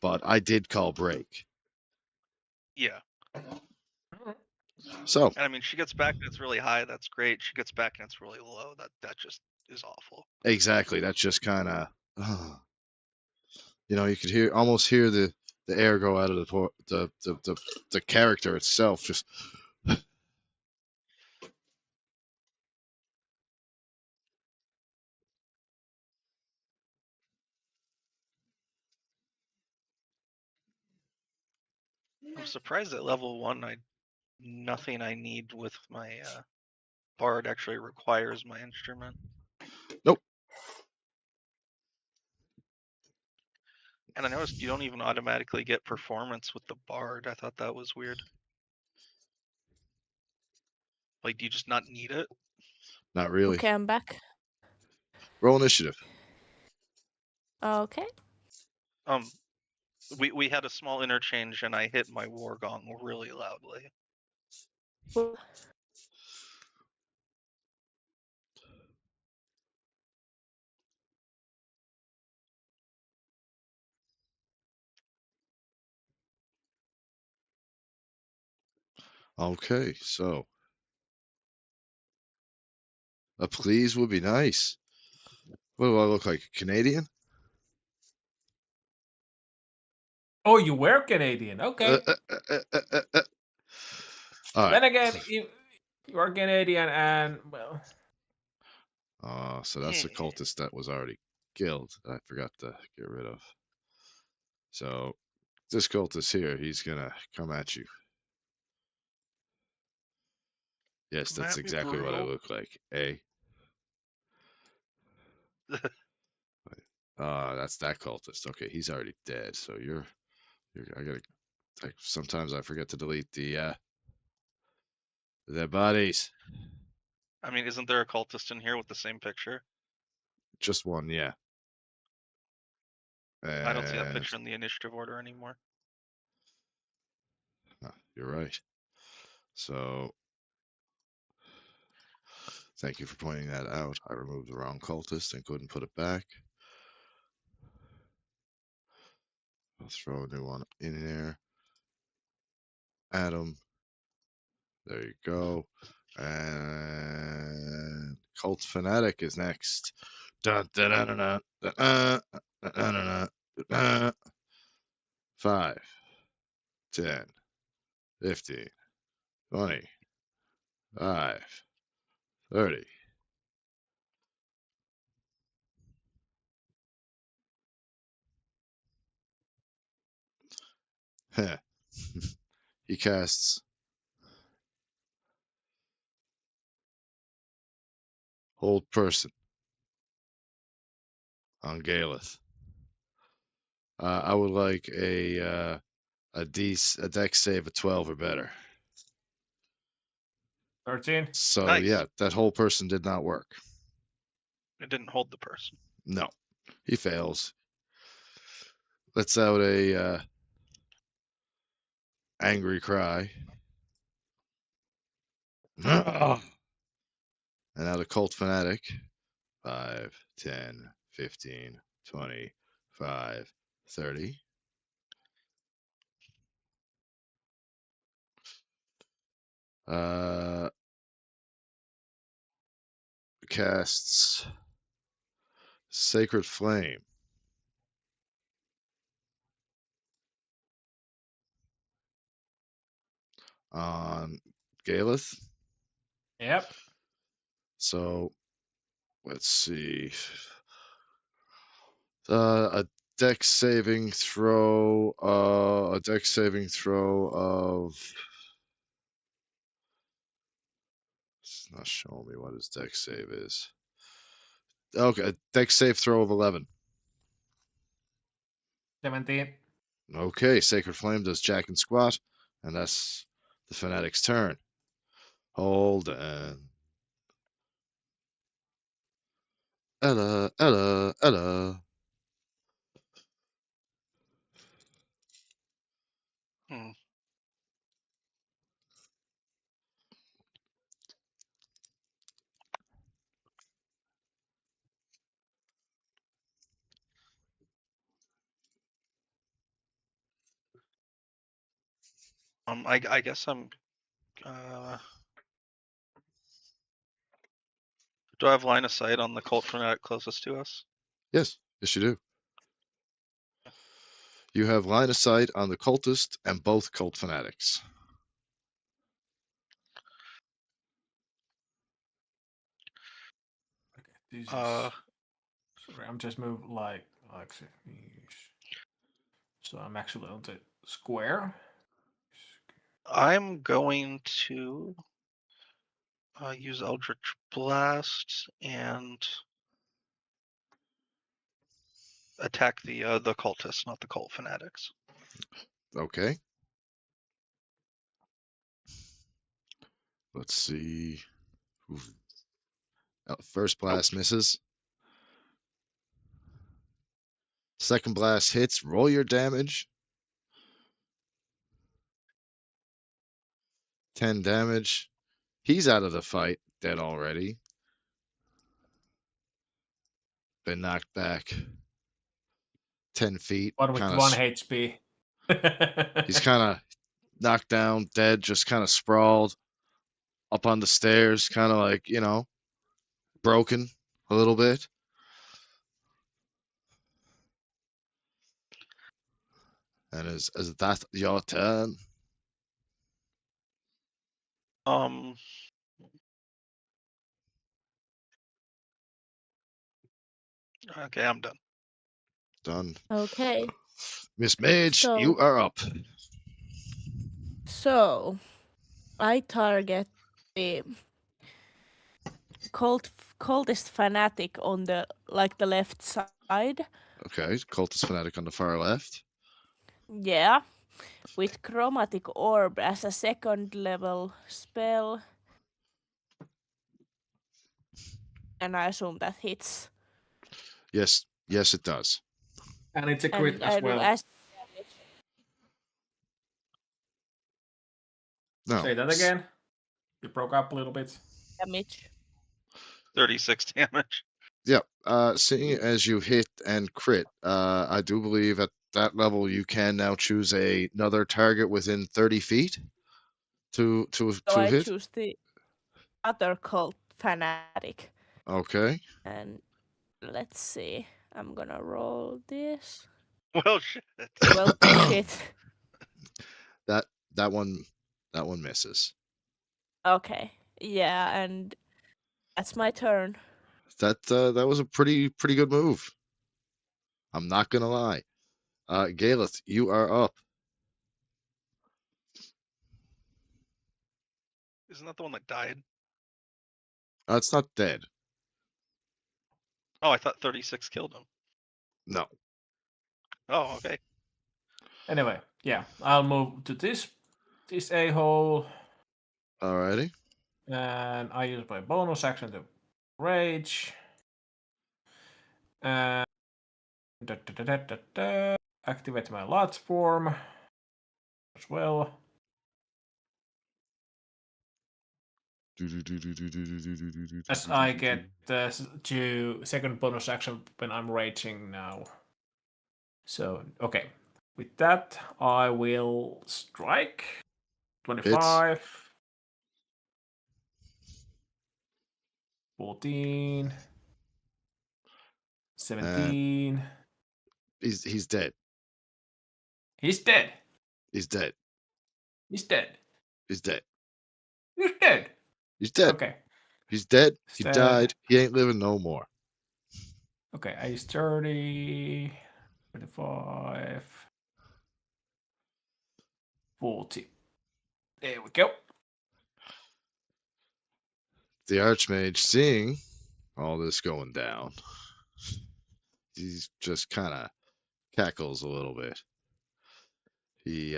but I did call break. Yeah, So and I mean, she gets back and it's really high. That's great. She gets back and it's really low. That just is awful. exactly, that's just kind of, you could almost hear the air go out of the character itself. Just I'm surprised at level 1, nothing I need with my bard actually requires my instrument. Nope. And I noticed you don't even automatically get performance with the bard. I thought that was weird. Like, do you just not need it? Not really. Okay, I'm back. Roll initiative. Okay. We had a small interchange and I hit my war gong really loudly. Okay, so a please would be nice. What do I look like? Canadian? Oh, you were Canadian. Okay. All right. Then again, you are Canadian, and well, So that's the Yeah. cultist that was already killed. I forgot to get rid of. So this cultist here, he's gonna come at you. Yes, Come that's at me, exactly what I bro. look like. That's that cultist. Okay, he's already dead. So sometimes I forget to delete their bodies. I mean, isn't there a cultist in here with the same picture? Just one, yeah. I don't see that And picture in the initiative order anymore. you're right. So thank you for pointing that out. I removed the wrong cultist and couldn't put it back. I'll throw a new one in there. Adam. There you go. And Cult Fanatic is next. Dun, dun, dun, dun, dun, dun, dun, dun, dun, dun. 5, 10, 15, 20, 5, 30. Heh. He casts Hold Person on Galeth. I would like a dex save of 12 or better. 13. So Nice. yeah, that whole person did not work. It didn't hold the person. No, he fails. Lets out a angry cry. And now the Cult Fanatic. 5, 10, 15, 20, 5, 30. Casts Sacred Flame. on Galeth. Yep. So let's see. A dex saving throw. A dex saving throw of. It's not showing me what his dex save is. Okay, a dex save throw of 11. 17. Okay, Sacred Flame does jack and squat, and that's the Fanatic's turn. Hold on. Ella, Ella, Ella. Hmm. I guess I'm. Do I have line of sight on the cult fanatic closest to us? Yes, yes, you do. You have line of sight on the cultist and both cult fanatics. Okay, this is. Uh, Sorry, I'm just moved like so I'm actually on the square. I'm going to use Eldritch Blast and attack the cultists, not the cult fanatics. Okay. Let's see. Oof. First blast misses. Second blast hits. Roll your damage. 10 damage. He's out of the fight. Dead already. Been knocked back 10 feet. One with Kind 1 of. HP. He's kind of knocked down, dead, just kind of sprawled up on the stairs, kind of like, broken a little bit. And is that your turn? Um. Okay, I'm done. Done. Okay. Miss Mage, you are up. So I target the cultist fanatic on the left side. Okay, cultist fanatic on the far left. Yeah. With chromatic orb as a second level spell. And I assume that hits. Yes, it does. And it's a crit And as I do well. as No. Say that again. You broke up a little bit. damage. 36 damage. Yep. Seeing as you hit and crit, I do believe at that level you can now choose another target within 30 feet to So I hit. choose the other cult fanatic. Okay. And let's see. I'm gonna roll this. Well, shit. Well, shit. That one misses. Okay. Yeah, and that's my turn. That was a pretty good move. I'm not gonna lie. Galeth, you are up. Isn't that the one that died? It's not dead. Oh, I thought 36 killed him. No. Oh, okay. Anyway, yeah, I'll move to this a-hole. Alrighty. And I use my bonus action to rage. And activate my large form as well. As I get to second bonus action when I'm raging now. So, okay. With that, I will strike. 25. 14. 17. He's dead. He's dead. He's dead. He's dead. He's dead. You're dead. He's dead. Okay. He's dead. He's He dead. died. He ain't living no more. Okay, age 30, 25, 40. There we go. The Archmage, seeing all this going down, he just kind of cackles a little bit. He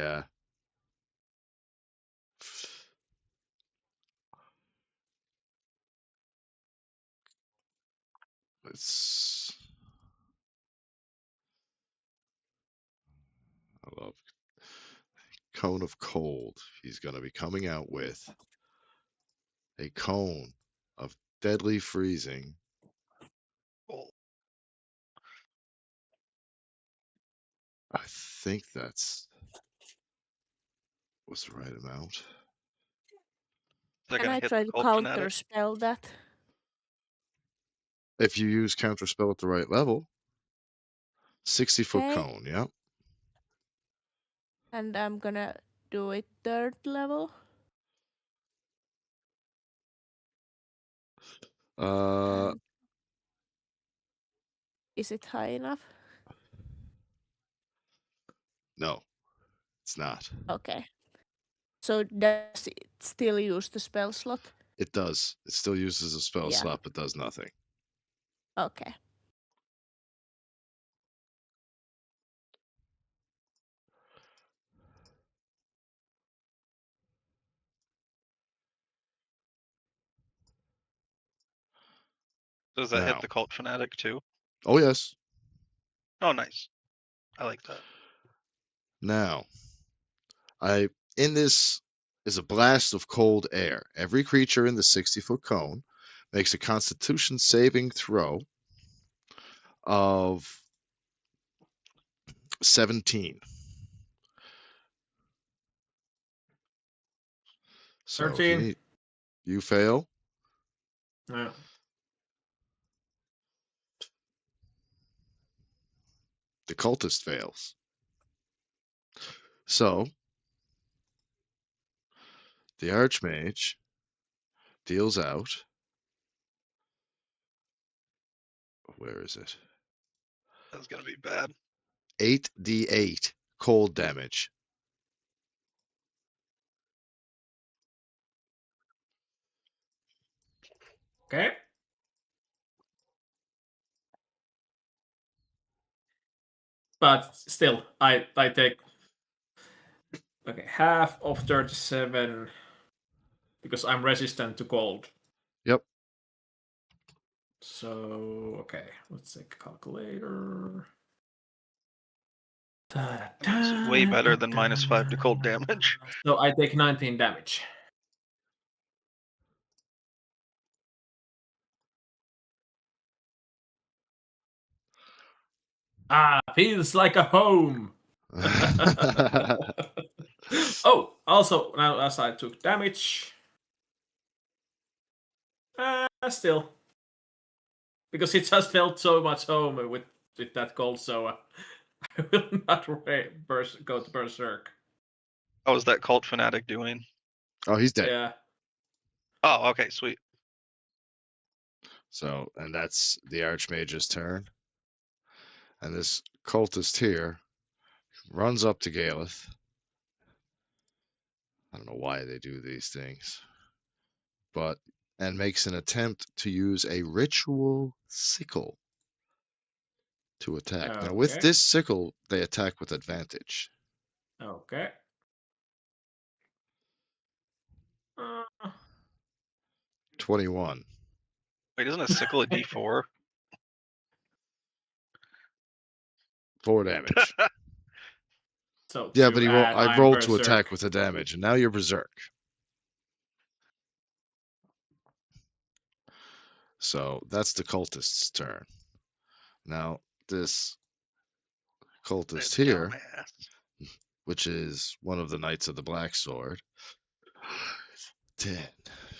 let's. I love cone of cold. He's going to be coming out with a cone of deadly freezing. Oh, I think that's was the right amount. is that Can gonna I hit try the to cult counter fanatic? spell that? If you use counterspell at the right level, 60-foot Okay. cone. Yeah. And I'm gonna do it 3rd level. Uh, Is it high enough? no, it's not. Okay. So does it still use the spell slot? It does. It still uses a spell Yeah. slot, but does nothing. Okay. Does that hit Now, the cult fanatic too? oh yes. Oh, nice. I like that. Now, in this is a blast of cold air. Every creature in the 60-foot cone makes a Constitution saving throw of 17. So 13. you fail. Yeah. The cultist fails. So the Archmage deals out. Where is it? That's gonna be bad. 8d8 cold damage. Okay. But still, I take half of 37 because I'm resistant to cold. Yep. So okay, let's take a calculator. It's way better than -5 to cold damage. So I take 19 damage. Feels like a home. Oh, also now as I took damage, still because it just felt so much home with that cold, so I will not go to berserk. How is that cult fanatic doing? Oh, he's dead. Yeah. Oh, okay, sweet. So, and that's the Archmage's turn. And this cultist here runs up to Galeth. I don't know why they do these things, and makes an attempt to use a ritual sickle to attack. Now, with Okay. this sickle, they attack with advantage. Okay. 21. Wait, isn't a sickle a D4? 4 damage. So Yeah, to but add, I I'm rolled to berserk. attack with the damage, and now you're berserk. So that's the cultist's turn. Now, this cultist here, Dumbass. which is one of the Knights of the Black Sword, 10,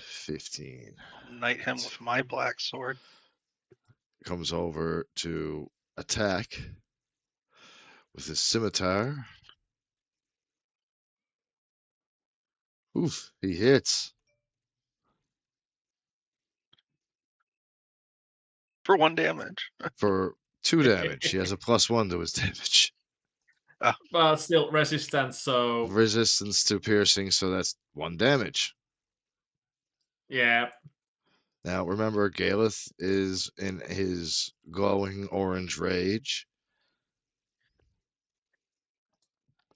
15, I'll knight him with my black sword. comes over to attack with his scimitar. Oof, he hits For 1 damage. for 2 damage. He has a +1 to his damage. But still resistance, so Resistance to piercing, so that's 1 damage. yeah. Now remember, Galeth is in his glowing orange rage.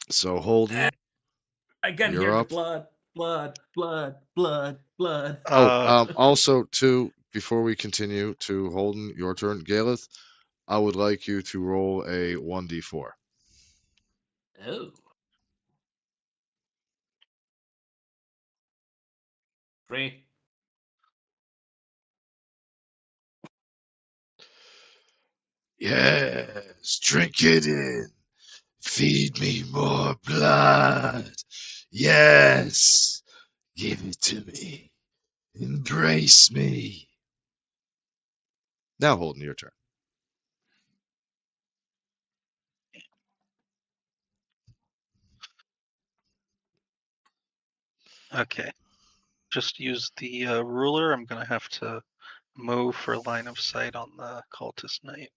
So Holden, I can you're hear the up. blood, blood, blood, blood, blood. Also, too, before we continue to Holden, your turn, Galeth, I would like you to roll a 1d4. Oh. 3. Yes, drink it in. Feed me more blood. Yes, give it to me. Embrace me. Now, Holden, your turn. Okay. Just use the ruler. I'm gonna have to move for line of sight on the cultist knight.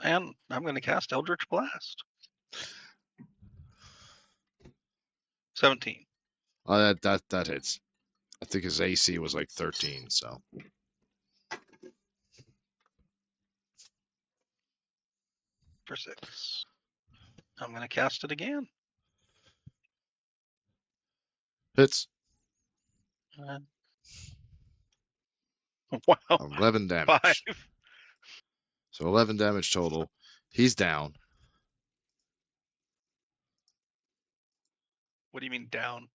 And I'm gonna cast Eldritch Blast. 17. That hits. I think his AC was like 13, so. For 6. I'm gonna cast it again. Hits. Uh, wow. 11 damage. 5. So 11 damage total. He's down. What do you mean down?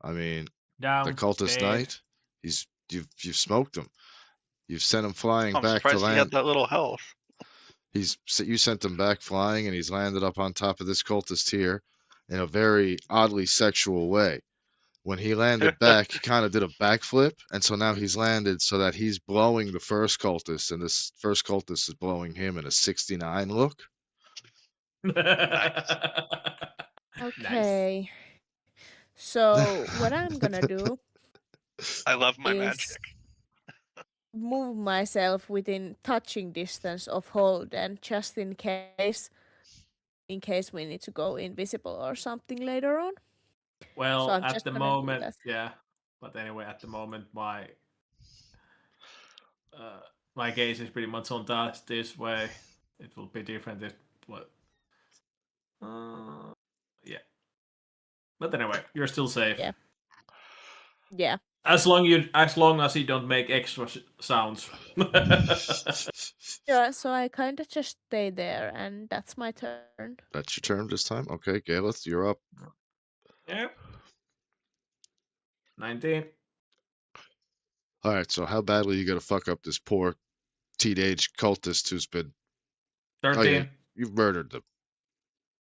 I mean, Down. the cultist Dead. knight. You've smoked him. You've sent him flying I'm back to surprised he had land. that little health. You sent him back flying, and he's landed up on top of this cultist here in a very oddly sexual way. When he landed back, he kind of did a backflip, and so now he's landed so that he's blowing the first cultist, and this first cultist is blowing him in a 69 look. Nice. Okay. So what I'm gonna do I love my is magic. move myself within touching distance of Holden, just in case we need to go invisible or something later on. Well, So I'm at just the gonna do moment, that. yeah. But anyway, at the moment, my gaze is pretty much on that this way. It will be different if what. Yeah. But anyway, you're still safe. Yeah. Yeah. As long as you don't make extra sounds. Yeah, so I kind of just stay there, and that's my turn. That's your turn this time. Okay, Galeth, you're up. Yep. 19. All right, so how badly you gonna fuck up this poor teenage cultist who's been? 13. Oh yeah, you've murdered them.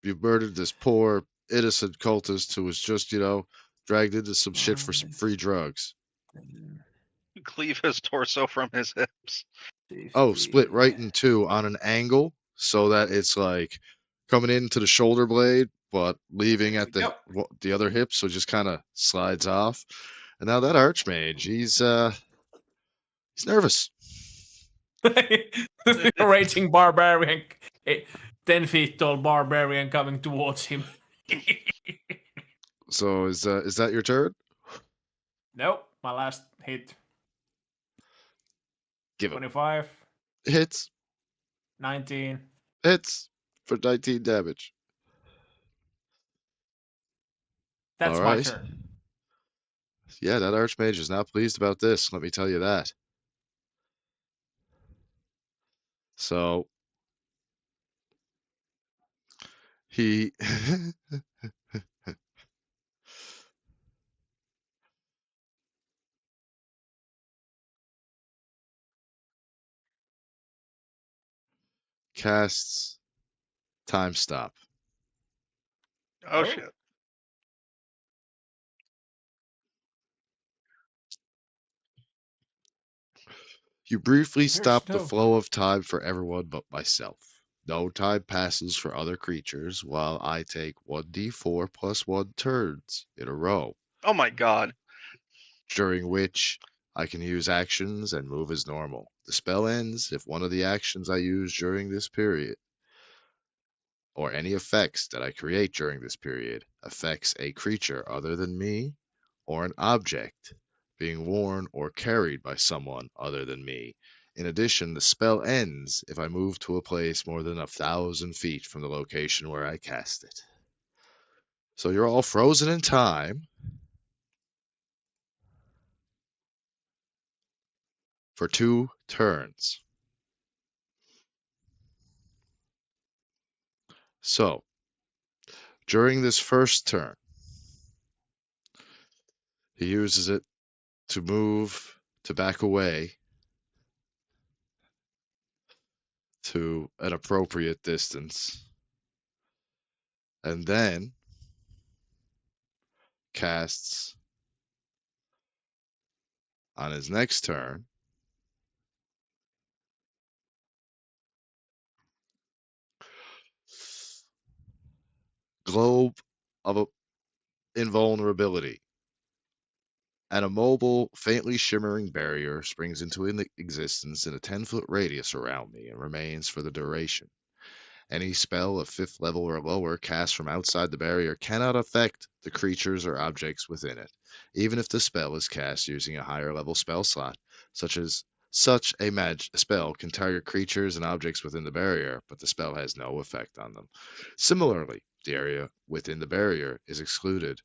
You've murdered this poor innocent cultist who was just, dragged into some shit for some free drugs. Cleave his torso from his hips. 50. Oh, split right in two on an angle so that it's like coming into the shoulder blade, but leaving There at we go. the other hip, so it just kind of slides off. And now that archmage, he's nervous. Raging barbarian. 10 feet tall barbarian coming towards him. So is that your turn? Nope. My last hit. Give him 25. hits, 19. hits for 19 damage. That's All my right. turn. Yeah, that archmage is not pleased about this. Let me tell you that. So he casts time stop. Oh, shit. You briefly There's stop the no- flow of time for everyone but myself. No time passes for other creatures while I take 1d4 plus 1 turns in a row, Oh my god. during which I can use actions and move as normal. The spell ends if one of the actions I use during this period, or any effects that I create during this period, affects a creature other than me, or an object being worn or carried by someone other than me. In addition, the spell ends if I move to a place more than 1,000 feet from the location where I cast it. So you're all frozen in time for 2 turns. So, during this first turn, he uses it to move, to back away to an appropriate distance, and then casts on his next turn Globe of Invulnerability. An immobile, faintly shimmering barrier springs into existence in a 10-foot radius around me and remains for the duration. Any spell of 5th level or lower cast from outside the barrier cannot affect the creatures or objects within it, even if the spell is cast using a higher level spell slot, such a spell can target creatures and objects within the barrier, but the spell has no effect on them. Similarly, the area within the barrier is excluded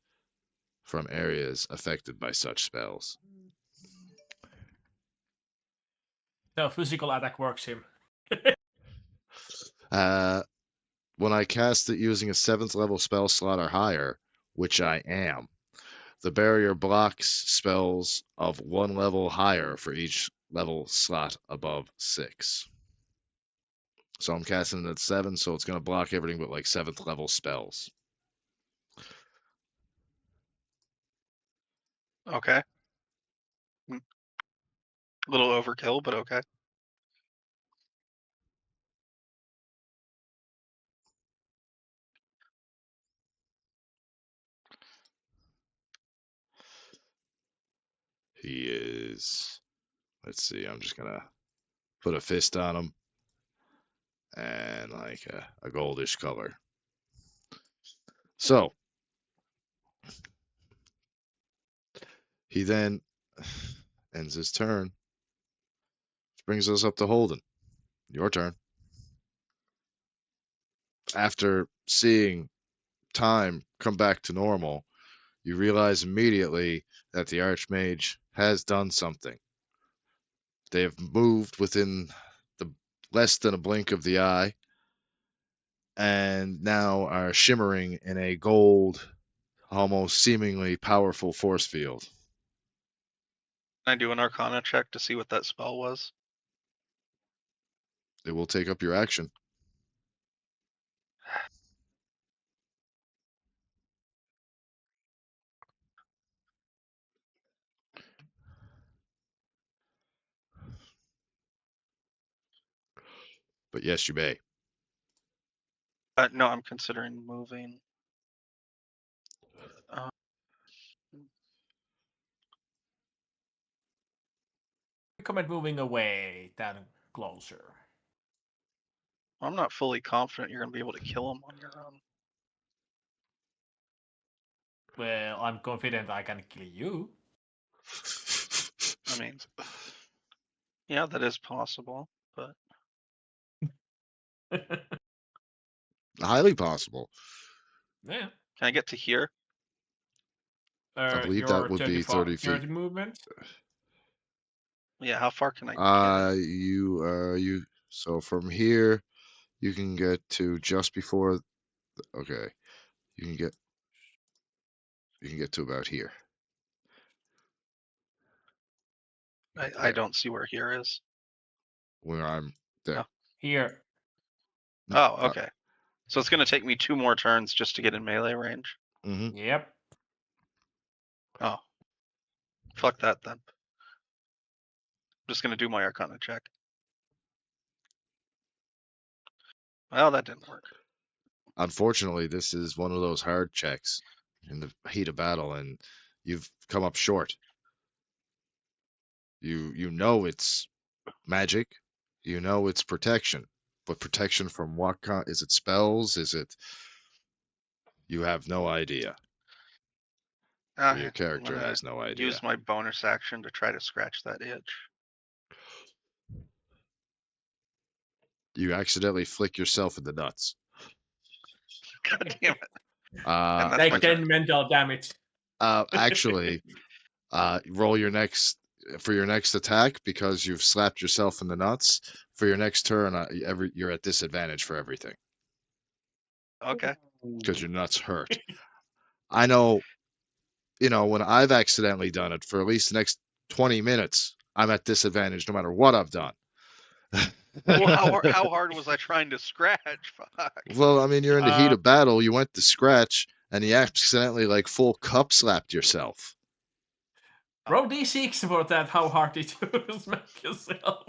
from areas affected by such spells. So physical attack works him. When I cast it using a 7th level spell slot or higher, which I am, the barrier blocks spells of 1 level higher for each level slot above 6. So I'm casting it at 7, so it's going to block everything but like 7th level spells. Okay. A little overkill, but okay. He is, let's see, I'm just going to put a fist on him and like a goldish color. So he then ends his turn, which brings us up to Holden. Your turn. After seeing time come back to normal, you realize immediately that the Archmage has done something. They have moved within the less than a blink of the eye, and now are shimmering in a gold, almost seemingly powerful force field. Can I do an Arcana check to see what that spell was? It will take up your action. But yes, you may. No, I'm considering moving. Recommend moving away, down closer. I'm not fully confident you're gonna be able to kill him on your own. Well, I'm confident I can kill you. I mean, yeah, that is possible, but Highly possible. Yeah. can I get to here? I believe that Your would be 30 feet. 30 movement. Yeah, how far can I get? So from here, you can get to just before. Okay, you can get to about here. I don't see where here is. Where I'm there. Oh. Here. Oh, okay. So it's gonna take me 2 more turns just to get in melee range. Mm-hmm. Yep. Oh. Fuck that then. I'm just gonna do my Arcana check. Well, that didn't work. Unfortunately, this is one of those hard checks in the heat of battle, and you've come up short. You know it's magic, you know it's protection, but protection from what kind? Is it spells? Is it? You have no idea. Or your I'm character gonna has no idea. use my bonus action to try to scratch that itch. You accidentally flick yourself in the nuts. God damn it! And Uh, that's my Take turn. 10 mental damage. actually, roll your next for your next attack because you've slapped yourself in the nuts. For your next turn, you're at disadvantage for everything Okay. because your nuts hurt. I know, when I've accidentally done it for at least the next 20 minutes, I'm at disadvantage no matter what I've done. Well, how hard was I trying to scratch? Fuck. Well, I mean, you're in the heat of battle. You went to scratch, and you accidentally full cup slapped yourself. Roll d6 for that, how hard it is make yourself.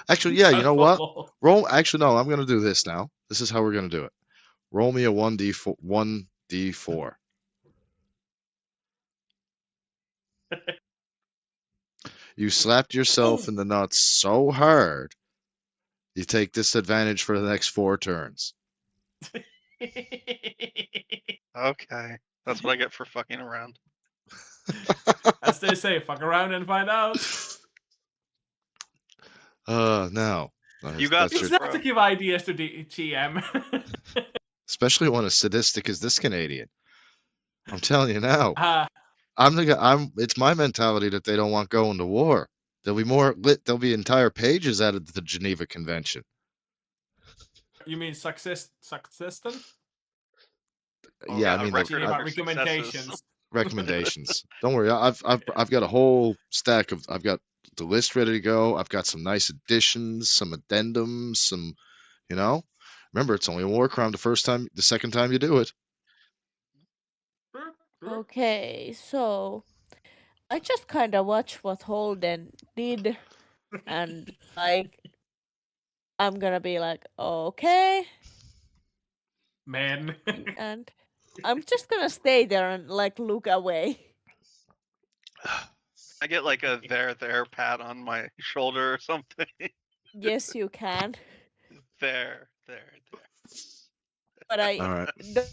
Actually, yeah, you know what? Follow. Roll. Actually, no, I'm gonna do this now. This is how we're gonna do it. Roll me a 1d4. 1d4. You slapped yourself in the nuts so hard, you take disadvantage for the next 4 turns. Okay, that's what I get for fucking around. As they say, fuck around and find out. No. You got It's this, not bro. to give ideas to the GM. Especially one as sadistic as this Canadian. I'm telling you now. Ah, It's my mentality that they don't want going to war. There'll be entire pages out of the Geneva Convention. you mean success then? Or Yeah, I a mean record Geneva of your recommendations. recommendations. Don't worry, I've got a whole stack of. I've got the list ready to go. I've got some nice additions, some addendums, some. Remember, it's only a war crime the second time you do it. Okay, so I just kind of watched what Holden did, and I'm gonna be like, okay, Man. and I'm just gonna stay there and look away. I get like a there pat on my shoulder or something. Yes, you can, there. but I All right.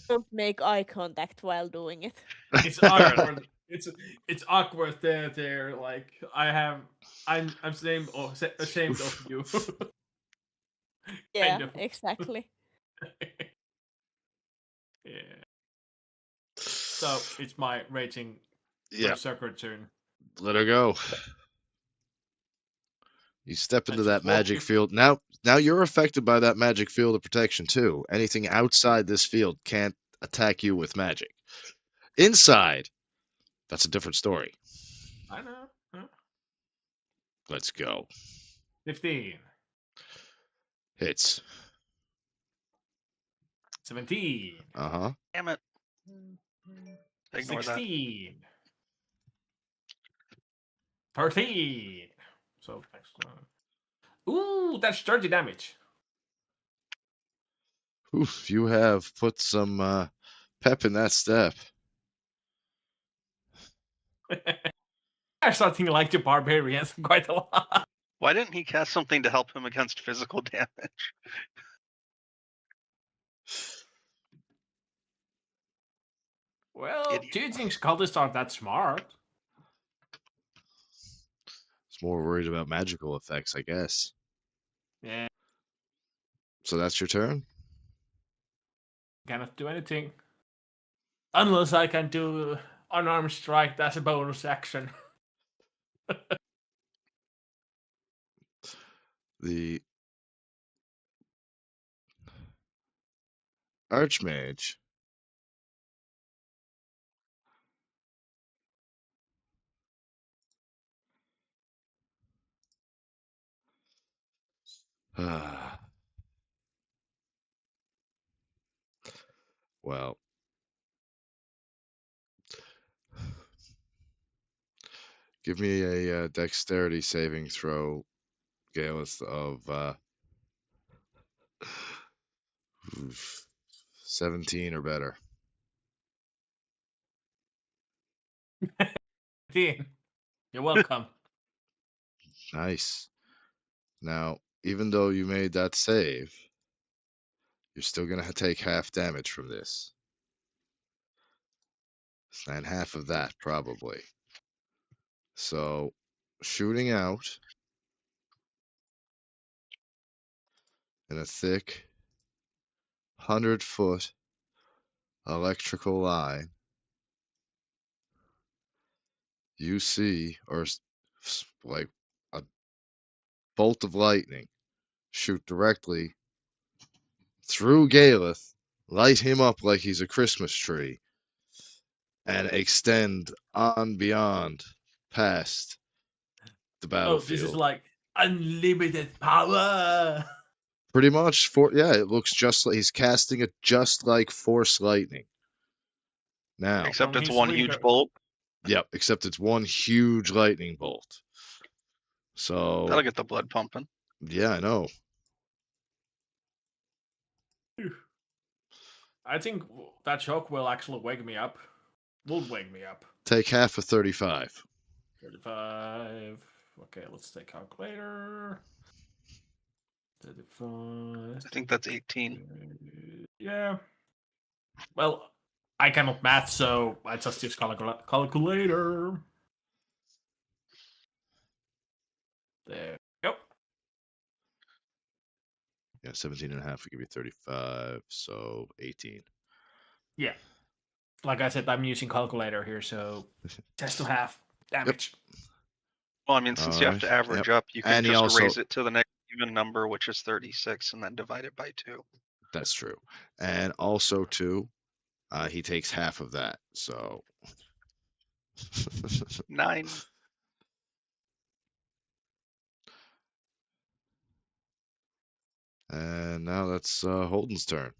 don't make eye contact while doing it. It's awkward. It's awkward there. Like I'm ashamed of you. Yeah, Kind of. exactly. Yeah. So it's my raging Yeah, berserker turn. let her go. You step into just that magic walking. field. Now you're affected by that magic field of protection too. Anything outside this field can't attack you with magic. Inside, that's a different story. I know. Huh? Let's go. 15. Hits. 17. Uh-huh. Damn it. Ignore 16. 13. So next one. Ooh, that's 30 damage. Oof, you have put some pep in that step. I'm starting to like the barbarians quite a lot. Why didn't he cast something to help him against physical damage? Well, Idiot. do you think cultists aren't that smart? It's more worried about magical effects, I guess. Yeah, So that's your turn? cannot do anything. Unless I can do unarmed strike as a bonus action. The Archmage. Well, give me a dexterity saving throw, Galeth, of Oof. 17 or better. 15. You're welcome. Nice. Now, even though you made that save, you're still going to take half damage from this. And half of that, probably. So, shooting out in a thick 100-foot electrical line, you see, like a bolt of lightning shoot directly through Galeth, light him up like he's a Christmas tree, and extend on beyond past the Oh, this is battlefield. like unlimited power. Pretty much, it looks just like he's casting it just like Force Lightning. Now, Except From it's his one huge reader. bolt. yep, except it's one huge lightning bolt. So, That'll get the blood pumping. yeah, I know. I think that shock will actually wake me up. Will wake me up. Take half of 35. 35. Okay, let's take calculator. 35. I think that's 18. Yeah. Well, I cannot math, so I just use calculator. There. Yep. Yeah, 17 and a half will give you 35, so 18. Yeah. Like I said, I'm using calculator here, so just to have damage. Well, I mean, since you have to Alright, average yep. up, you can And he just also- raise it to the next even number, which is 36, and then divide it by 2. That's true. And also, too, he takes half of that, so. 9. And now that's Holden's turn.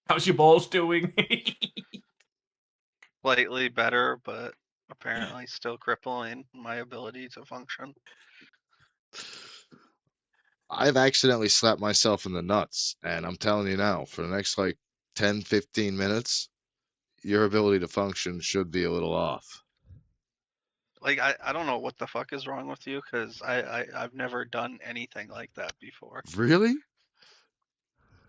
How's your balls doing? Slightly better, but apparently still crippling my ability to function. I've accidentally slapped myself in the nuts, and I'm telling you now, for the next like 10, 15 minutes, your ability to function should be a little off. Like, I don't know what the fuck is wrong with you, because I've never done anything like that before. Really?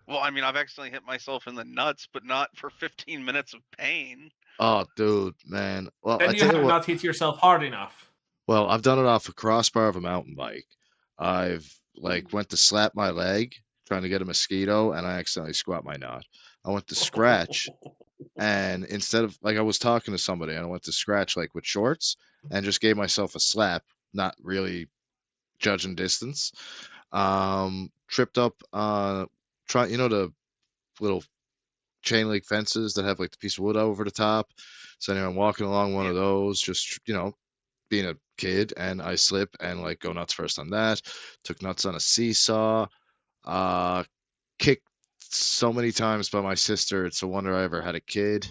Well, I mean, I've accidentally hit myself in the nuts, but not for 15 minutes of pain. Oh, dude, man. Well, Then I you tell have you what. not hit yourself hard enough. Well, I've done it off a crossbar of a mountain bike. I've went to slap my leg trying to get a mosquito, and I accidentally squat my nut. I went to scratch, and instead of I was talking to somebody, and I went to scratch like with shorts, and just gave myself a slap, not really judging distance. Tripped up the little chain link fences that have like the piece of wood over the top. So anyway, I'm walking along one of those, just being a kid, and I slip and go nuts first on that. Took nuts on a seesaw. Kicked so many times by my sister. It's a wonder I ever had a kid.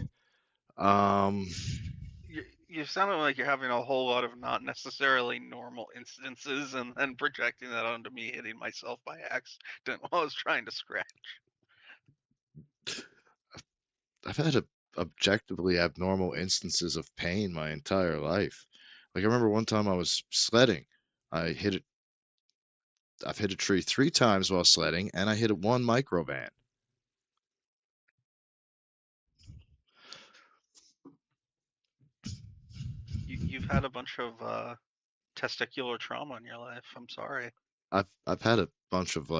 You sounded like you're having a whole lot of not necessarily normal instances, and then projecting that onto me hitting myself by accident while I was trying to scratch. I've had objectively abnormal instances of pain my entire life. Like I remember one time I was sledding. I've hit a tree 3 times while sledding, and I hit one microvan. You've had a bunch of testicular trauma in your life. I'm sorry. I've had a bunch of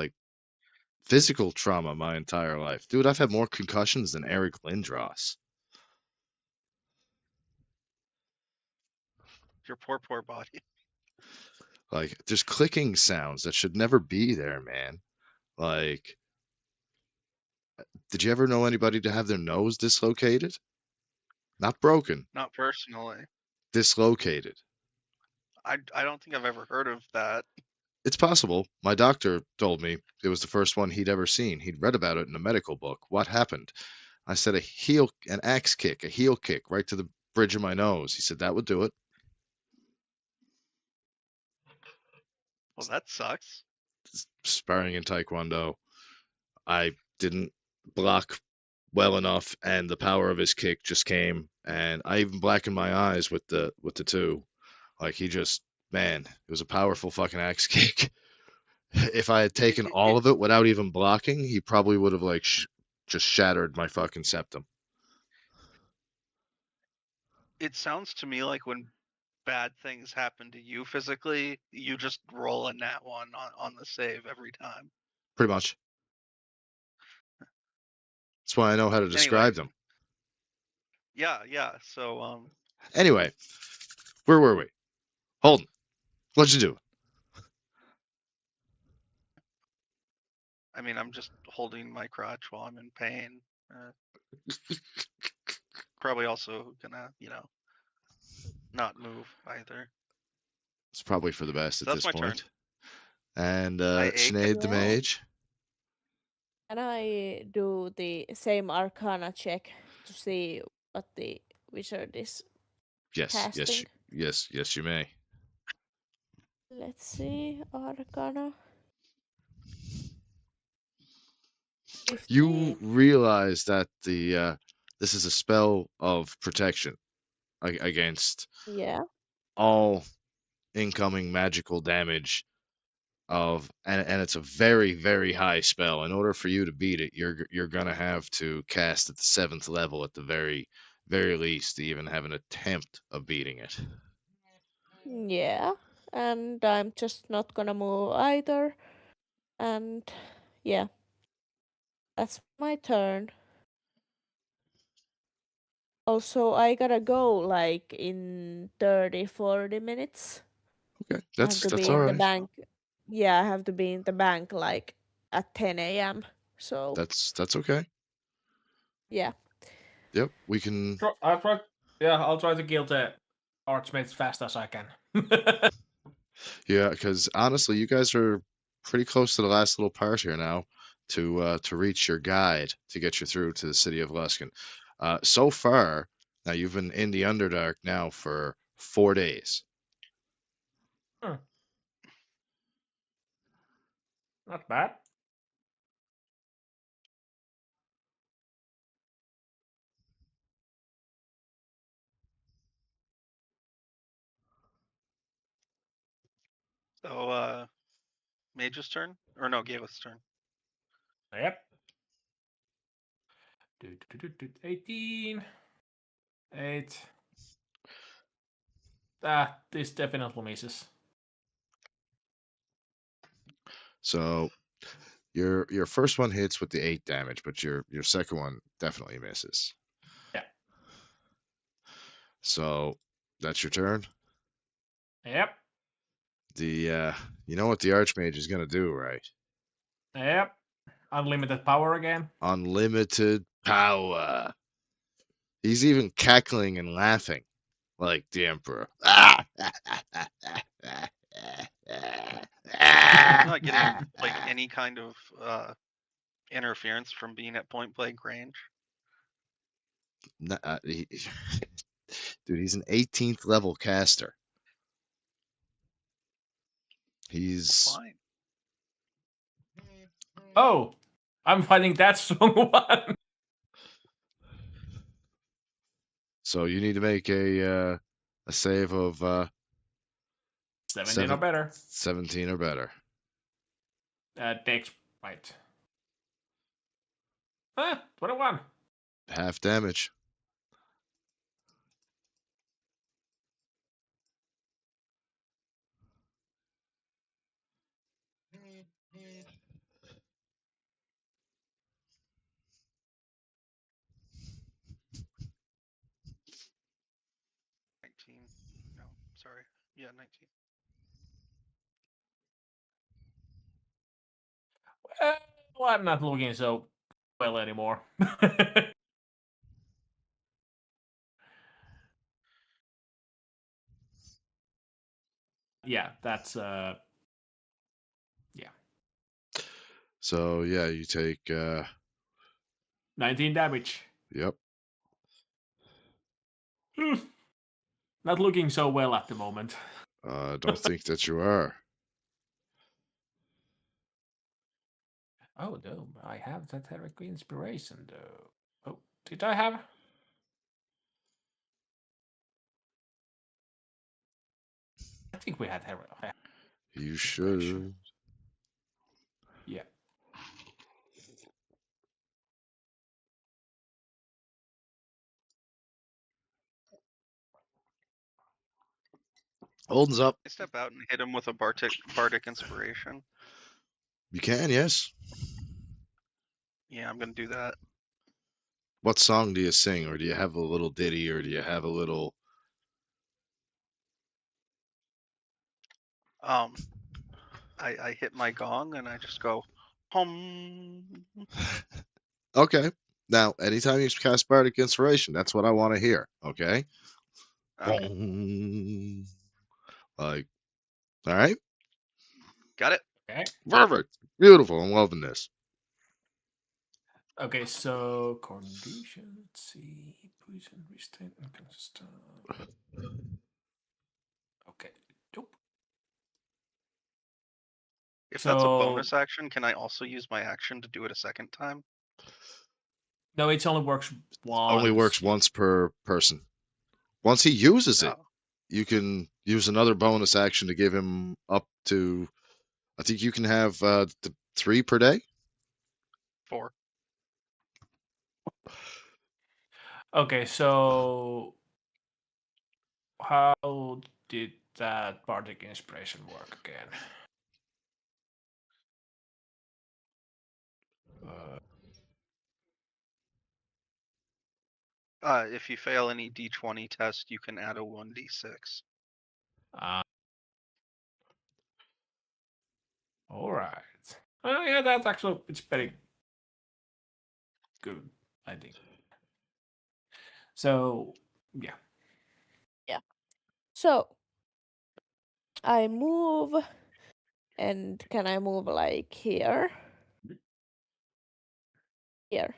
physical trauma my entire life. Dude, I've had more concussions than Eric Lindros. Your poor body. There's clicking sounds that should never be there, man. Did you ever know anybody to have their nose dislocated? Not broken, Not personally. dislocated. I don't think I've ever heard of that. It's possible. My doctor told me it was the first one he'd ever seen. He'd read about it in a medical book. What happened? I said an axe kick, a heel kick right to the bridge of my nose. He said that would do it. Well, that sucks. sparring in Taekwondo. I didn't block well enough, and the power of his kick just came, and I even blackened my eyes with the two. Like he just, man, it was a powerful fucking axe kick. If I had taken all of it without even blocking, he probably would have like just shattered my fucking septum. It sounds to me like when bad things happen to you physically, you just roll a nat one on the save every time. Pretty much. That's why I know how to describe them. Yeah. So Anyway, where were we? Holden, what'd you do? I mean, I'm just holding my crotch while I'm in pain. Probably also gonna, not move either. It's probably for the best So at that's this my turn. point. And I ache. Sinead the Yeah. mage. Can I do the same Arcana check to see what the wizard is Yes, casting? yes, you may. Let's see, Arcana. 15. You realize that the this is a spell of protection against Yeah. all incoming magical damage and it's a very very high spell. In order for you to beat it, you're gonna have to cast at the 7th level at the very least to even have an attempt of beating it. Yeah. And I'm just not gonna move either. And yeah. That's my turn. Also, I gotta go like in 30, 40 minutes. Okay, I have to that's be all in the right. bank. Yeah, I have to be in the bank like at 10 a.m. So, That's okay. yeah. Yep, we can. I'll try. Yeah, I'll try to kill the archmage as fast as I can. Yeah, because honestly, you guys are pretty close to the last little part here now to reach your guide to get you through to the city of Luskin. So far, now you've been in the Underdark now for 4 days. Not bad. So Mage's turn? Or no, Gaelith's turn. Yep. 18. 8. This definitely misses. So your first one hits with the 8 damage, but your second one definitely misses. Yeah. So that's your turn. Yep. You know what the Archmage is gonna do, right? Yep. Unlimited power again. Unlimited power. He's even cackling and laughing like the Emperor. He's not getting like any kind of interference from being at point blank range. Dude, he's an 18th level caster. He's Fine. Oh, I'm fighting that strong one. so you need to make a save of 17 or better. 17 or better. Dex, right. 21. Half damage. No, sorry. Yeah, 19. Well, I'm not looking so well anymore. Yeah, that's yeah. So yeah, you take 19 damage. yep. Not looking so well at the moment. Don't think that you are. Oh no, I have that heroic inspiration though. Oh, did I have? I think we had heroic You inspiration. should. Yeah. Holden's up. I step out and hit him with a bardic inspiration. You can, yes. Yeah, I'm gonna do that. What song do you sing, or do you have a little ditty, or do you have a little? I hit my gong and I just go hum. Okay. Now, anytime you cast bardic inspiration, that's what I want to hear. Okay. Okay, Like, all right. got it. Okay. Perfect. Beautiful. I'm loving this. Okay, so condition. Let's see. Poison, restraint, and constant. Okay. Nope. If that's a So bonus action, can I also use my action to do it a second time? no, it only works once. Only works once per person. Once he uses it, Oh, you can use another bonus action to give him up to. I think you can have 3 per day. 4. Okay, so how did that bardic inspiration work again? If you fail any d20 test, you can add a 1d6. All right. Oh yeah, that's actually it's very good. I think. So yeah. So I move, and can I move like here? Here.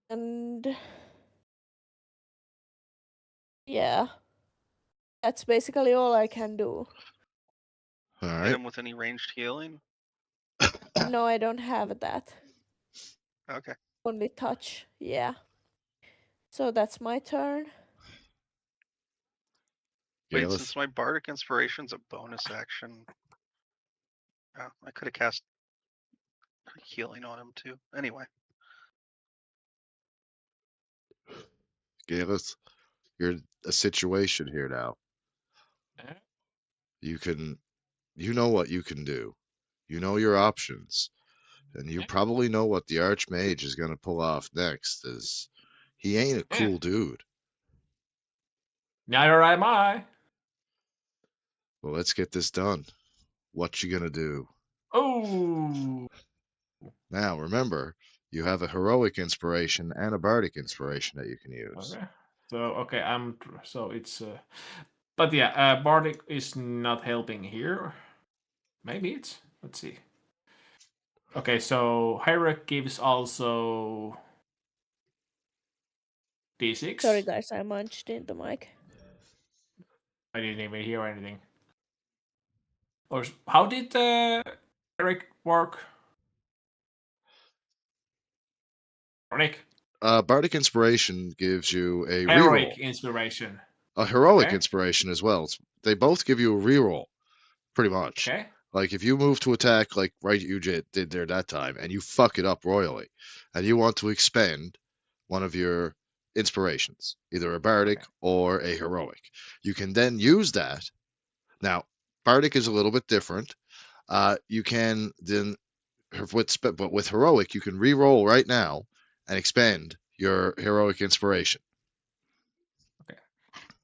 And yeah, that's basically all I can do. All Hit right. him with any ranged healing. No, I don't have that. Okay. Only touch. Yeah. So that's my turn. Wait, Galeth. since my bardic inspiration's a bonus action, I could have cast healing on him too. Anyway, Galeth, you're in a situation here now. Eh? You know what you can do. You know your options. And you probably know what the Archmage is going to pull off next, is he ain't a cool dude. Neither am I. Well, let's get this done. What you going to do? Oh. Now, remember, you have a heroic inspiration and a bardic inspiration that you can use. Okay. So okay, so it's but yeah, bardic is not helping here. Maybe it's let's see. Okay, so Hyrek gives also D6. Sorry, guys, I munched in the mic. I didn't even hear anything. Or how did Hyrek work? Bardic? Bardic inspiration gives you a reroll. Heroic inspiration. A heroic Okay. inspiration as well. They both give you a reroll, pretty much. Okay. Like if you move to attack, like you did there that time, and you fuck it up royally, and you want to expend one of your inspirations, either a bardic or a heroic, you can then use that. Now, bardic is a little bit different. You can then, but with heroic, you can re-roll right now and expend your heroic inspiration.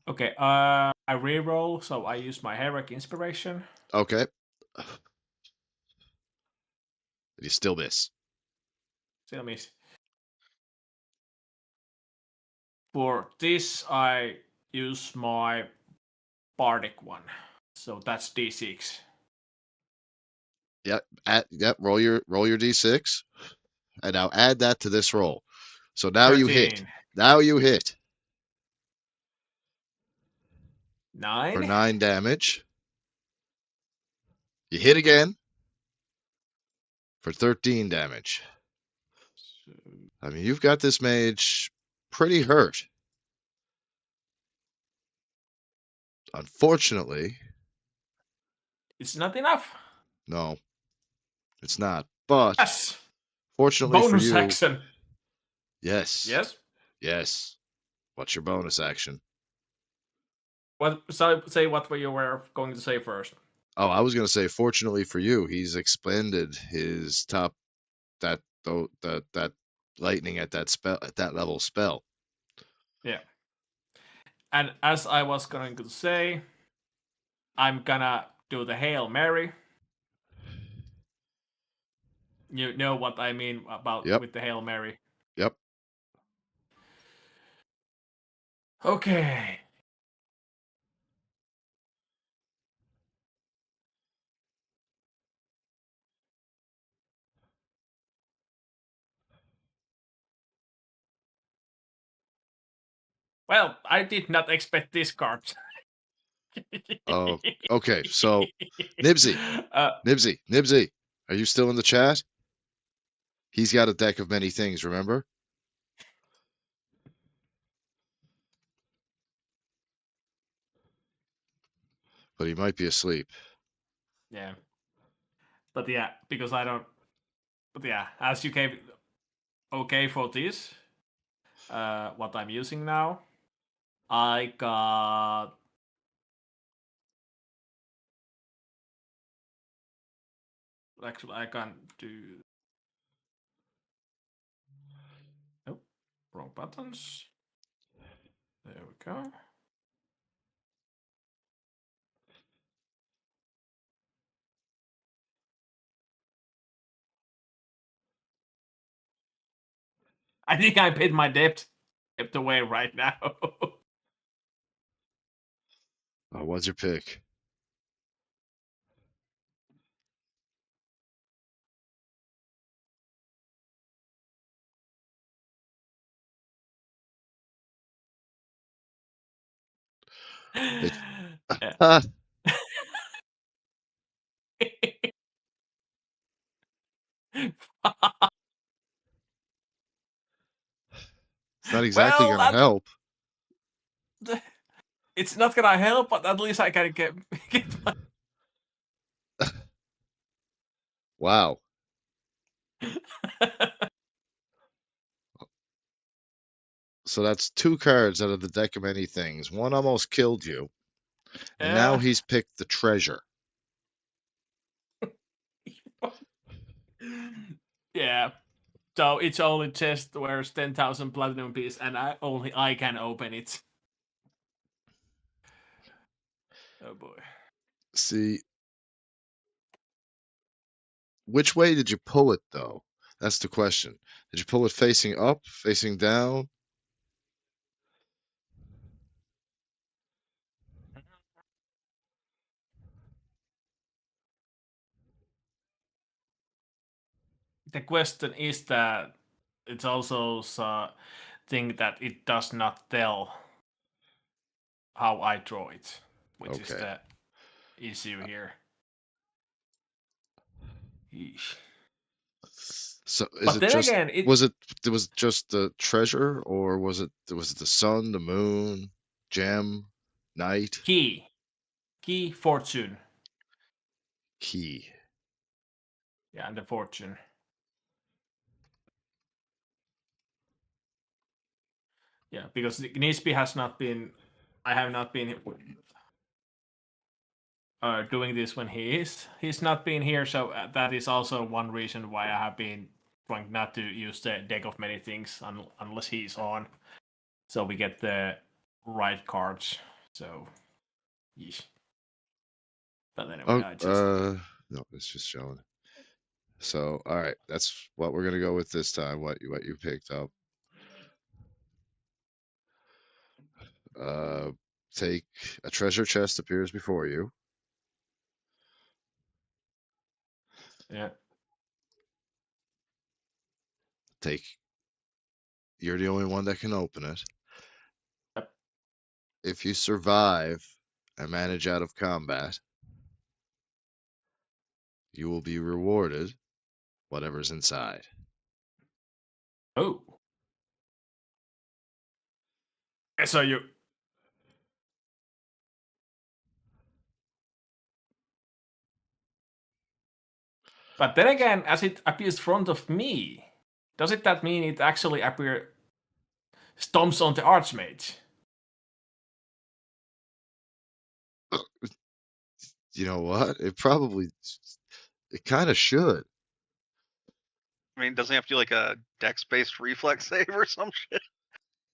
Okay. I reroll, so I use my heroic inspiration. Okay. You still miss. Still miss. For this, I use my bardic one, so that's D6. Yep. Roll your d6, and now add that to this roll. So now 13. you hit. Now you hit 9. for 9 damage. You hit again for 13 damage. So I mean, you've got this mage pretty hurt. Unfortunately, it's not enough. no, it's not. But Yes. fortunately for Bonus you, action. yes, Yes. yes. What's your bonus action? What? So say what you were going to say first. Oh, I was gonna say, fortunately for you, he's expended his top that lightning at that level spell. Yeah. And as I was going to say, I'm gonna do the Hail Mary. You know what I mean about Yep, with the Hail Mary. yep. Okay. Well, I did not expect this card. Oh, okay. So, Nibsy, Nibsy, are you still in the chat? He's got a deck of many things. Remember? But he might be asleep. yeah. But yeah, because I don't. But yeah, as you gave okay for this, what I'm using now, I got. Actually, I can't do. Nope, wrong buttons. There we go. I think I paid my debt away right now. What's your pick? It's Yeah. it's not exactly Well, gonna help. it's not gonna help, but at least I can get my. Wow. So that's two cards out of the deck of many things. One almost killed you, and now Yeah. he's picked the treasure. Yeah. So it's only chest where 10,000 platinum piece, and I can open it. Oh boy. See, which way did you pull it though? That's the question. Did you pull it facing up, facing down? The question is that it's also a thing that it does not tell how I draw it, which is Okay. the issue here. Yeesh. So is But it then just again, was it just the treasure, or was it the sun, the moon, gem, night, key, fortune, key? yeah, and the fortune. Yeah, because Nisby has not been. I have not been doing this when he's not been here, so that is also one reason why I have been trying not to use the deck of many things unless he's on, so we get the right cards. So, yeesh. But anyway, Oh, I just no, it's just showing. So, all right, that's what we're gonna go with this time. What you picked up. Uh, take a treasure chest appears before you. yeah. Take. You're the only one that can open it. Yep. If you survive and manage out of combat, you will be rewarded whatever's inside. Oh. And so you. But then again, as it appears front of me, does it that mean it actually stomps on the Archmage? You know what? It kind of should. I mean, doesn't he have to do like a dex-based reflex save or some shit?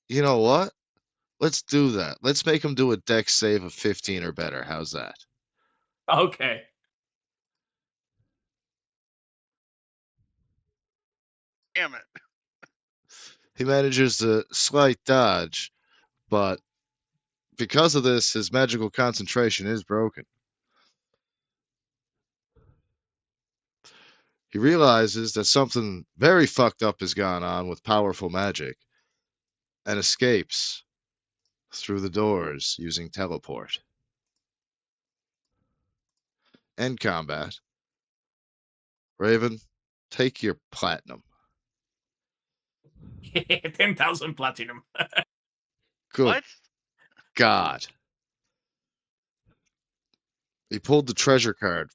You know what? Let's do that. Let's make him do a dex save of 15 or better. How's that? Okay. Damn it. He manages to slight dodge, but because of this, his magical concentration is broken. He realizes that something very fucked up has gone on with powerful magic and escapes through the doors using teleport. End combat. Raven, take your platinum. 10,000 platinum. Good What? God. He pulled the treasure card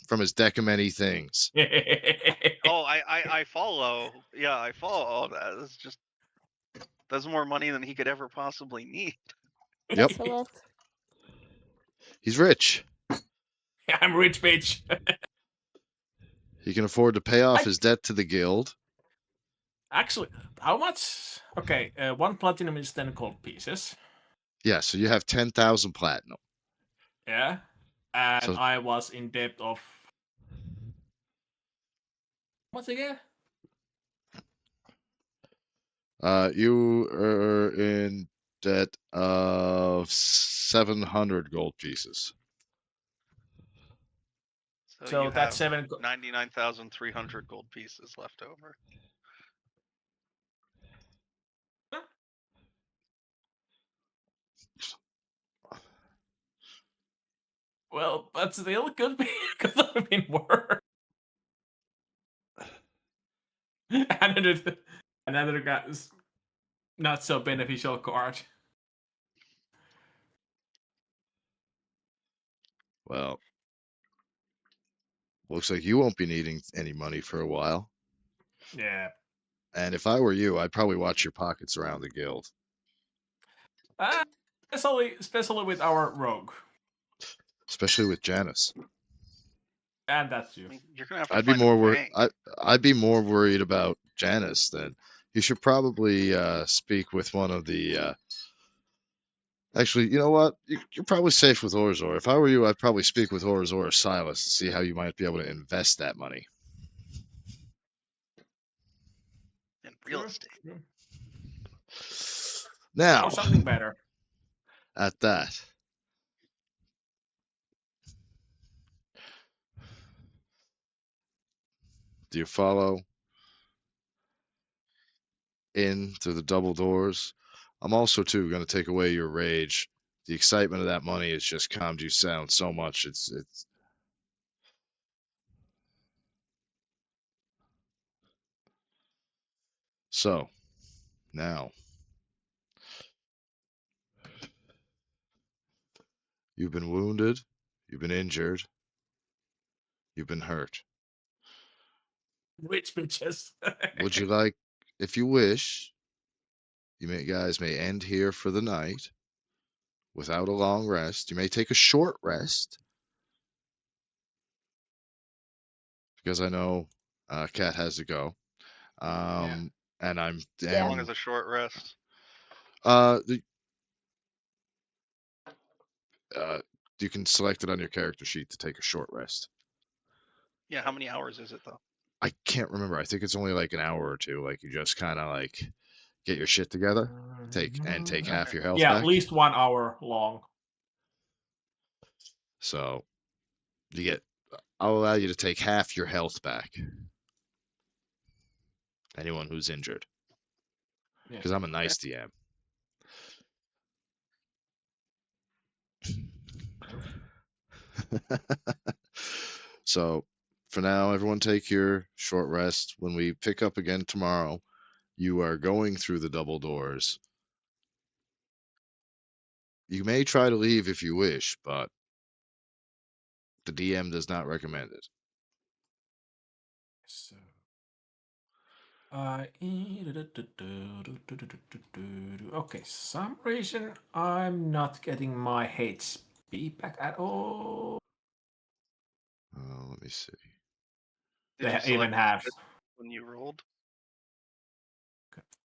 from his deck of many things. Oh, I follow. Yeah, I follow all that. It's just that's more money than he could ever possibly need. Yep. That's a lot. He's rich. I'm rich, bitch. He can afford to pay off I- his debt to the guild. Actually, how much? Okay, 1 platinum is 10 gold pieces. Yeah, so you have 10,000 platinum. Yeah. And So- I was in debt of. What's again? You are in debt of 700 gold pieces. So you that's have 7. 99,300 gold pieces left over. Well, but still could have been worse. another guy's not so beneficial card. Well, looks like you won't be needing any money for a while. Yeah. And if I were you, I'd probably watch your pockets around the guild. Especially with our rogue. Especially with Janice. And that too. I mean, you're gonna have to I'd be find more a worried. bank. I'd be more worried about Janice than you should probably speak with one of the. Actually, you know what? You're probably safe with Orzor. If I were you, I'd probably speak with Orzor or Silas to see how you might be able to invest that money. In real True, estate. true. Now, Or something better. at that, do you follow in through the double doors? I'm also too going to take away your rage. The excitement of that money has just calmed you down so much. It's so now you've been wounded, you've been injured, you've been hurt. Rich bitches. Would you like, if you wish, guys may end here for the night without a long rest. You may take a short rest because I know Kat has to go. And I'm How long and is a short rest? the you can select it on your character sheet to take a short rest. Yeah, how many hours is it though? I can't remember. I think it's only like an hour or two. Like you just kind of like get your shit together, take half your health Yeah, back. at least 1 hour long. So I'll allow you to take half your health back. Anyone who's injured, Yeah. because I'm a nice DM. So for now, everyone take your short rest. When we pick up again tomorrow, you are going through the double doors. You may try to leave if you wish, but the DM does not recommend it. So, okay, some reason I'm not getting my HP back at all. Let me see. Did you They select even have. when you rolled?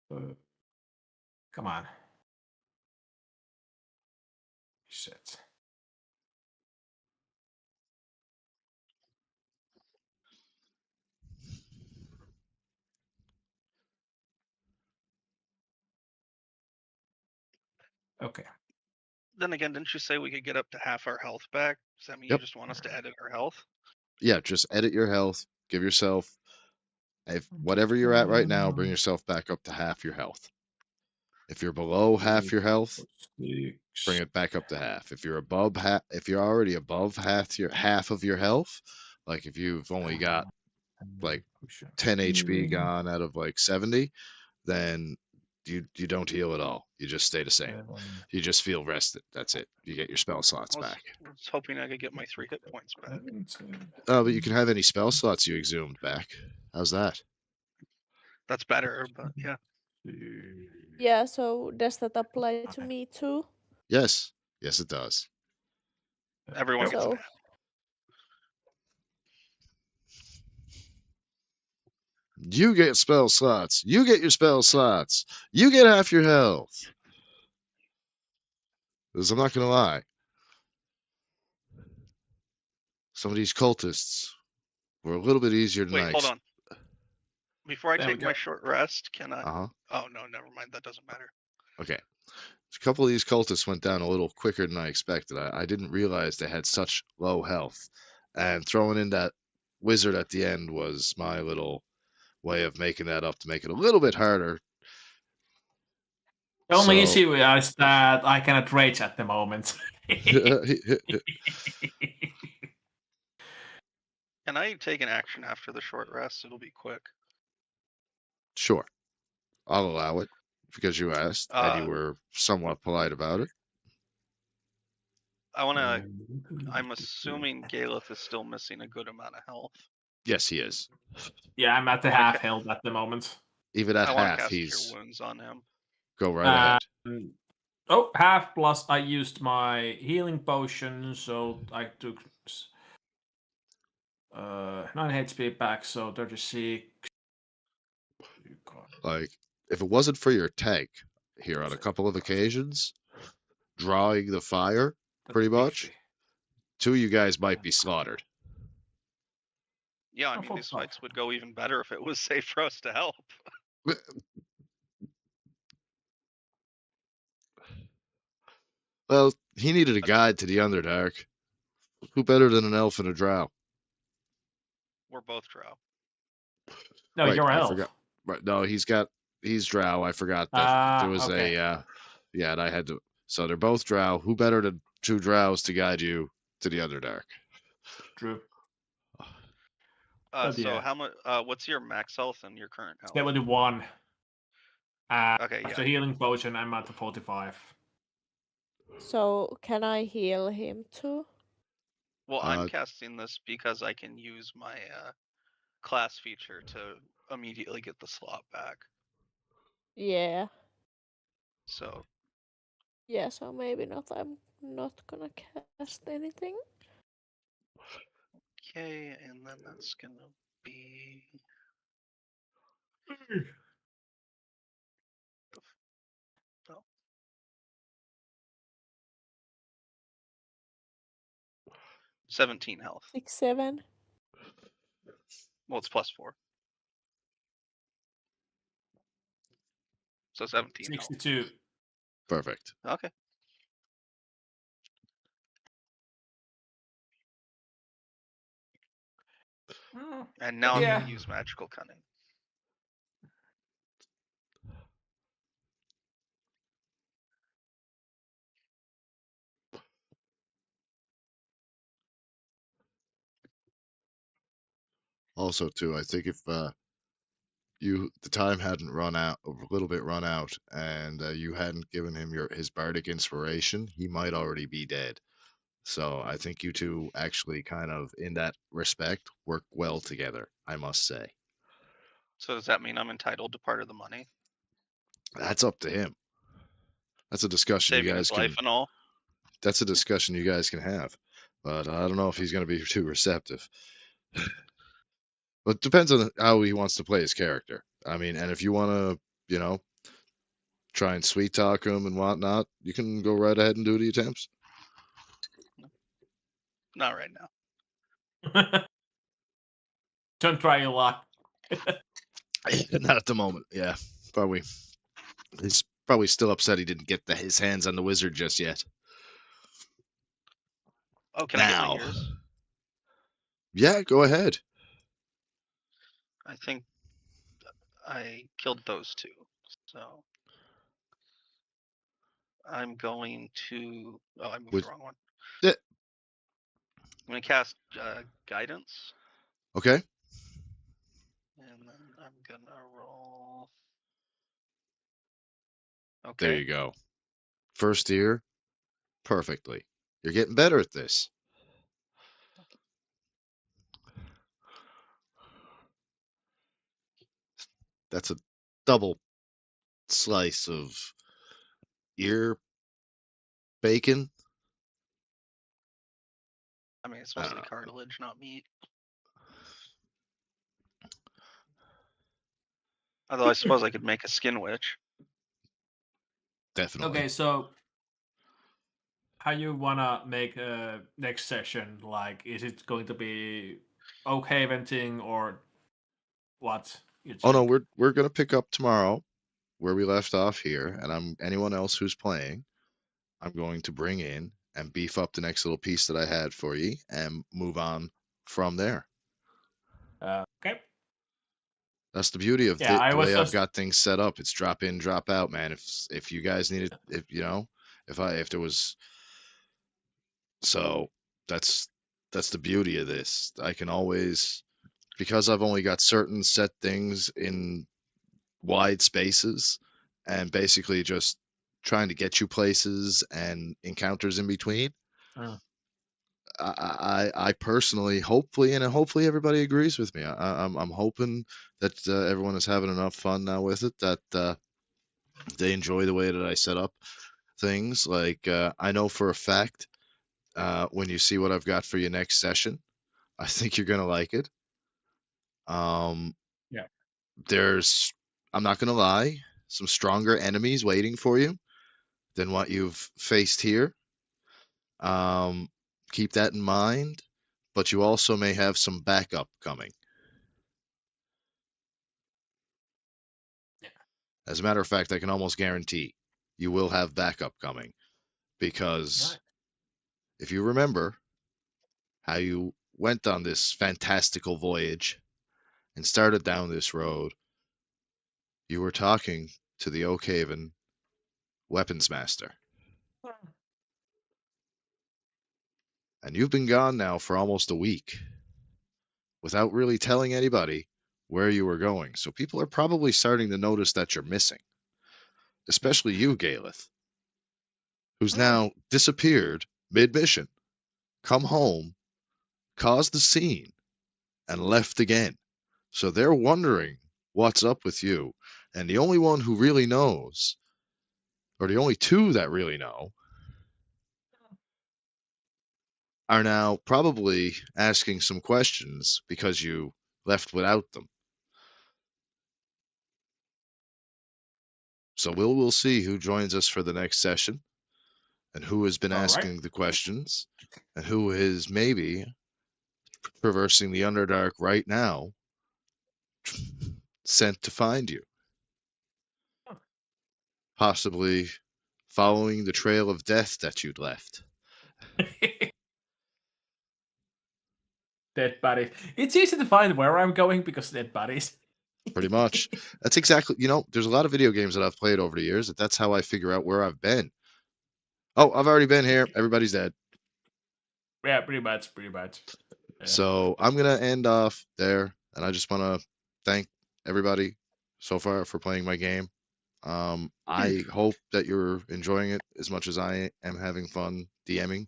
Come on. Shit. Okay. Then again, didn't you say we could get up to half our health back? Does that mean Yep. you just want us to edit our health? Yeah, just edit your health. Give yourself, if whatever you're at right now, bring yourself back up to half your health. If you're below half your health, bring it back up to half. If you're above half, if you're already above half of your health, like if you've only got like 10 HP gone out of like 70, then you don't heal at all. You just stay the same. You just feel rested. That's it. You get your spell slots I was, back. I was hoping I could get my 3 hit points back. Oh, but you can have any spell slots you exhumed back. How's that? That's better, but yeah. Yeah, so does that apply to me too? Yes. Yes, it does. Everyone gets an So half. You get spell slots. You get your spell slots. You get half your health. Because I'm not going to lie. Some of these cultists were a little bit easier than Wait, I hold on. Before I There we take my go. short rest, can I? Uh-huh. Oh, no, never mind. That doesn't matter. Okay. A couple of these cultists went down a little quicker than I expected. I didn't realize they had such low health. And throwing in that wizard at the end was my little way of making that up to make it a little bit harder. The only So, issue is that I cannot rage at the moment. Can I take an action after the short rest? It'll be quick. sure, I'll allow it because you asked and you were somewhat polite about it. I want to. I'm assuming Galeth is still missing a good amount of health. Yes, he is. Yeah, I'm at the Wanna half ca- health at the moment. Even at I want to half, cast Cure he's Wounds on him. go right ahead. Oh, half plus I used my healing potion, so I took 9 HP back, so 36. Like, if it wasn't for your tank here on a couple of occasions, drawing the fire, pretty much, 2 of you guys might be slaughtered. Yeah, I mean, these 45. fights would go even better if it was safe for us to help. Well, he needed a guide to the Underdark. Who better than an elf and a drow? We're both drow. No, Right, you're I elf. forgot. Right, no, he's drow. I forgot that there was Okay. yeah, and I had to. So they're both drow. Who better than 2 drows to guide you to the Underdark? True. So yeah. how much? What's your max health and your current health? 71. Okay, After yeah. healing potion, I'm at 45. so can I heal him too? Well, I'm casting this because I can use my class feature to immediately get the slot back. Yeah. So Yeah, so maybe not. I'm not gonna cast anything. okay, and then that's gonna be. Oh. 17 health. 6, 7. Well, it's +4. So 17 health. 62. Perfect. Okay. And now I'm Yeah. going to use Magical Cunning. Also, too, I think if the time hadn't run out, a little bit run out, and you hadn't given him his bardic inspiration, he might already be dead. So I think you two actually kind of, in that respect, work well together, I must say. So does that mean I'm entitled to part of the money, That's up to him. That's a discussion you saving guys his life can. and all? That's a discussion you guys can have. But I don't know if he's going to be too receptive. But it depends on how he wants to play his character. I mean, and if you want to, try and sweet talk him and whatnot, you can go right ahead and do the attempts. Not right now. Don't try your luck. Not at the moment. Yeah, probably. He's probably still upset he didn't get his hands on the wizard just yet. Oh, can I get my Now, ears? yeah, go ahead. I think I killed those two. So I'm going to. Oh, I moved With the wrong one. yeah, I'm going to cast guidance, okay. and then I'm going to roll. There Okay. you go. First ear, perfectly. You're getting better at this. That's a double slice of ear bacon. I mean, it's supposed to be Uh, cartilage, not meat. Although I suppose I could make a skin witch. Definitely. Okay, so how you wanna make a next session? Like, is it going to be Oakhaven thing or what? You Oh no, think? we're gonna pick up tomorrow where we left off here, and anyone else who's playing, I'm going to bring in and beef up the next little piece that I had for you and move on from there. Okay. That's the beauty of Yeah, I the was way I've just got things set up. It's drop in, drop out, man. If you guys needed, if there was, so that's the beauty of this. I can always, because I've only got certain set things in wide spaces, and basically just trying to get you places and encounters in between. uh, I personally, hopefully everybody agrees with me. I'm hoping that everyone is having enough fun now with it, that they enjoy the way that I set up things. Like I know for a fact, when you see what I've got for your next session, I think you're gonna like it. Um, Yeah. there's, I'm not gonna lie, some stronger enemies waiting for you than what you've faced here. Um, keep that in mind, but you also may have some backup coming. Yeah. As a matter of fact, I can almost guarantee you will have backup coming because Right. if you remember how you went on this fantastical voyage and started down this road, you were talking to the Oakhaven weapons master. And you've been gone now for almost a week without really telling anybody where you were going. So people are probably starting to notice that you're missing, especially you, Galeth, who's now disappeared mid-mission, come home, caused the scene, and left again. So they're wondering what's up with you. And the only one who really knows, or the only two that really know, are now probably asking some questions because you left without them. So we'll see who joins us for the next session and who has been All right. asking the questions and who is maybe traversing the Underdark right now sent to find you. Possibly following the trail of death that you'd left. Dead bodies. It's easy to find where I'm going because dead bodies. Pretty much. That's exactly, there's a lot of video games that I've played over the years that's how I figure out where I've been. Oh, I've already been here. Everybody's dead. Yeah, pretty much. So I'm going to end off there. And I just want to thank everybody so far for playing my game. I hope that you're enjoying it as much as I am having fun DMing.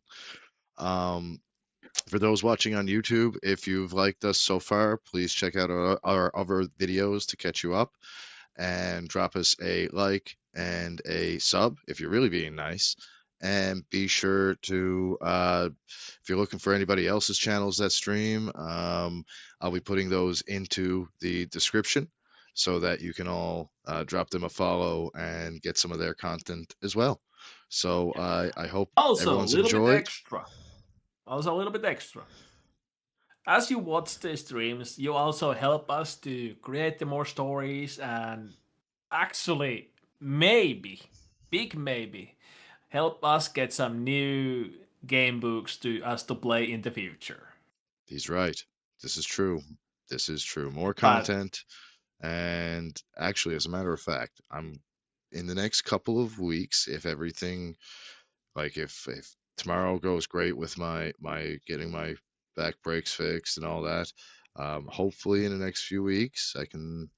For those watching on YouTube, if you've liked us so far, please check out our other videos to catch you up and drop us a like and a sub if you're really being nice. And be sure to, if you're looking for anybody else's channels that stream, I'll be putting those into the description so that you can all drop them a follow and get some of their content as well. So I hope Also, a everyone's little bit enjoyed. extra. Also, a little bit extra. As you watch the streams, you also help us to create the more stories and actually, maybe, big maybe, help us get some new game books to us to play in the future. He's right. This is true. This is true. More But content. And actually, as a matter of fact, I'm in the next couple of weeks, if everything, like if tomorrow goes great with my getting my back brakes fixed and all that, hopefully in the next few weeks I can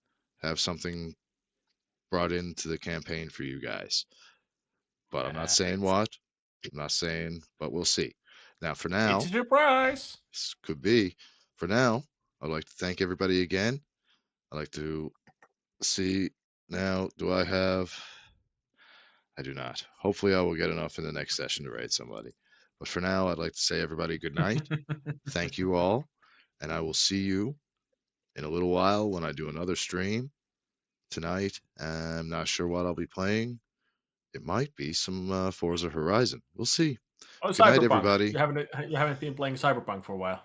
have something brought into the campaign for you guys. But I'm not saying what. I'm not saying, but we'll see. Now, for now, it's a surprise. this could be. For now, I'd like to thank everybody again. I'd like to see now. Do I have? I do not. Hopefully, I will get enough in the next session to raid somebody. But for now, I'd like to say everybody good night. Thank you all, and I will see you in a little while when I do another stream tonight. I'm not sure what I'll be playing. It might be some Forza Horizon. We'll see. Oh, Good night, Cyberpunk. everybody. You haven't been playing Cyberpunk for a while.